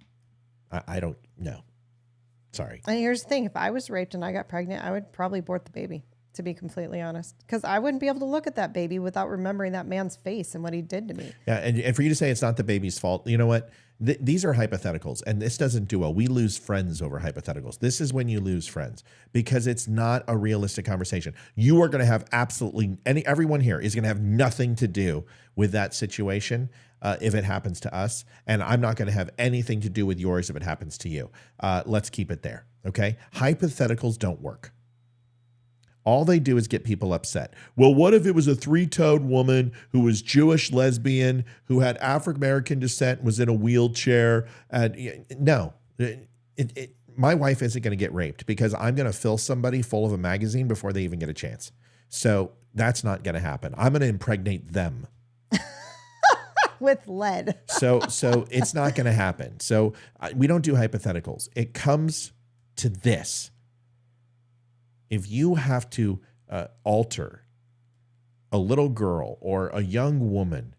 I don't know. Sorry. And here's the thing. If I was raped and I got pregnant, I would probably abort the baby. to be completely honest, because I wouldn't be able to look at that baby without remembering that man's face and what he did to me. Yeah, and for you to say it's not the baby's fault, you know what? These are hypotheticals, and this doesn't do well. We lose friends over hypotheticals. This is when you lose friends because it's not a realistic conversation. You are going to have everyone here is going to have nothing to do with that situation if it happens to us, and I'm not going to have anything to do with yours if it happens to you. Let's keep it there, okay? Hypotheticals don't work. All they do is get people upset. Well, what if it was a three-toed woman who was Jewish, lesbian, who had African-American descent, was in a wheelchair? No, my wife isn't going to get raped because I'm going to fill somebody full of a magazine before they even get a chance. So that's not going to happen. I'm going to impregnate them. With lead. So it's not going to happen. So we don't do hypotheticals. It comes to this. If you have to alter a little girl or a young woman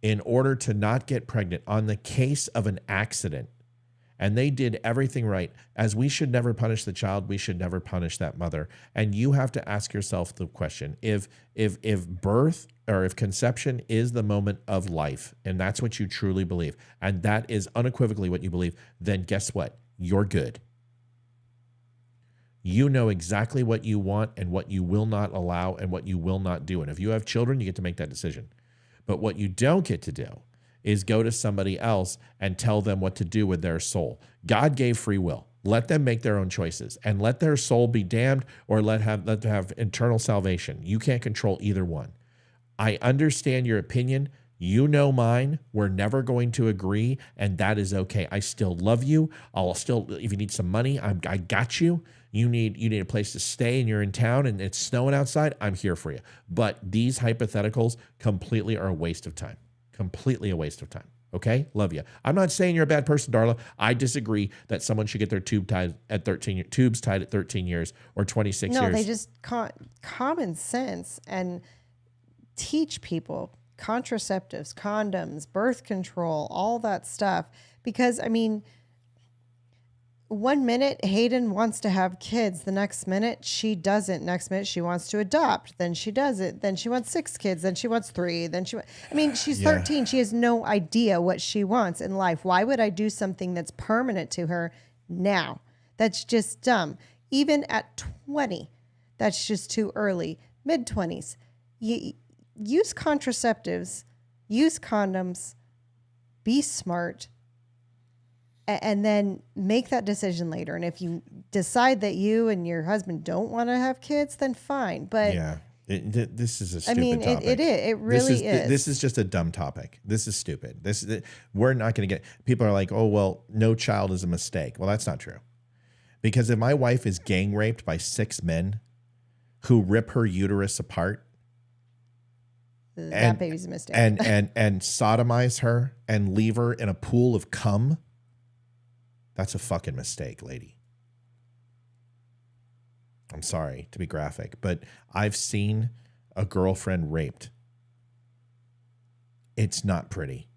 in order to not get pregnant on the case of an accident, and they did everything right, as we should never punish the child, we should never punish that mother. And you have to ask yourself the question, if birth or if conception is the moment of life, and that's what you truly believe, and that is unequivocally what you believe, then guess what? You're good. You know exactly what you want and what you will not allow and what you will not do. And if you have children, you get to make that decision. But what you don't get to do is go to somebody else and tell them what to do with their soul. God gave free will. Let them make their own choices and let their soul be damned or let them have eternal salvation. You can't control either one. I understand your opinion. You know mine. We're never going to agree, and that is okay. I still love you. I'll still, if you need some money, I got you. You need a place to stay and you're in town and it's snowing outside, I'm here for you. But these hypotheticals completely are a waste of time. Completely a waste of time. Okay? Love you. I'm not saying you're a bad person, Darla. I disagree that someone should get their tubes tied at 13 years or 26 years. No, they just common sense and teach people contraceptives, condoms, birth control, all that stuff. Because, I mean, 1 minute Hayden wants to have kids, the next minute she doesn't. Next minute she wants to adopt, then she does it. Then she wants 6 kids, then she wants 3, then she's 13. She has no idea what she wants in life. Why would I do something that's permanent to her now? That's just dumb. Even at 20, that's just too early. Mid-20s, use contraceptives, use condoms, be smart, and then make that decision later. And if you decide that you and your husband don't want to have kids, then fine. But yeah, this is a stupid topic. It is. It really is. This is just a dumb topic. This is stupid. We're not going to get. People are like, oh well, no child is a mistake. Well, that's not true. Because if my wife is gang raped by 6 men who rip her uterus apart, that baby's a mistake, and sodomize her and leave her in a pool of cum. That's a fucking mistake, lady. I'm sorry to be graphic, but I've seen a girlfriend raped. It's not pretty.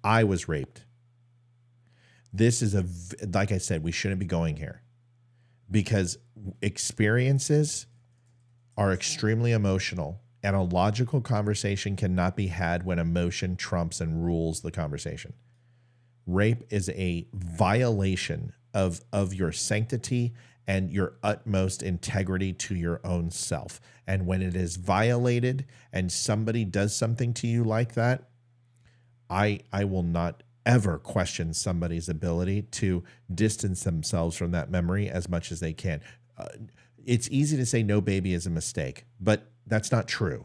I was raped. This is like I said, we shouldn't be going here because experiences are extremely emotional and a logical conversation cannot be had when emotion trumps and rules the conversation. Rape is a violation of your sanctity and your utmost integrity to your own self. And when it is violated and somebody does something to you like that, I will not ever question somebody's ability to distance themselves from that memory as much as they can. It's easy to say no baby is a mistake, but that's not true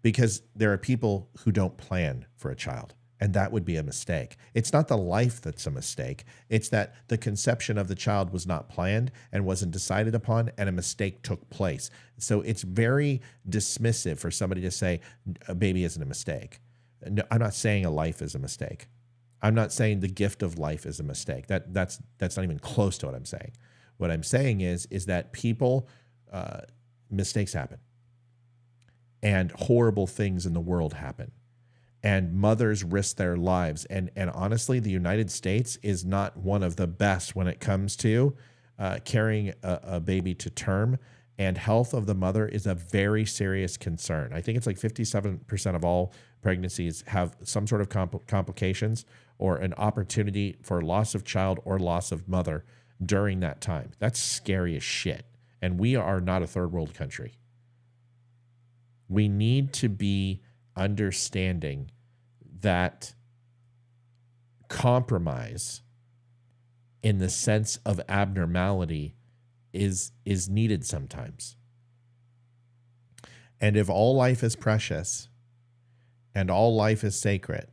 because there are people who don't plan for a child. And that would be a mistake. It's not the life that's a mistake. It's that the conception of the child was not planned and wasn't decided upon, and a mistake took place. So it's very dismissive for somebody to say a baby isn't a mistake. No, I'm not saying a life is a mistake. I'm not saying the gift of life is a mistake. That's not even close to what I'm saying. What I'm saying is that people, mistakes happen, and horrible things in the world happen. And mothers risk their lives. And honestly, the United States is not one of the best when it comes to carrying a baby to term and health of the mother is a very serious concern. I think it's like 57% of all pregnancies have some sort of complications or an opportunity for loss of child or loss of mother during that time. That's scary as shit. And we are not a third world country. We need to be understanding that compromise in the sense of abnormality is needed sometimes. And if all life is precious and all life is sacred,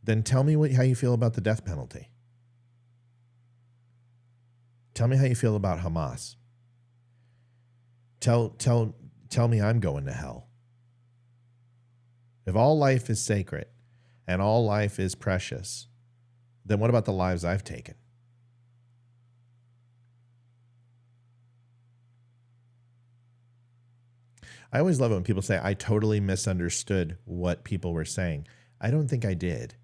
then tell me how you feel about the death penalty. Tell me how you feel about Hamas. Tell me I'm going to hell. If all life is sacred and all life is precious, then what about the lives I've taken? I always love it when people say, I totally misunderstood what people were saying. I don't think I did.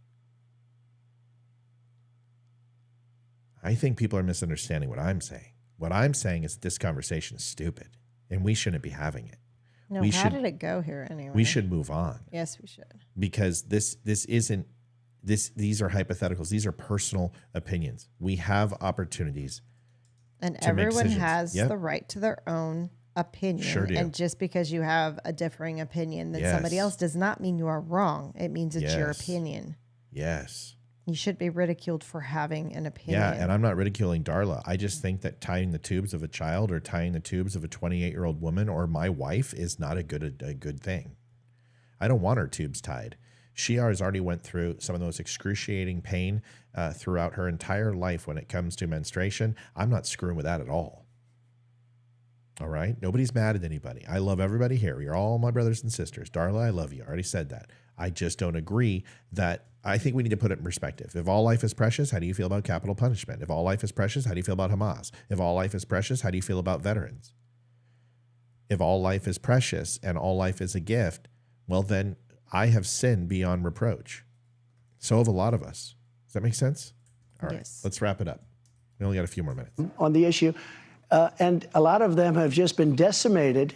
I think people are misunderstanding what I'm saying. What I'm saying is this conversation is stupid, and we shouldn't be having it. No, how did it go here anyway? We should move on. Yes, we should. Because these are hypotheticals. These are personal opinions. We have opportunities. And to make everyone decisions. has Yep. the right to their own opinion. Sure do. And just because you have a differing opinion than somebody Yes. else does not mean you are wrong. It means it's your Yes. opinion. Yes. You should be ridiculed for having an opinion. Yeah, and I'm not ridiculing Darla. I just think that tying the tubes of a child or tying the tubes of a 28-year-old woman or my wife is not a good thing. I don't want her tubes tied. She has already went through some of those excruciating pain throughout her entire life when it comes to menstruation. I'm not screwing with that at all. All right? Nobody's mad at anybody. I love everybody here. You're all my brothers and sisters. Darla, I love you. I already said that. I just don't agree that I think we need to put it in perspective. If all life is precious, how do you feel about capital punishment? If all life is precious, how do you feel about Hamas? If all life is precious, how do you feel about veterans? If all life is precious and all life is a gift, well, then I have sinned beyond reproach. So have a lot of us. Does that make sense? All right, let's wrap it up. We only got a few more minutes. On the issue, and a lot of them have just been decimated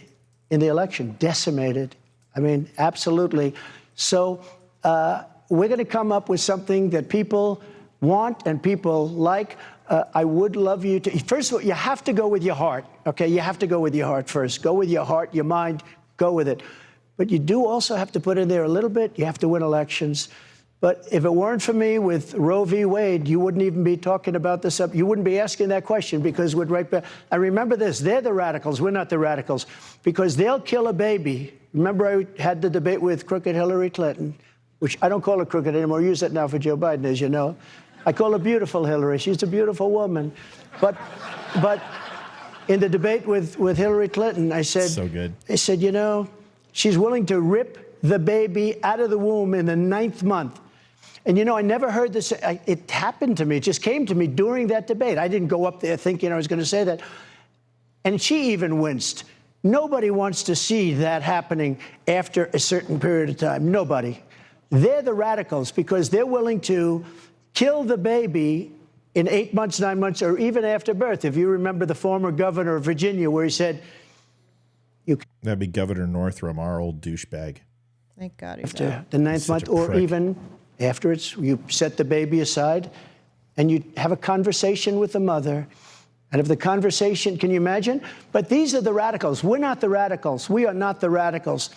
in the election. Decimated. I mean, absolutely. So we're going to come up with something that people want and people like. I would love you to, first of all, you have to go with your heart, okay? You have to go with your heart first. Go with your heart, your mind, go with it. But you do also have to put in there a little bit. You have to win elections. But if it weren't for me with Roe v. Wade, you wouldn't even be talking about this. You wouldn't be asking that question because we'd right back. And remember this, they're the radicals. We're not the radicals because they'll kill a baby. Remember I had the debate with crooked Hillary Clinton, which I don't call her crooked anymore. I use that now for Joe Biden, as you know. I call her beautiful Hillary. She's a beautiful woman. But in the debate with Hillary Clinton, I said, so good. I said, you know, she's willing to rip the baby out of the womb in the 9th month. And, you know, I never heard this. It happened to me. It just came to me during that debate. I didn't go up there thinking I was going to say that. And she even winced. Nobody wants to see that happening after a certain period of time. Nobody. They're the radicals because they're willing to kill the baby in 8 months, 9 months, or even after birth. If you remember the former governor of Virginia where he said, that'd be Governor Northam, our old douchebag. Thank God he's after out. the 9th month, or even after you set the baby aside and you have a conversation with the mother. And if the conversation, can you imagine? But these are the radicals. We're not the radicals. We are not the radicals.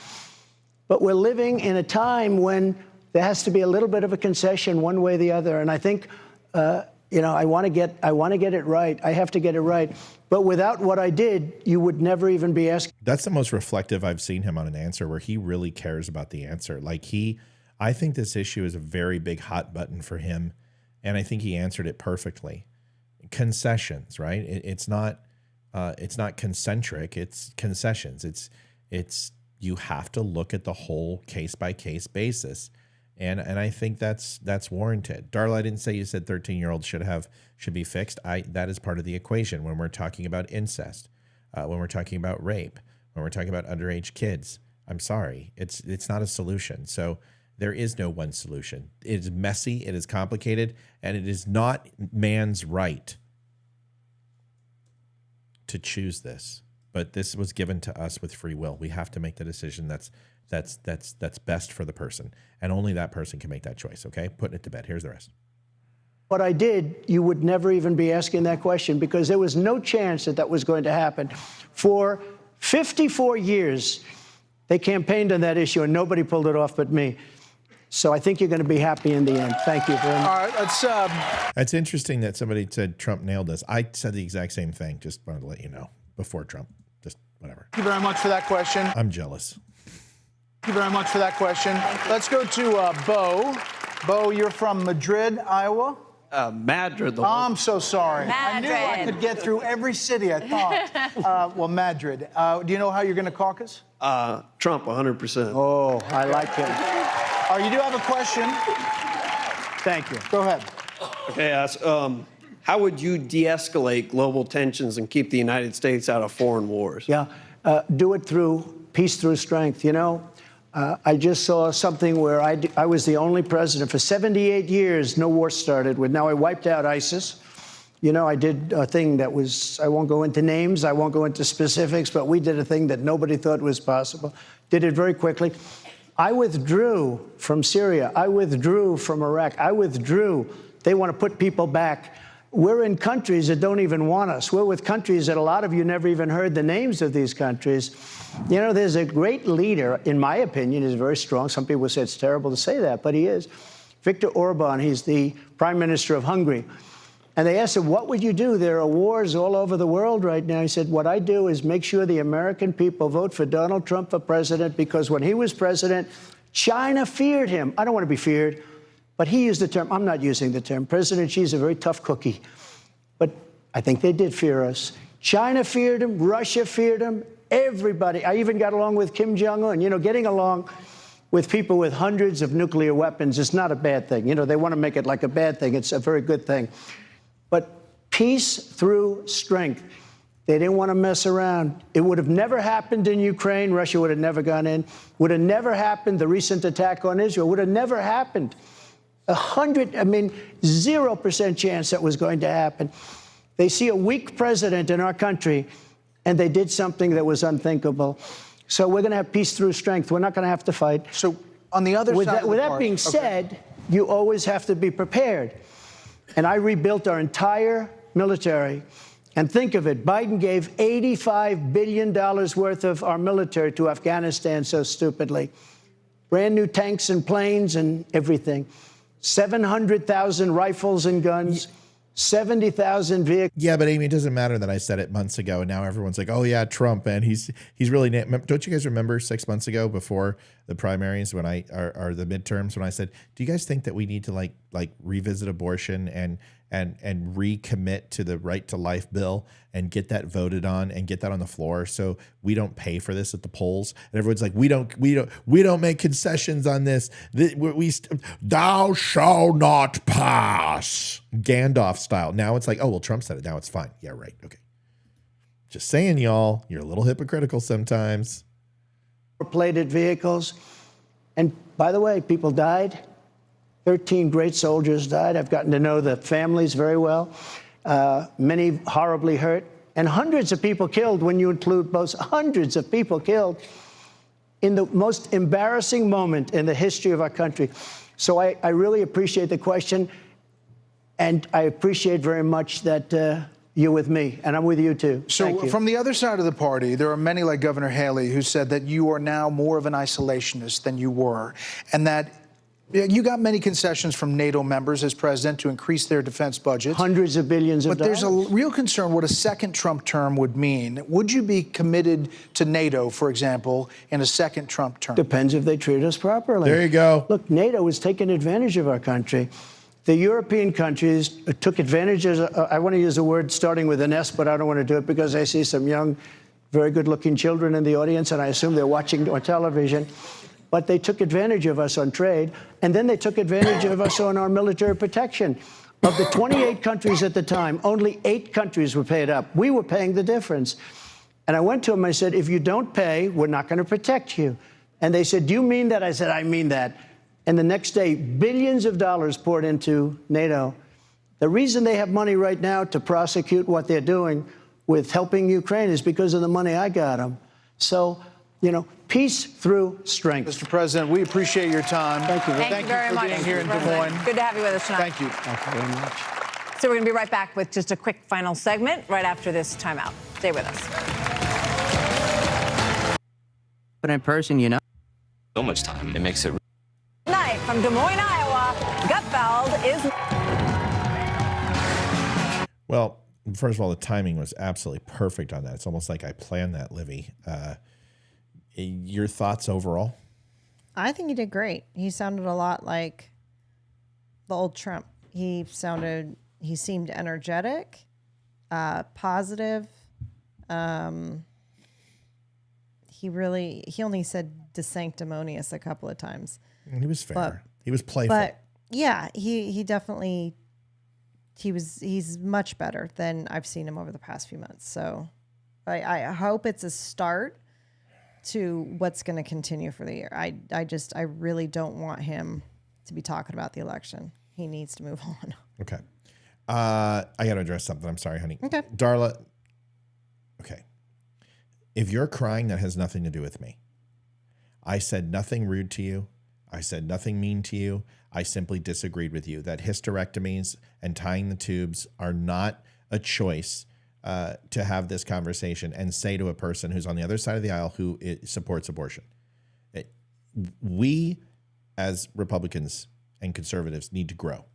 But we're living in a time when there has to be a little bit of a concession one way or the other. And I think, you know, I want to get it right. I have to get it right. But without what I did, you would never even be asking. That's the most reflective I've seen him on an answer where he really cares about the answer. Like I think this issue is a very big hot button for him. And I think he answered it perfectly. Concessions, right? It's not concentric, it's concessions. It's you have to look at the whole case by case basis. And I think that's warranted. Darla, I didn't say you said 13-year-olds should be fixed. That is part of the equation when we're talking about incest, when we're talking about rape, when we're talking about underage kids. I'm sorry, it's not a solution. So there is no one solution. It is messy, it is complicated, and it is not man's right to choose this, but this was given to us with free will. We have to make the decision that's best for the person, and only that person can make that choice. Okay, putting it to bed. Here's the rest. What I did, you would never even be asking that question, because there was no chance that that was going to happen. For 54 years, they campaigned on that issue, and nobody pulled it off but me. So I think you're going to be happy in the end. Thank you very much. All right, let's. It's interesting that somebody said Trump nailed this. I said the exact same thing. Just wanted to let you know before Trump. Just whatever. Thank you very much for that question. I'm jealous. Thank you very much for that question. Let's go to Bo. Bo, you're from Madrid, Iowa? Madrid. I'm so sorry. Madrid. I knew I could get through every city, I thought. Well, Madrid. Do you know how you're going to caucus? Trump, 100%. Oh, I like it. You do have a question. Thank you. Go ahead. Okay, how would you de-escalate global tensions and keep the United States out of foreign wars? Yeah, do it through peace through strength. You know, I just saw something where I was the only president for 78 years. No war started with. Now I wiped out ISIS. You know, I did a thing that was, I won't go into names, I won't go into specifics, but we did a thing that nobody thought was possible. Did it very quickly. I withdrew from Syria. I withdrew from Iraq. I withdrew. They want to put people back. We're in countries that don't even want us. We're with countries that a lot of you never even heard the names of these countries. You know, there's a great leader, in my opinion, is very strong. Some people say it's terrible to say that, but he is. Viktor Orban, he's the prime minister of Hungary. And they asked him, what would you do? There are wars all over the world right now. He said, what I do is make sure the American people vote for Donald Trump for president, because when he was president, China feared him. I don't want to be feared, but he used the term, I'm not using the term. President Xi's a very tough cookie, but I think they did fear us. China feared him, Russia feared him, everybody. I even got along with Kim Jong-un. You know, getting along with people with hundreds of nuclear weapons is not a bad thing. You know, they want to make it like a bad thing. It's a very good thing. But peace through strength. They didn't want to mess around. It would have never happened in Ukraine. Russia would have never gone in. Would have never happened. The recent attack on Israel would have never happened. 0% chance that was going to happen. They see a weak president in our country, and they did something that was unthinkable. So we're going to have peace through strength. We're not going to have to fight. So on the other side, with that being said, you always have to be prepared. And I rebuilt our entire military. And think of it, Biden gave $85 billion worth of our military to Afghanistan so stupidly. Brand new tanks and planes and everything. 700,000 rifles and guns. 70,000 vehicles. Yeah, but Amy, it doesn't matter that I said it months ago, and now everyone's like, "Oh yeah, Trump," and he's really. Don't you guys remember 6 months ago, before the primaries, when or the midterms, when I said, "Do you guys think that we need to like revisit abortion and recommit to the right to life bill and get that voted on and get that on the floor so we don't pay for this at the polls?" And everyone's like, "We don't make concessions on this. Thou shall not pass." Gandalf style. Now it's like, oh, well, Trump said it. Now it's fine. Yeah, right. Okay. Just saying, y'all, you're a little hypocritical sometimes. Plated vehicles. And by the way, people died. 13 great soldiers died. I've gotten to know the families very well. Many horribly hurt. And hundreds of people killed, when you include both. Hundreds of people killed in the most embarrassing moment in the history of our country. So I really appreciate the question. And I appreciate very much that you're with me, and I'm with you too. So from the other side of the party, there are many like Governor Haley who said that you are now more of an isolationist than you were, and that you got many concessions from NATO members as president to increase their defense budgets. Hundreds of billions of dollars. But there's a real concern what a second Trump term would mean. Would you be committed to NATO, for example, in a second Trump term? Depends if they treat us properly. There you go. Look, NATO is taking advantage of our country. The European countries took advantage of, I want to use a word starting with an S, but I don't want to do it because I see some young, very good-looking children in the audience, and I assume they're watching on television. But they took advantage of us on trade, and then they took advantage of us on our military protection. Of the 28 countries at the time, only 8 countries were paid up. We were paying the difference. And I went to them, I said, if you don't pay, we're not going to protect you. And they said, do you mean that? I said, I mean that. And the next day, billions of dollars poured into NATO. The reason they have money right now to prosecute what they're doing with helping Ukraine is because of the money I got them. So, you know, peace through strength. Mr. President, we appreciate your time. Thank you. Thank you very for much, being here in Des President. Moines. Good to have you with us tonight. Thank you. Thank you very much. So we're going to be right back with just a quick final segment right after this timeout. Stay with us. But in person, you know, so much time. It makes it. Tonight from Des Moines, Iowa, Gutfeld is. Well, first of all, the timing was absolutely perfect on that. It's almost like I planned that, Livy. Your thoughts overall? I think he did great. He sounded a lot like the old Trump. He seemed energetic, positive. He only said desanctimonious a couple of times. He was fair. He was playful. But yeah, he definitely, he's much better than I've seen him over the past few months. So I hope it's a start to what's going to continue for the year. I really don't want him to be talking about the election. He needs to move on. Okay. I got to address something. I'm sorry, honey. Okay. Darla, okay. If you're crying, that has nothing to do with me. I said nothing rude to you. I said nothing mean to you. I simply disagreed with you that hysterectomies and tying the tubes are not a choice to have this conversation and say to a person who's on the other side of the aisle who supports abortion. We, as Republicans and conservatives, need to grow.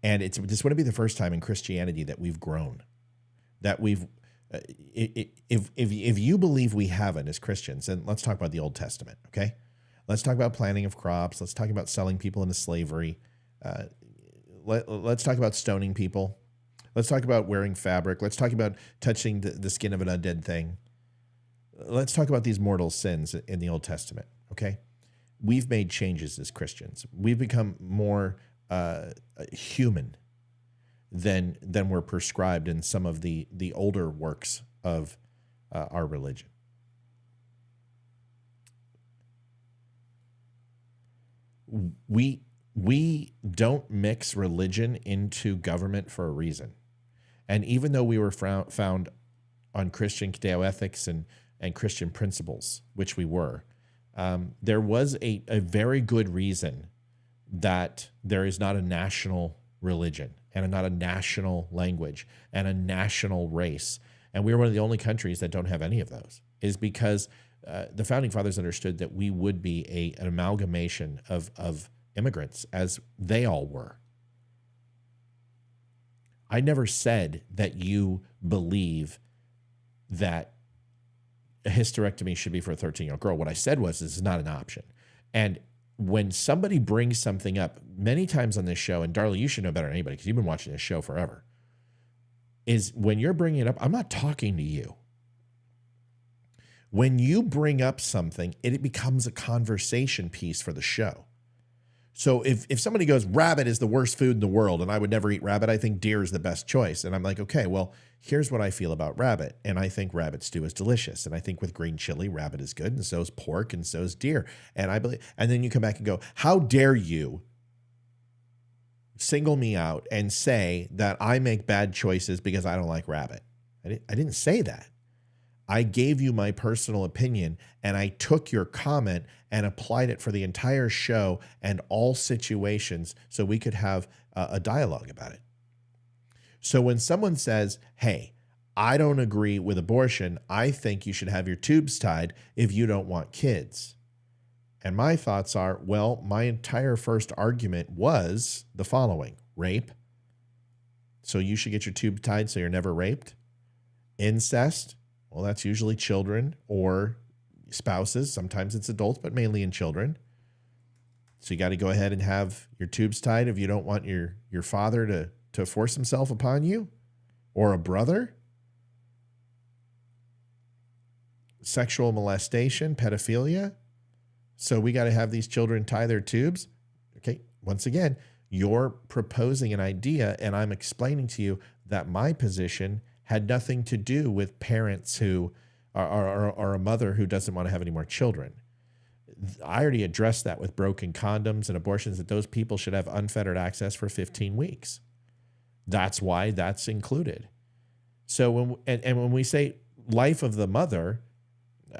And this wouldn't be the first time in Christianity that we've grown, that we've, if you believe we haven't as Christians, then let's talk about the Old Testament, okay? Let's talk about planting of crops. Let's talk about selling people into slavery. Let's talk about stoning people. Let's talk about wearing fabric. Let's talk about touching the skin of an undead thing. Let's talk about these mortal sins in the Old Testament, okay? We've made changes as Christians. We've become more human than we're prescribed in some of the older works of our religion. We don't mix religion into government for a reason. And even though we were found on Christian Judeo-ethics and Christian principles, which we were, there was a very good reason that there is not a national religion and not a national language and a national race. And we are one of the only countries that don't have any of those, is because the Founding Fathers understood that we would be an amalgamation of immigrants, as they all were. I never said that you believe that a hysterectomy should be for a 13-year-old girl. What I said was this is not an option. And when somebody brings something up, many times on this show, and Darla, you should know better than anybody because you've been watching this show forever, is when you're bringing it up, I'm not talking to you. When you bring up something, it becomes a conversation piece for the show. So if somebody goes, rabbit is the worst food in the world, and I would never eat rabbit, I think deer is the best choice. And I'm like, okay, well, here's what I feel about rabbit. And I think rabbit stew is delicious. And I think with green chili, rabbit is good, and so is pork, and so is deer. And then you come back and go, how dare you single me out and say that I make bad choices because I don't like rabbit? I didn't say that. I gave you my personal opinion, and I took your comment and applied it for the entire show and all situations so we could have a dialogue about it. So when someone says, hey, I don't agree with abortion, I think you should have your tubes tied if you don't want kids. And my thoughts are, well, my entire first argument was the following: rape. So you should get your tube tied so you're never raped. Incest. Well, that's usually children or spouses. Sometimes it's adults, but mainly in children. So you got to go ahead and have your tubes tied if you don't want your father to force himself upon you, or a brother. Sexual molestation, pedophilia. So we got to have these children tie their tubes. Okay, once again, you're proposing an idea, and I'm explaining to you that my position had nothing to do with parents who are a mother who doesn't want to have any more children. I already addressed that with broken condoms and abortions, that those people should have unfettered access for 15 weeks. That's why that's included. So when we say life of the mother,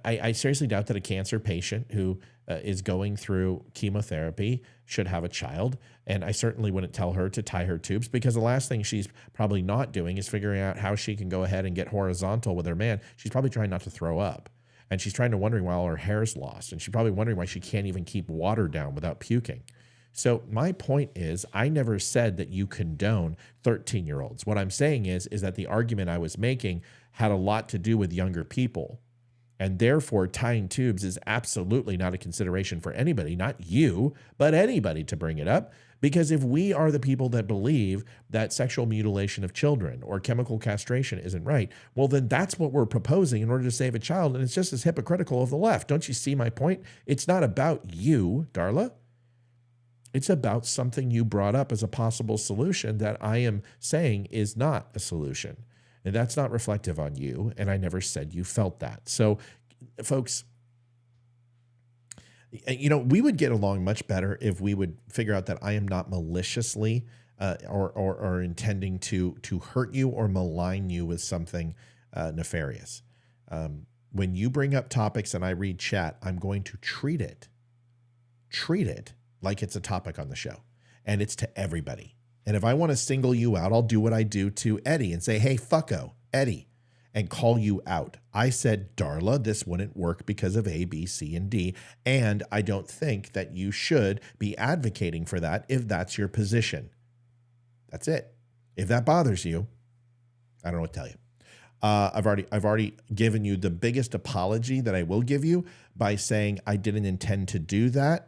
I seriously doubt that a cancer patient who is going through chemotherapy should have a child. And I certainly wouldn't tell her to tie her tubes, because the last thing she's probably not doing is figuring out how she can go ahead and get horizontal with her man. She's probably trying not to throw up. And she's wondering why all her hair's lost. And she's probably wondering why she can't even keep water down without puking. So my point is, I never said that you condone 13-year-olds. What I'm saying is that the argument I was making had a lot to do with younger people. And therefore, tying tubes is absolutely not a consideration for anybody, not you, but anybody to bring it up. Because if we are the people that believe that sexual mutilation of children or chemical castration isn't right, well, then that's what we're proposing in order to save a child. And it's just as hypocritical of the left. Don't you see my point? It's not about you, Darla. It's about something you brought up as a possible solution that I am saying is not a solution. And that's not reflective on you. And I never said you felt that. So, folks, we would get along much better if we would figure out that I am not maliciously or intending to hurt you or malign you with something nefarious. When you bring up topics and I read chat, I'm going to treat it like it's a topic on the show, and it's to everybody. And if I want to single you out, I'll do what I do to Eddie and say, hey, fucko, Eddie, and call you out. I said, Darla, this wouldn't work because of A, B, C, and D. And I don't think that you should be advocating for that if that's your position. That's it. If that bothers you, I don't know what to tell you. I've already given you the biggest apology that I will give you by saying I didn't intend to do that.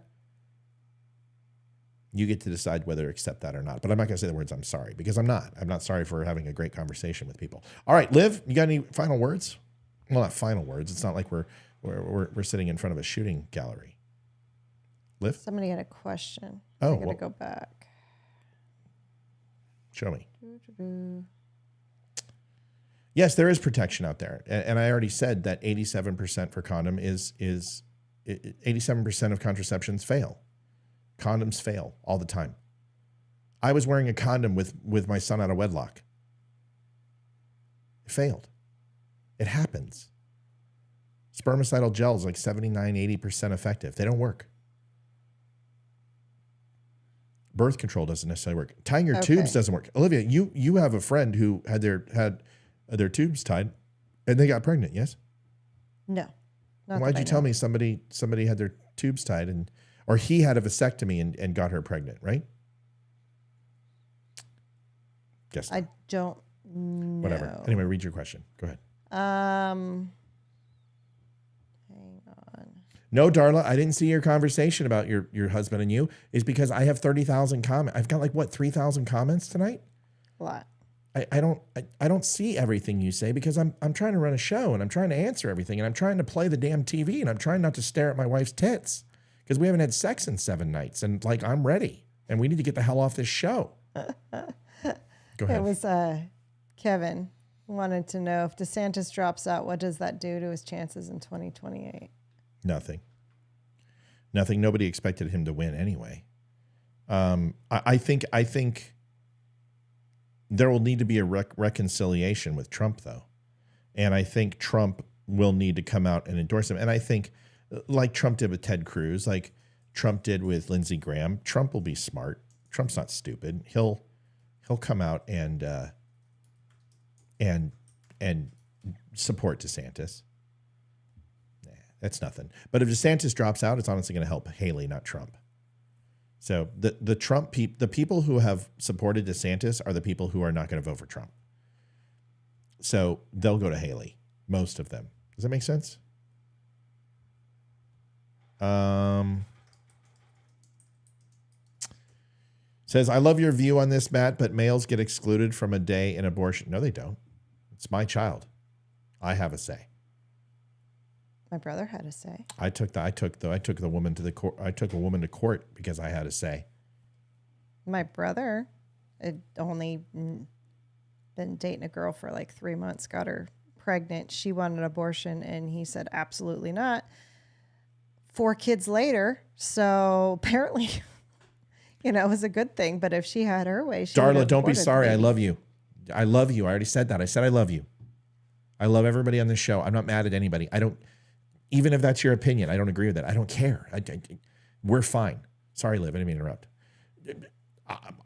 You get to decide whether to accept that or not. But I'm not going to say the words I'm sorry, because I'm not. I'm not sorry for having a great conversation with people. All right, Liv, you got any final words? Well, not final words. It's not like we're sitting in front of a shooting gallery. Liv? Somebody had a question. Oh, I got to go back. Show me. Yes, there is protection out there. And I already said that 87% for condom is 87% of contraceptions fail. Condoms fail all the time. I was wearing a condom with my son out of wedlock. It failed. It happens. Spermicidal gel is like 79, 80% effective. They don't work. Birth control doesn't necessarily work. Tying your tubes doesn't work. Olivia, you have a friend who had their tubes tied and they got pregnant, yes? No. Why'd you tell me somebody had their tubes tied or he had a vasectomy and got her pregnant, right? Guess not. I don't know. Whatever. Anyway, read your question. Go ahead. Hang on. No, Darla, I didn't see your conversation about your husband and you. Is because I have 30,000 comments. I've got 3,000 comments tonight. A lot. I don't see everything you say because I'm trying to run a show and I'm trying to answer everything and I'm trying to play the damn TV and I'm trying not to stare at my wife's tits because we haven't had sex in 7 nights and I'm ready and we need to get the hell off this show. Go ahead. It was Kevin wanted to know if DeSantis drops out, what does that do to his chances in 2028? Nothing. Nobody expected him to win anyway. I think there will need to be a reconciliation with Trump, though. And I think Trump will need to come out and endorse him. And I think, like Trump did with Ted Cruz, like Trump did with Lindsey Graham, Trump will be smart. Trump's not stupid. He'll come out and support DeSantis. Nah, that's nothing. But if DeSantis drops out, it's honestly going to help Haley, not Trump. So the people who have supported DeSantis are the people who are not going to vote for Trump. So they'll go to Haley, most of them. Does that make sense? Says, I love your view on this, Matt, but males get excluded from a day in abortion. No, they don't. It's my child. I have a say. My brother had a say. I took the woman to the court. I took a woman to court because I had a say. My brother had only been dating a girl for like 3 months, got her pregnant. She wanted an abortion, and he said, absolutely not. 4 kids later, so apparently, it was a good thing. But if she had her way, she Darla, don't be sorry. I love you. I love you. I already said that. I said I love you. I love everybody on this show. I'm not mad at anybody. Even if that's your opinion, I don't agree with it. I don't care. We're fine. Sorry, Liv, I didn't mean to interrupt.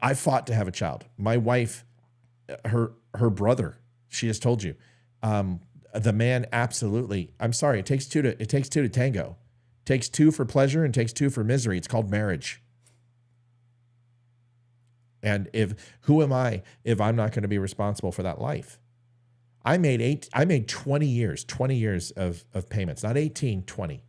I fought to have a child. My wife, her brother, she has told you, the man absolutely. I'm sorry. It takes two to tango. It takes two for pleasure and takes two for misery. It's called marriage. And who am I if I'm not going to be responsible for that life? I made 20 years of payments, not 18, 20.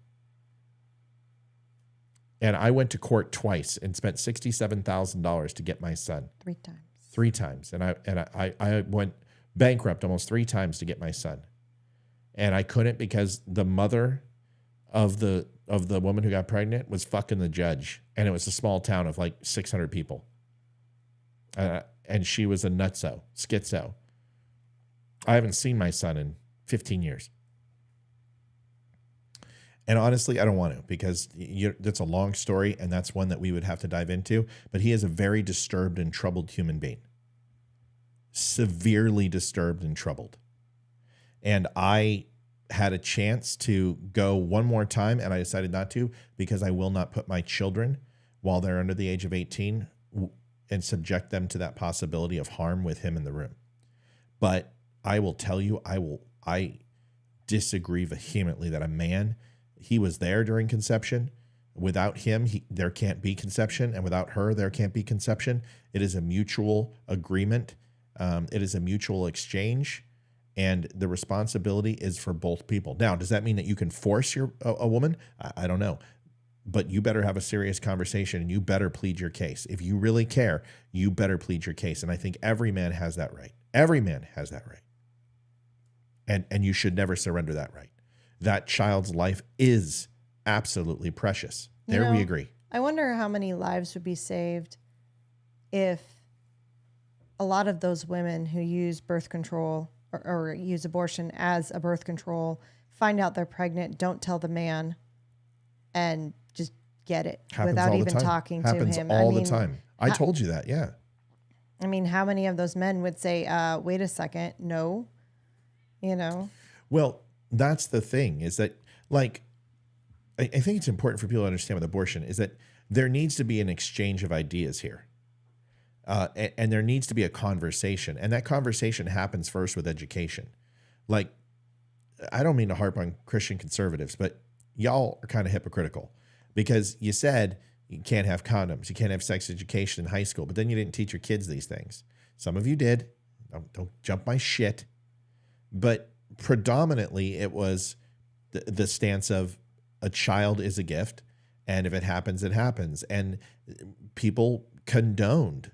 And I went to court twice and spent $67,000 to get my son. 3 times. 3 times. And I went bankrupt almost 3 times to get my son. And I couldn't because the mother of the woman who got pregnant was fucking the judge. And it was a small town of like 600 people. And she was a nutso, schizo. I haven't seen my son in 15 years. And honestly, I don't want to because that's a long story and that's one that we would have to dive into. But he is a very disturbed and troubled human being. Severely disturbed and troubled. And I had a chance to go one more time and I decided not to because I will not put my children while they're under the age of 18 and subject them to that possibility of harm with him in the room. But I will tell you, I disagree vehemently that a man, he was there during conception. Without him, there can't be conception. And without her, there can't be conception. It is a mutual agreement. It is a mutual exchange. And the responsibility is for both people. Now, does that mean that you can force a woman? I don't know. But you better have a serious conversation and you better plead your case. If you really care, you better plead your case. And I think every man has that right. Every man has that right. And you should never surrender that right. That child's life is absolutely precious. There we agree. I wonder how many lives would be saved if a lot of those women who use birth control or use abortion as a birth control find out they're pregnant, don't tell the man, and just get it without even talking to him. Happens all the time. I told you that, yeah. I mean, how many of those men would say, wait a second, no, Well, that's the thing is that, like, I think it's important for people to understand with abortion is that there needs to be an exchange of ideas here. And there needs to be a conversation. And that conversation happens first with education. Like, I don't mean to harp on Christian conservatives, but y'all are kind of hypocritical because you said you can't have condoms, you can't have sex education in high school, but then you didn't teach your kids these things. Some of you did. Don't jump my shit. But predominantly it was the stance of a child is a gift, and if it happens, it happens. And people condemned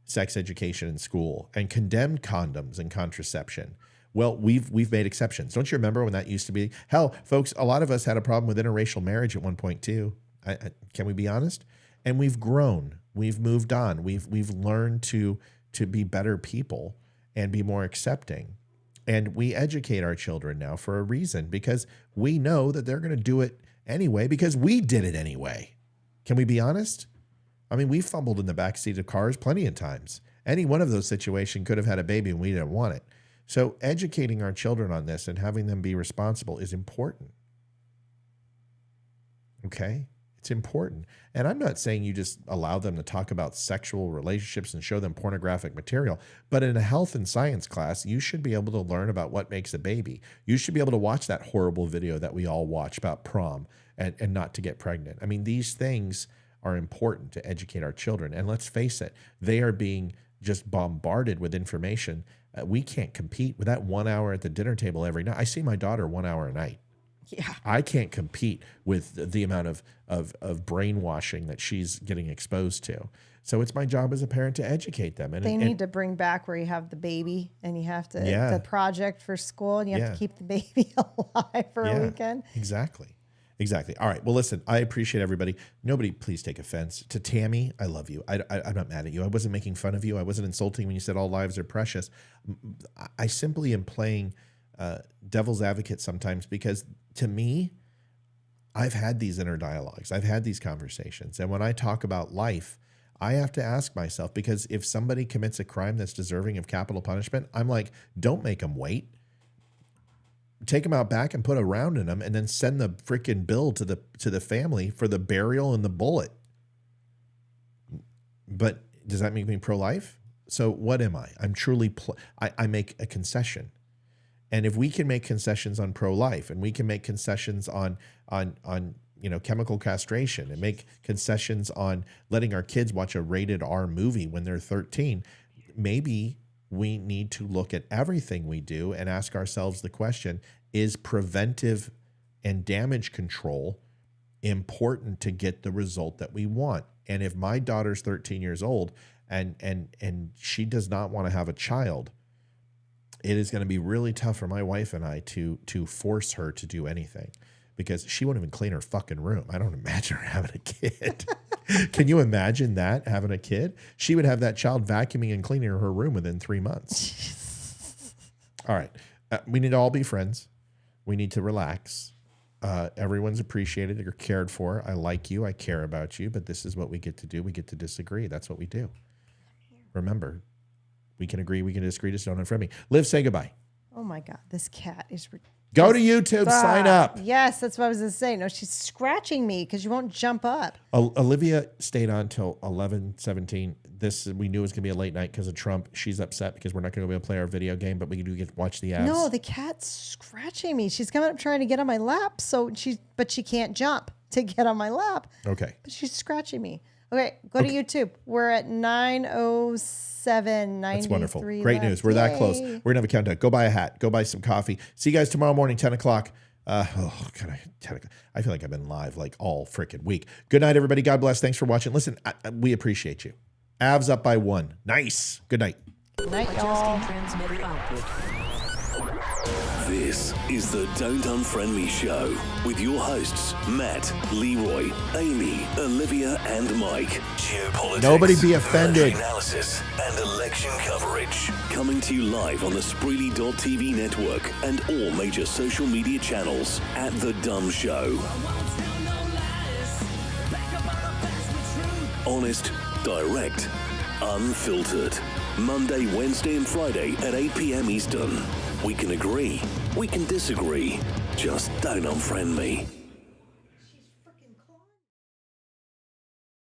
sex education in school and condemned condoms and contraception. Well, we've made exceptions. Don't you remember when that used to be? Hell, folks, a lot of us had a problem with interracial marriage at one point too. Can we be honest? And we've grown. We've moved on. We've learned to be better people and be more accepting. And we educate our children now for a reason because we know that they're going to do it anyway because we did it anyway. Can we be honest? I mean, we fumbled in the backseat of cars plenty of times. Any one of those situations could have had a baby and we didn't want it. So educating our children on this and having them be responsible is important. Okay? It's important. And I'm not saying you just allow them to talk about sexual relationships and show them pornographic material, but in a health and science class, you should be able to learn about what makes a baby. You should be able to watch that horrible video that we all watch about prom and not to get pregnant. I mean, these things are important to educate our children. And let's face it, they are being just bombarded with information. We can't compete with that 1 hour at the dinner table every night. I see my daughter 1 hour a night. Yeah. I can't compete with the amount of brainwashing that she's getting exposed to. So it's my job as a parent to educate them. And they need to bring back where you have the baby and you have to, the project for school, and you have to keep the baby alive for a weekend. Exactly. All right. Well, listen, I appreciate everybody. Nobody please take offense. To Tammy, I love you. I'm not mad at you. I wasn't making fun of you. I wasn't insulting when you said all lives are precious. I simply am playing devil's advocate sometimes because to me, I've had these inner dialogues. I've had these conversations. And when I talk about life, I have to ask myself, because if somebody commits a crime that's deserving of capital punishment, I'm like, don't make them wait. Take them out back and put a round in them, and then send the freaking bill to the family for the burial and the bullet. But does that make me pro-life? So what am I? I'm truly, I make a concession. And if we can make concessions on pro-life, and we can make concessions on chemical castration, and make concessions on letting our kids watch a rated R movie when they're 13, maybe we need to look at everything we do and ask ourselves the question, is preventive and damage control important to get the result that we want? And if my daughter's 13 years old and she does not want to have a child, it is going to be really tough for my wife and I to force her to do anything, because she won't even clean her fucking room. I don't imagine her having a kid. Can you imagine that, having a kid? She would have that child vacuuming and cleaning her room within 3 months. All right. We need to all be friends. We need to relax. Everyone's appreciated. You're cared for. I like you. I care about you. But this is what we get to do. We get to disagree. That's what we do. Remember, we can agree. We can disagree. Just don't unfriend me. Liv, say goodbye. Oh my God, this cat is ridiculous. Go to YouTube, sign up. Yes, that's what I was going to say. No, she's scratching me because you won't jump up. Olivia stayed on till 11:17. We knew it was going to be a late night because of Trump. She's upset because we're not going to be able to play our video game, but we do get to watch the ads. No, the cat's scratching me. She's coming up trying to get on my lap, but she can't jump to get on my lap. Okay. But she's scratching me. Okay, go to YouTube. We're at 9:07. That's wonderful. Great news. We're that close. We're going to have a countdown. Go buy a hat. Go buy some coffee. See you guys tomorrow morning, 10 o'clock. 10 o'clock. I feel like I've been live like all freaking week. Good night, everybody. God bless. Thanks for watching. Listen, we appreciate you. Avs up by 1. Nice. Good night. Good night, y'all. This is the Don't Unfriend Me Show with your hosts, Matt, Leroy, Amy, Olivia, and Mike. Geopolitics, Nobody be offended. analysis, and election coverage. Coming to you live on the Spreely.tv network and all major social media channels at The DUM Show. Honest, direct, unfiltered. Monday, Wednesday, and Friday at 8 p.m. Eastern. We can agree, we can disagree. Just don't unfriend me.